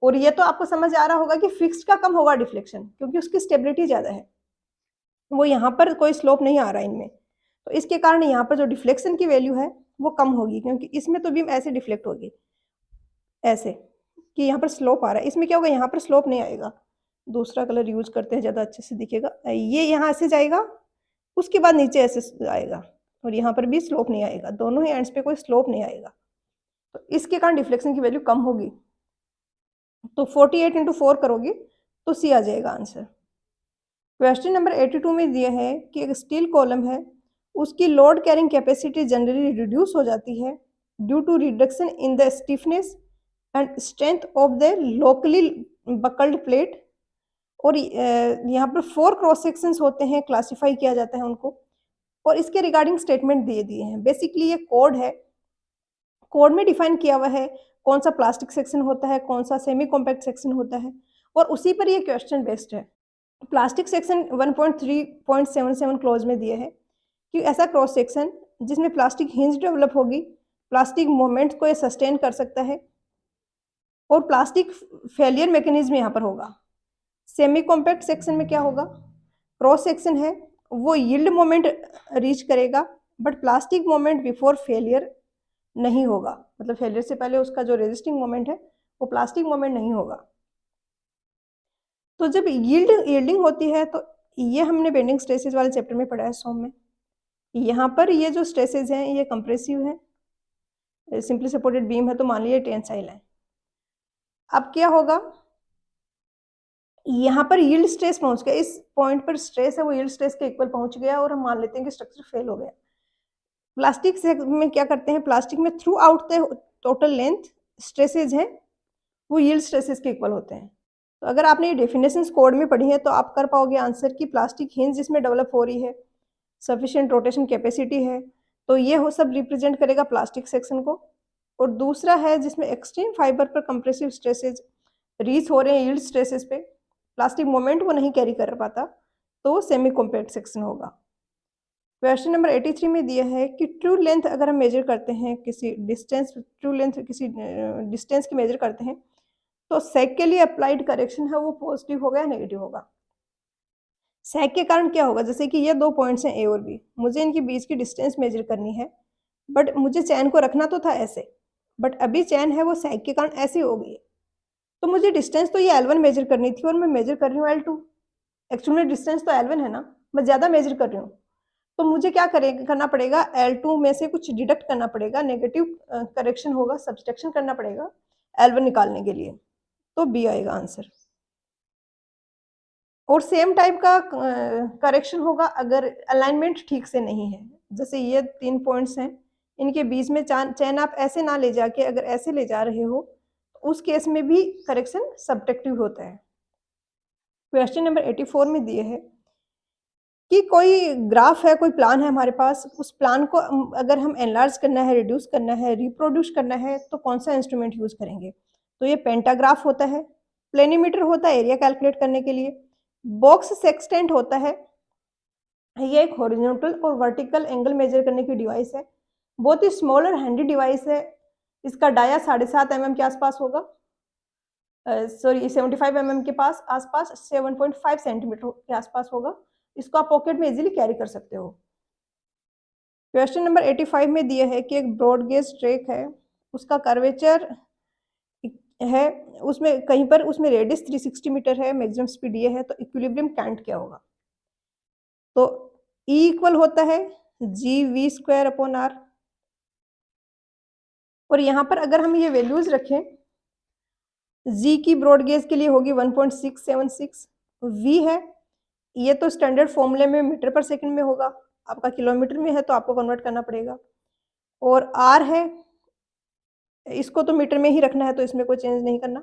और ये तो आपको समझ आ रहा होगा कि फिक्स्ड का कम होगा डिफ्लेक्शन, क्योंकि उसकी स्टेबिलिटी ज़्यादा है, वो यहाँ पर कोई स्लोप नहीं आ रहा है इनमें, तो इसके कारण यहाँ पर जो डिफ्लेक्शन की वैल्यू है वो कम होगी, क्योंकि इसमें तो बीम ऐसे डिफ्लेक्ट होगी ऐसे कि यहाँ पर स्लोप आ रहा है, इसमें क्या होगा यहाँ पर स्लोप नहीं आएगा। दूसरा कलर यूज करते हैं, ज़्यादा अच्छे से दिखेगा। ये यहाँ से जाएगा, उसके बाद नीचे ऐसे आएगा, और यहाँ पर भी स्लोप नहीं आएगा, दोनों ही एंड्स पे कोई स्लोप नहीं आएगा, तो इसके कारण डिफ्लेक्शन की वैल्यू कम होगी। तो 48 इंटू 4 करोगे तो सी आ जाएगा आंसर। क्वेश्चन नंबर 82 में दिया है कि एक स्टील कॉलम है, उसकी load carrying capacity generally reduce हो जाती है due to reduction in the stiffness and strength of the locally buckled plate. और यहाँ पर 4 क्रॉस सेक्शंस होते हैं, क्लासिफाई किया जाता है उनको, और इसके रिगार्डिंग स्टेटमेंट दिए दिए हैं। बेसिकली ये कोड है, कोड में डिफाइन किया हुआ है कौन सा प्लास्टिक सेक्शन होता है, कौन सा सेमी कॉम्पैक्ट सेक्शन होता है, और उसी पर ये क्वेश्चन बेस्ड है। प्लास्टिक सेक्शन 1.3.77 क्लॉज में दिया है कि ऐसा क्रॉस सेक्शन जिसमें प्लास्टिक हिंज डेवलप होगी, प्लास्टिक मोमेंट को ये सस्टेन कर सकता है, और प्लास्टिक फेलियर मैकेनिज्म यहाँ पर होगा। सेमी कॉम्पैक्ट सेक्शन में क्या होगा, क्रॉस सेक्शन है वो यील्ड मोमेंट रीच करेगा, but plastic moment before failure नहीं होगा, मतलब फेलियर से पहले उसका जो रेजिस्टिंग मोमेंट है वो प्लास्टिक मोमेंट नहीं होगा। तो जब यील्डिंग होती है, तो ये हमने बेंडिंग स्ट्रेसेस वाले चैप्टर में पढ़ा है सोम में। यहाँ पर ये जो स्ट्रेसेस हैं ये कंप्रेसिव है, सिंपली सपोर्टेड बीम है तो मान लीजिए टेंसाइल है। अब क्या होगा, यहाँ पर यील्ड स्ट्रेस पहुंच गया, इस पॉइंट पर स्ट्रेस है वो यील्ड स्ट्रेस के इक्वल पहुंच गया, और हम मान लेते हैं कि स्ट्रक्चर फेल हो गया। प्लास्टिक से में क्या करते हैं, प्लास्टिक में through out the total length stresses हैं वो यील्ड स्ट्रेसेस के इक्वल होते हैं। तो अगर आपने ये डेफिनेशंस कोड में पढ़ी है तो आप कर पाओगे आंसर कि प्लास्टिक हिंज जिसमें डेवलप हो रही है सफिशिएंट रोटेशन कैपेसिटी है, तो ये हो सब रिप्रेजेंट करेगा प्लास्टिक सेक्शन को। और दूसरा है जिसमें एक्सट्रीम फाइबर पर कंप्रेसिव स्ट्रेसेज रीच हो रहे हैं यील्ड स्ट्रेसेस पे, प्लास्टिक मोमेंट वो नहीं कैरी कर पाता, तो वो सेमी कॉम्पैक्ट सेक्शन होगा। क्वेश्चन नंबर 83 में दिया है कि ट्रू लेंथ अगर हम मेजर करते हैं किसी डिस्टेंस, ट्रू लेंथ किसी डिस्टेंस की मेजर करते हैं, तो सेक के लिए अप्लाइड करेक्शन है वो पॉजिटिव होगा या नेगेटिव होगा। सेक के कारण क्या होगा, जैसे कि ये 2 पॉइंट्स हैं ए और बी, मुझे इनके बीच की डिस्टेंस मेजर करनी है, बट मुझे चैन को रखना तो था ऐसे, बट अभी चैन है वो सेक के कारण ऐसी हो गई है, तो मुझे डिस्टेंस तो ये L1 मेजर करनी थी और मैं मेजर कर रही हूँ L2। एक्चुअली में डिस्टेंस तो L1 है ना, मैं ज़्यादा मेजर कर रही हूँ, तो मुझे क्या करना पड़ेगा, L2 में से कुछ डिडक्ट करना पड़ेगा, नेगेटिव करेक्शन होगा, सब्सट्रैक्शन करना पड़ेगा L1 निकालने के लिए, तो बी आएगा आंसर। और सेम टाइप का करेक्शन होगा अगर अलाइनमेंट ठीक से नहीं है, जैसे ये 3 पॉइंट्स हैं, इनके बीच में चैन आप ऐसे ना ले जाके अगर ऐसे ले जा रहे हो, तो उस केस में भी करेक्शन सब्ट्रैक्टिव होता है। क्वेश्चन नंबर 84 में दिए है कि कोई ग्राफ है, कोई प्लान है हमारे पास, उस प्लान को अगर हम एनलार्ज करना है, रिड्यूस करना है, रिप्रोड्यूस करना है, तो कौन सा इंस्ट्रूमेंट यूज करेंगे, तो ये पेंटाग्राफ होता है, प्लेनीमीटर होता है एरिया कैलकुलेट करने के लिए, बॉक्स सेक्सटेंट होता है, ये एक हॉरिजॉन्टल और वर्टिकल एंगल मेजर करने की डिवाइस है, बहुत ही स्मॉल और हैंडी डिवाइस है, इसका डाया 7.5 mm के आसपास होगा, सॉरी 75 mm के पास आसपास 7.5 सेंटीमीटर के आसपास होगा, इसको आप पॉकेट में इजीली कैरी कर सकते हो। क्वेश्चन नंबर 85 में दिया है कि एक ब्रॉड गेज ट्रैक है, उसका कर्वेचर है, उसमें कहीं पर उसमें रेडियस 360 मीटर है, मैक्सिमम स्पीड ये है, तो इक्विलिब्रियम कांट क्या होगा, तो E इक्वल होता है GV² r, और यहाँ पर अगर हम ये वैल्यूज रखें, G की ब्रॉड गेज के लिए होगी 1.676, V है, ये तो स्टैंडर्ड फॉर्मूले में मीटर पर सेकंड में होगा, आपका किलोमीटर में है तो आपको कन्वर्ट करना पड़ेगा, और R है, इसको तो मीटर में ही रखना है तो इसमें कोई चेंज नहीं करना,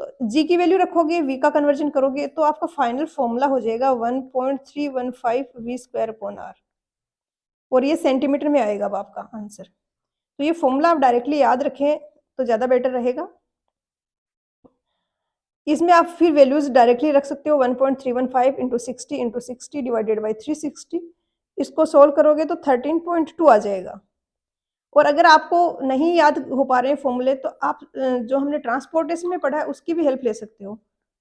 तो G की वैल्यू रखोगे, V का कन्वर्जन करोगे तो आपका फाइनल फॉर्मूला हो जाएगा 1.315 V²/r, और ये सेंटीमीटर में आएगा अब आपका आंसर, तो ये फॉर्मूला आप डायरेक्टली याद रखें तो ज़्यादा बेटर रहेगा। इसमें आप फिर वैल्यूज डायरेक्टली रख सकते हो, 1.315 इंटू 60 डिवाइडेड बाई 360, इसको सोल्व करोगे तो 13.2 आ जाएगा। और अगर आपको नहीं याद हो पा रहे हैं फॉर्मूले, तो आप जो हमने ट्रांसपोर्टेशन में पढ़ा है उसकी भी हेल्प ले सकते हो,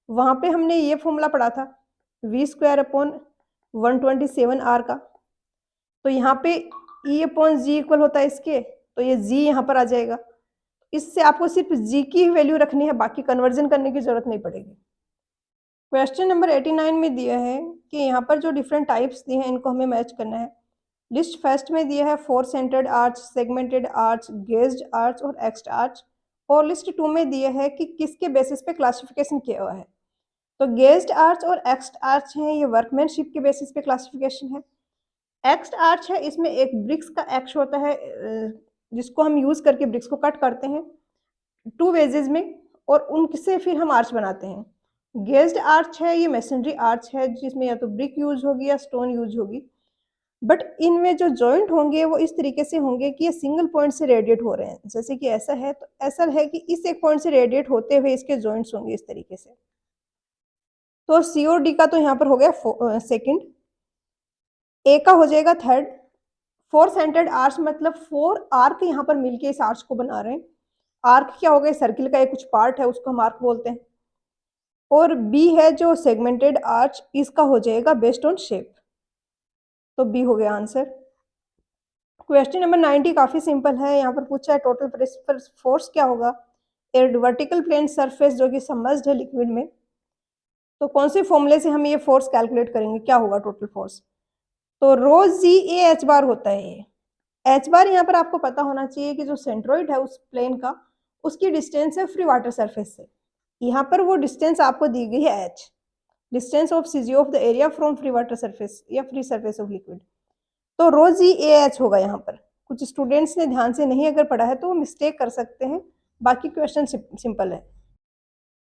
वहाँ पे हमने ये फॉर्मूला पढ़ा था V²/127r का, तो यहाँ पे E/G इक्वल होता है इसके, तो ये G यहाँ पर आ जाएगा, इससे आपको सिर्फ G की वैल्यू रखनी है, बाकी कन्वर्जन करने की जरूरत नहीं पड़ेगी। क्वेश्चन नंबर 89 में दिया है कि यहाँ पर जो डिफरेंट टाइप्स दिए हैं इनको हमें मैच करना है। लिस्ट फर्स्ट में दिया है 4 centred arch, segmented arch, gazed arch और एक्स्ड आर्च, और लिस्ट 2 में दिया है कि किसके बेसिस पे क्लासिफिकेशन किया हुआ है, तो गेज्ड आर्च और एक्स्ड आर्च हैं, ये वर्कमैनशिप के बेसिस पे क्लासिफिकेशन है। एक्स्ड आर्च है, इसमें एक ब्रिक्स का एक्स होता है जिसको हम यूज करके ब्रिक्स को कट करते हैं 2 वेजेस में, और उनसे फिर हम आर्च बनाते हैं। गेज्ड आर्च है, ये मेसनरी आर्च है जिसमें या तो ब्रिक यूज होगी या स्टोन यूज होगी, बट इनमें जो जॉइंट होंगे वो इस तरीके से होंगे कि ये सिंगल पॉइंट से रेडिएट हो रहे हैं, जैसे कि ऐसा है, तो ऐसा है कि इस एक पॉइंट से रेडिएट होते हुए इसके जॉइंट्स होंगे इस तरीके से, तो सी और डी का तो यहाँ पर हो गया सेकंड, ए का हो जाएगा थर्ड। 4 सेंटर्ड आर्च मतलब 4 आर्क यहाँ पर मिलके इस आर्च को बना रहे हैं, आर्क क्या हो गया, सर्किल का एक कुछ पार्ट है उसको हम आर्क बोलते हैं, और बी है जो सेगमेंटेड आर्च, इसका हो जाएगा बेस्ड ऑन शेप, तो बी हो गया आंसर। क्वेश्चन नंबर 90 काफी सिंपल है, यहाँ पर पूछा है टोटल प्रेशर फोर्स क्या होगा, एक वर्टिकल प्लेन सरफेस जो कि सबमर्ज्ड है लिक्विड में, तो कौन से फॉर्मूले से हम ये फोर्स कैलकुलेट करेंगे, क्या होगा टोटल फोर्स, तो रो G/A/H होता है ये। H बार यहाँ पर आपको पता होना चाहिए कि जो सेंट्रोइड है उस प्लेन का, उसकी डिस्टेंस है फ्री वाटर सरफेस से, यहाँ पर वो डिस्टेंस आपको दी गई है H, distance of CG of the area from free water surface या फ्री सरफेस ऑफ लिक्विड, तो रो G/A/H होगा यहाँ पर। कुछ स्टूडेंट्स ने ध्यान से नहीं अगर पढ़ा है तो वो मिस्टेक कर सकते हैं, बाकी क्वेश्चन सिंपल है।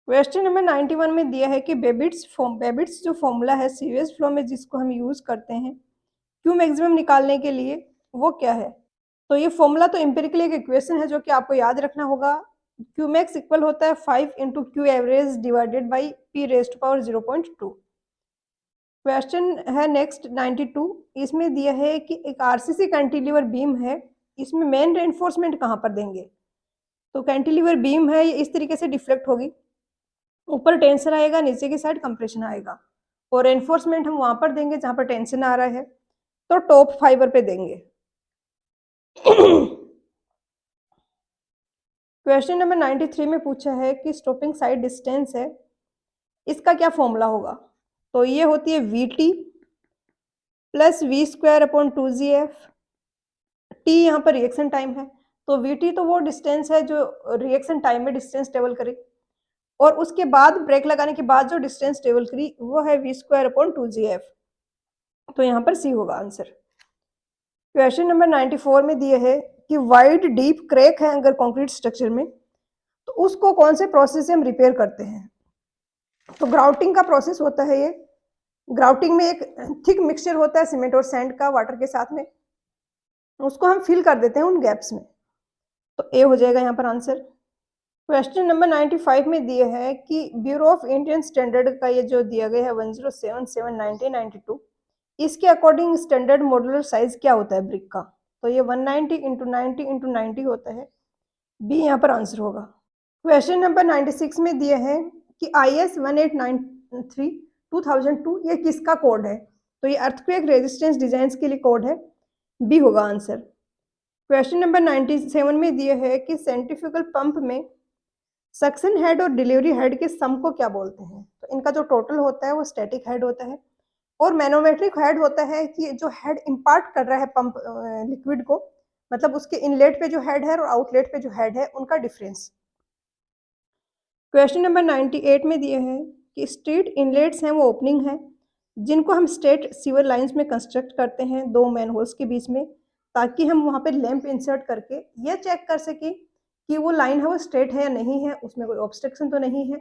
क्वेश्चन नंबर 91 में दिया है कि बेबिट्स जो फॉर्मूला है सीवेज फ्लो में जिसको हम यूज करते हैं, क्यू मैक्सिमम निकालने के लिए वो क्या है? तो ये फॉर्मूला तो एम्पिरिकली एक इक्वेशन है जो कि आपको याद रखना होगा। क्यू मैक्स इक्वल होता है 5 into Q average divided by P raise to power 0.2। Question है नेक्स्ट 92। इसमें दिया है कि एक आरसीसी कैंटिलीवर बीम है, इसमें मेन रेनफोर्समेंट कहाँ पर देंगे? तो कैंटिलीवर बीम है, ये इस तरीके से डिफ्लेक्ट होगी, ऊपर टेंशन आएगा, नीचे की साइड कंप्रेशन आएगा, और रेनफोर्समेंट हम वहां पर देंगे जहां पर टेंशन आ रहा है, तो टॉप फाइबर पे देंगे। क्वेश्चन नंबर 93 में पूछा है कि स्टॉपिंग साइड डिस्टेंस है, इसका क्या फॉर्मूला होगा? तो ये होती है VT plus V square upon 2GF। T यहाँ पर रिएक्शन टाइम है, तो VT तो वो डिस्टेंस है जो रिएक्शन टाइम में डिस्टेंस ट्रेवल करी, और उसके बाद ब्रेक लगाने के बाद जो डिस्टेंस ट्रेवल करी वो है वी स्क्वायर अपॉन 2GF। तो यहाँ पर सी होगा आंसर। क्वेश्चन नंबर 94 में दिए है कि वाइड डीप क्रैक है अगर कंक्रीट स्ट्रक्चर में, तो उसको कौन से प्रोसेस से हम रिपेयर करते हैं? तो ग्राउटिंग का प्रोसेस होता है ये। ग्राउटिंग में एक थिक मिक्सचर होता है सीमेंट और सैंड का वाटर के साथ में, उसको हम फिल कर देते हैं उन गैप्स में, तो ए हो जाएगा यहाँ पर आंसर। क्वेश्चन नंबर 95 में दिए है कि ब्यूरो ऑफ इंडियन स्टैंडर्ड का ये जो दिया गया है 1077/1992, इसके अकॉर्डिंग स्टैंडर्ड मॉड्यूलर साइज क्या होता है ब्रिक का? तो ये 190 इंटू 90 इंटू 90 होता है, बी यहाँ पर आंसर होगा। क्वेश्चन नंबर 96 में दिए है कि IS 1893/2002 ये किसका कोड है? तो ये अर्थक्वेक रेजिस्टेंस डिजाइन के लिए कोड है, बी होगा आंसर। क्वेश्चन नंबर 97 में दिए है कि सेंट्रीफ्यूगल पंप में सक्शन हेड और डिलीवरी हेड के सम को क्या बोलते हैं? तो इनका जो टोटल होता है वो स्टैटिक हेड होता है, और मैनोमेट्रिक हेड होता है कि जो हेड इम्पार्ट कर रहा है पंप लिक्विड को, मतलब उसके इनलेट पे जो हेड है और आउटलेट पे जो हेड है उनका डिफरेंस। क्वेश्चन नंबर 98 में दिए हैं कि स्ट्रीट इनलेट्स हैं वो ओपनिंग है जिनको हम स्ट्रेट सीवर लाइंस में कंस्ट्रक्ट करते हैं दो मैन होल्स के बीच में, ताकि हम वहाँ पे लैंप इंसर्ट करके ये चेक कर सकें कि वो लाइन है वो स्ट्रेट है या नहीं है, उसमें कोई ऑब्स्ट्रक्शन तो नहीं है।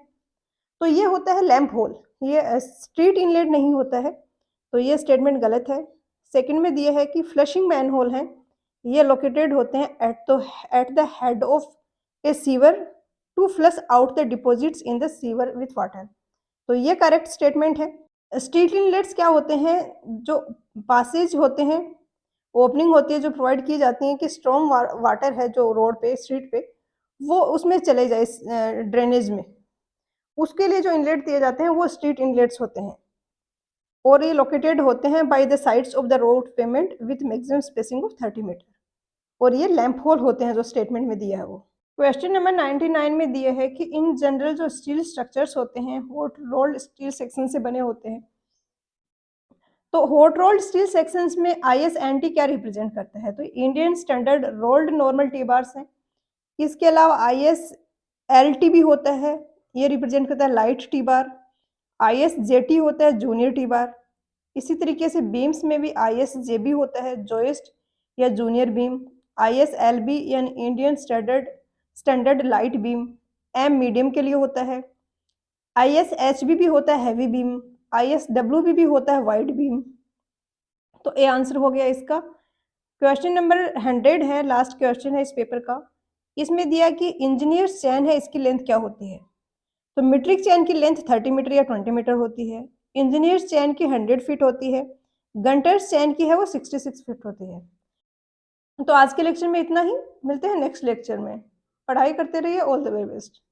तो ये होता है लैंप होल, ये स्ट्रीट इनलेट नहीं होता है, तो ये स्टेटमेंट गलत है। सेकंड में दिया है कि फ्लशिंग मैन होल हैं, ये लोकेटेड होते हैं at the head of a sewer to flush out the deposits in the sewer with water, तो ये करेक्ट स्टेटमेंट है। स्ट्रीट इनलेट्स क्या होते हैं? जो पासेज होते हैं, ओपनिंग होती है जो प्रोवाइड की जाती है कि स्ट्रॉन्ग वाटर है जो रोड पे स्ट्रीट पे वो उसमें चले जाए ड्रेनेज में, उसके लिए जो इनलेट दिए जाते हैं वो स्ट्रीट इनलेट्स होते हैं, और ये लोकेटेड होते हैं by the sides of the road payment with maximum spacing of 30 metre, और ये लैंप होल होते हैं जो स्टेटमेंट में दिया है वो। क्वेश्चन नंबर 99 में दिया है कि इन जनरल जो स्टील स्ट्रक्चर्स होते हैं हॉट रोल्ड स्टील सेक्शन से बने होते हैं, तो हॉट रोल्ड स्टील सेक्शंस में ISNT क्या रिप्रेजेंट करता है? तो Indian standard rolled normal T bars हैं। इसके अलावा ISLT भी होता है, ये रिप्रेजेंट करता है लाइट टी बार। ISJT होता है जूनियर टी बार। इसी तरीके से बीम्स में भी ISJB होता है जोइस्ट या जूनियर बीम। ISLB यानी Indian standard light beam, M medium के लिए होता है। ISHB भी होता है हैवी बीम। ISWB भी होता है वाइड बीम। तो ए आंसर हो गया इसका। क्वेश्चन नंबर 100 है, लास्ट क्वेश्चन है इस पेपर का। इसमें दिया कि इंजीनियर चैन है इसकी लेंथ क्या होती है? तो मीट्रिक चैन की लेंथ 30 मीटर या 20 मीटर होती है। इंजीनियर चैन की 100 फीट होती है। गंटर्स चैन की है वो 66 फीट होती है। तो आज के लेक्चर में इतना ही, मिलते हैं नेक्स्ट लेक्चर में। पढ़ाई करते रहिए, ऑल द वेरी बेस्ट।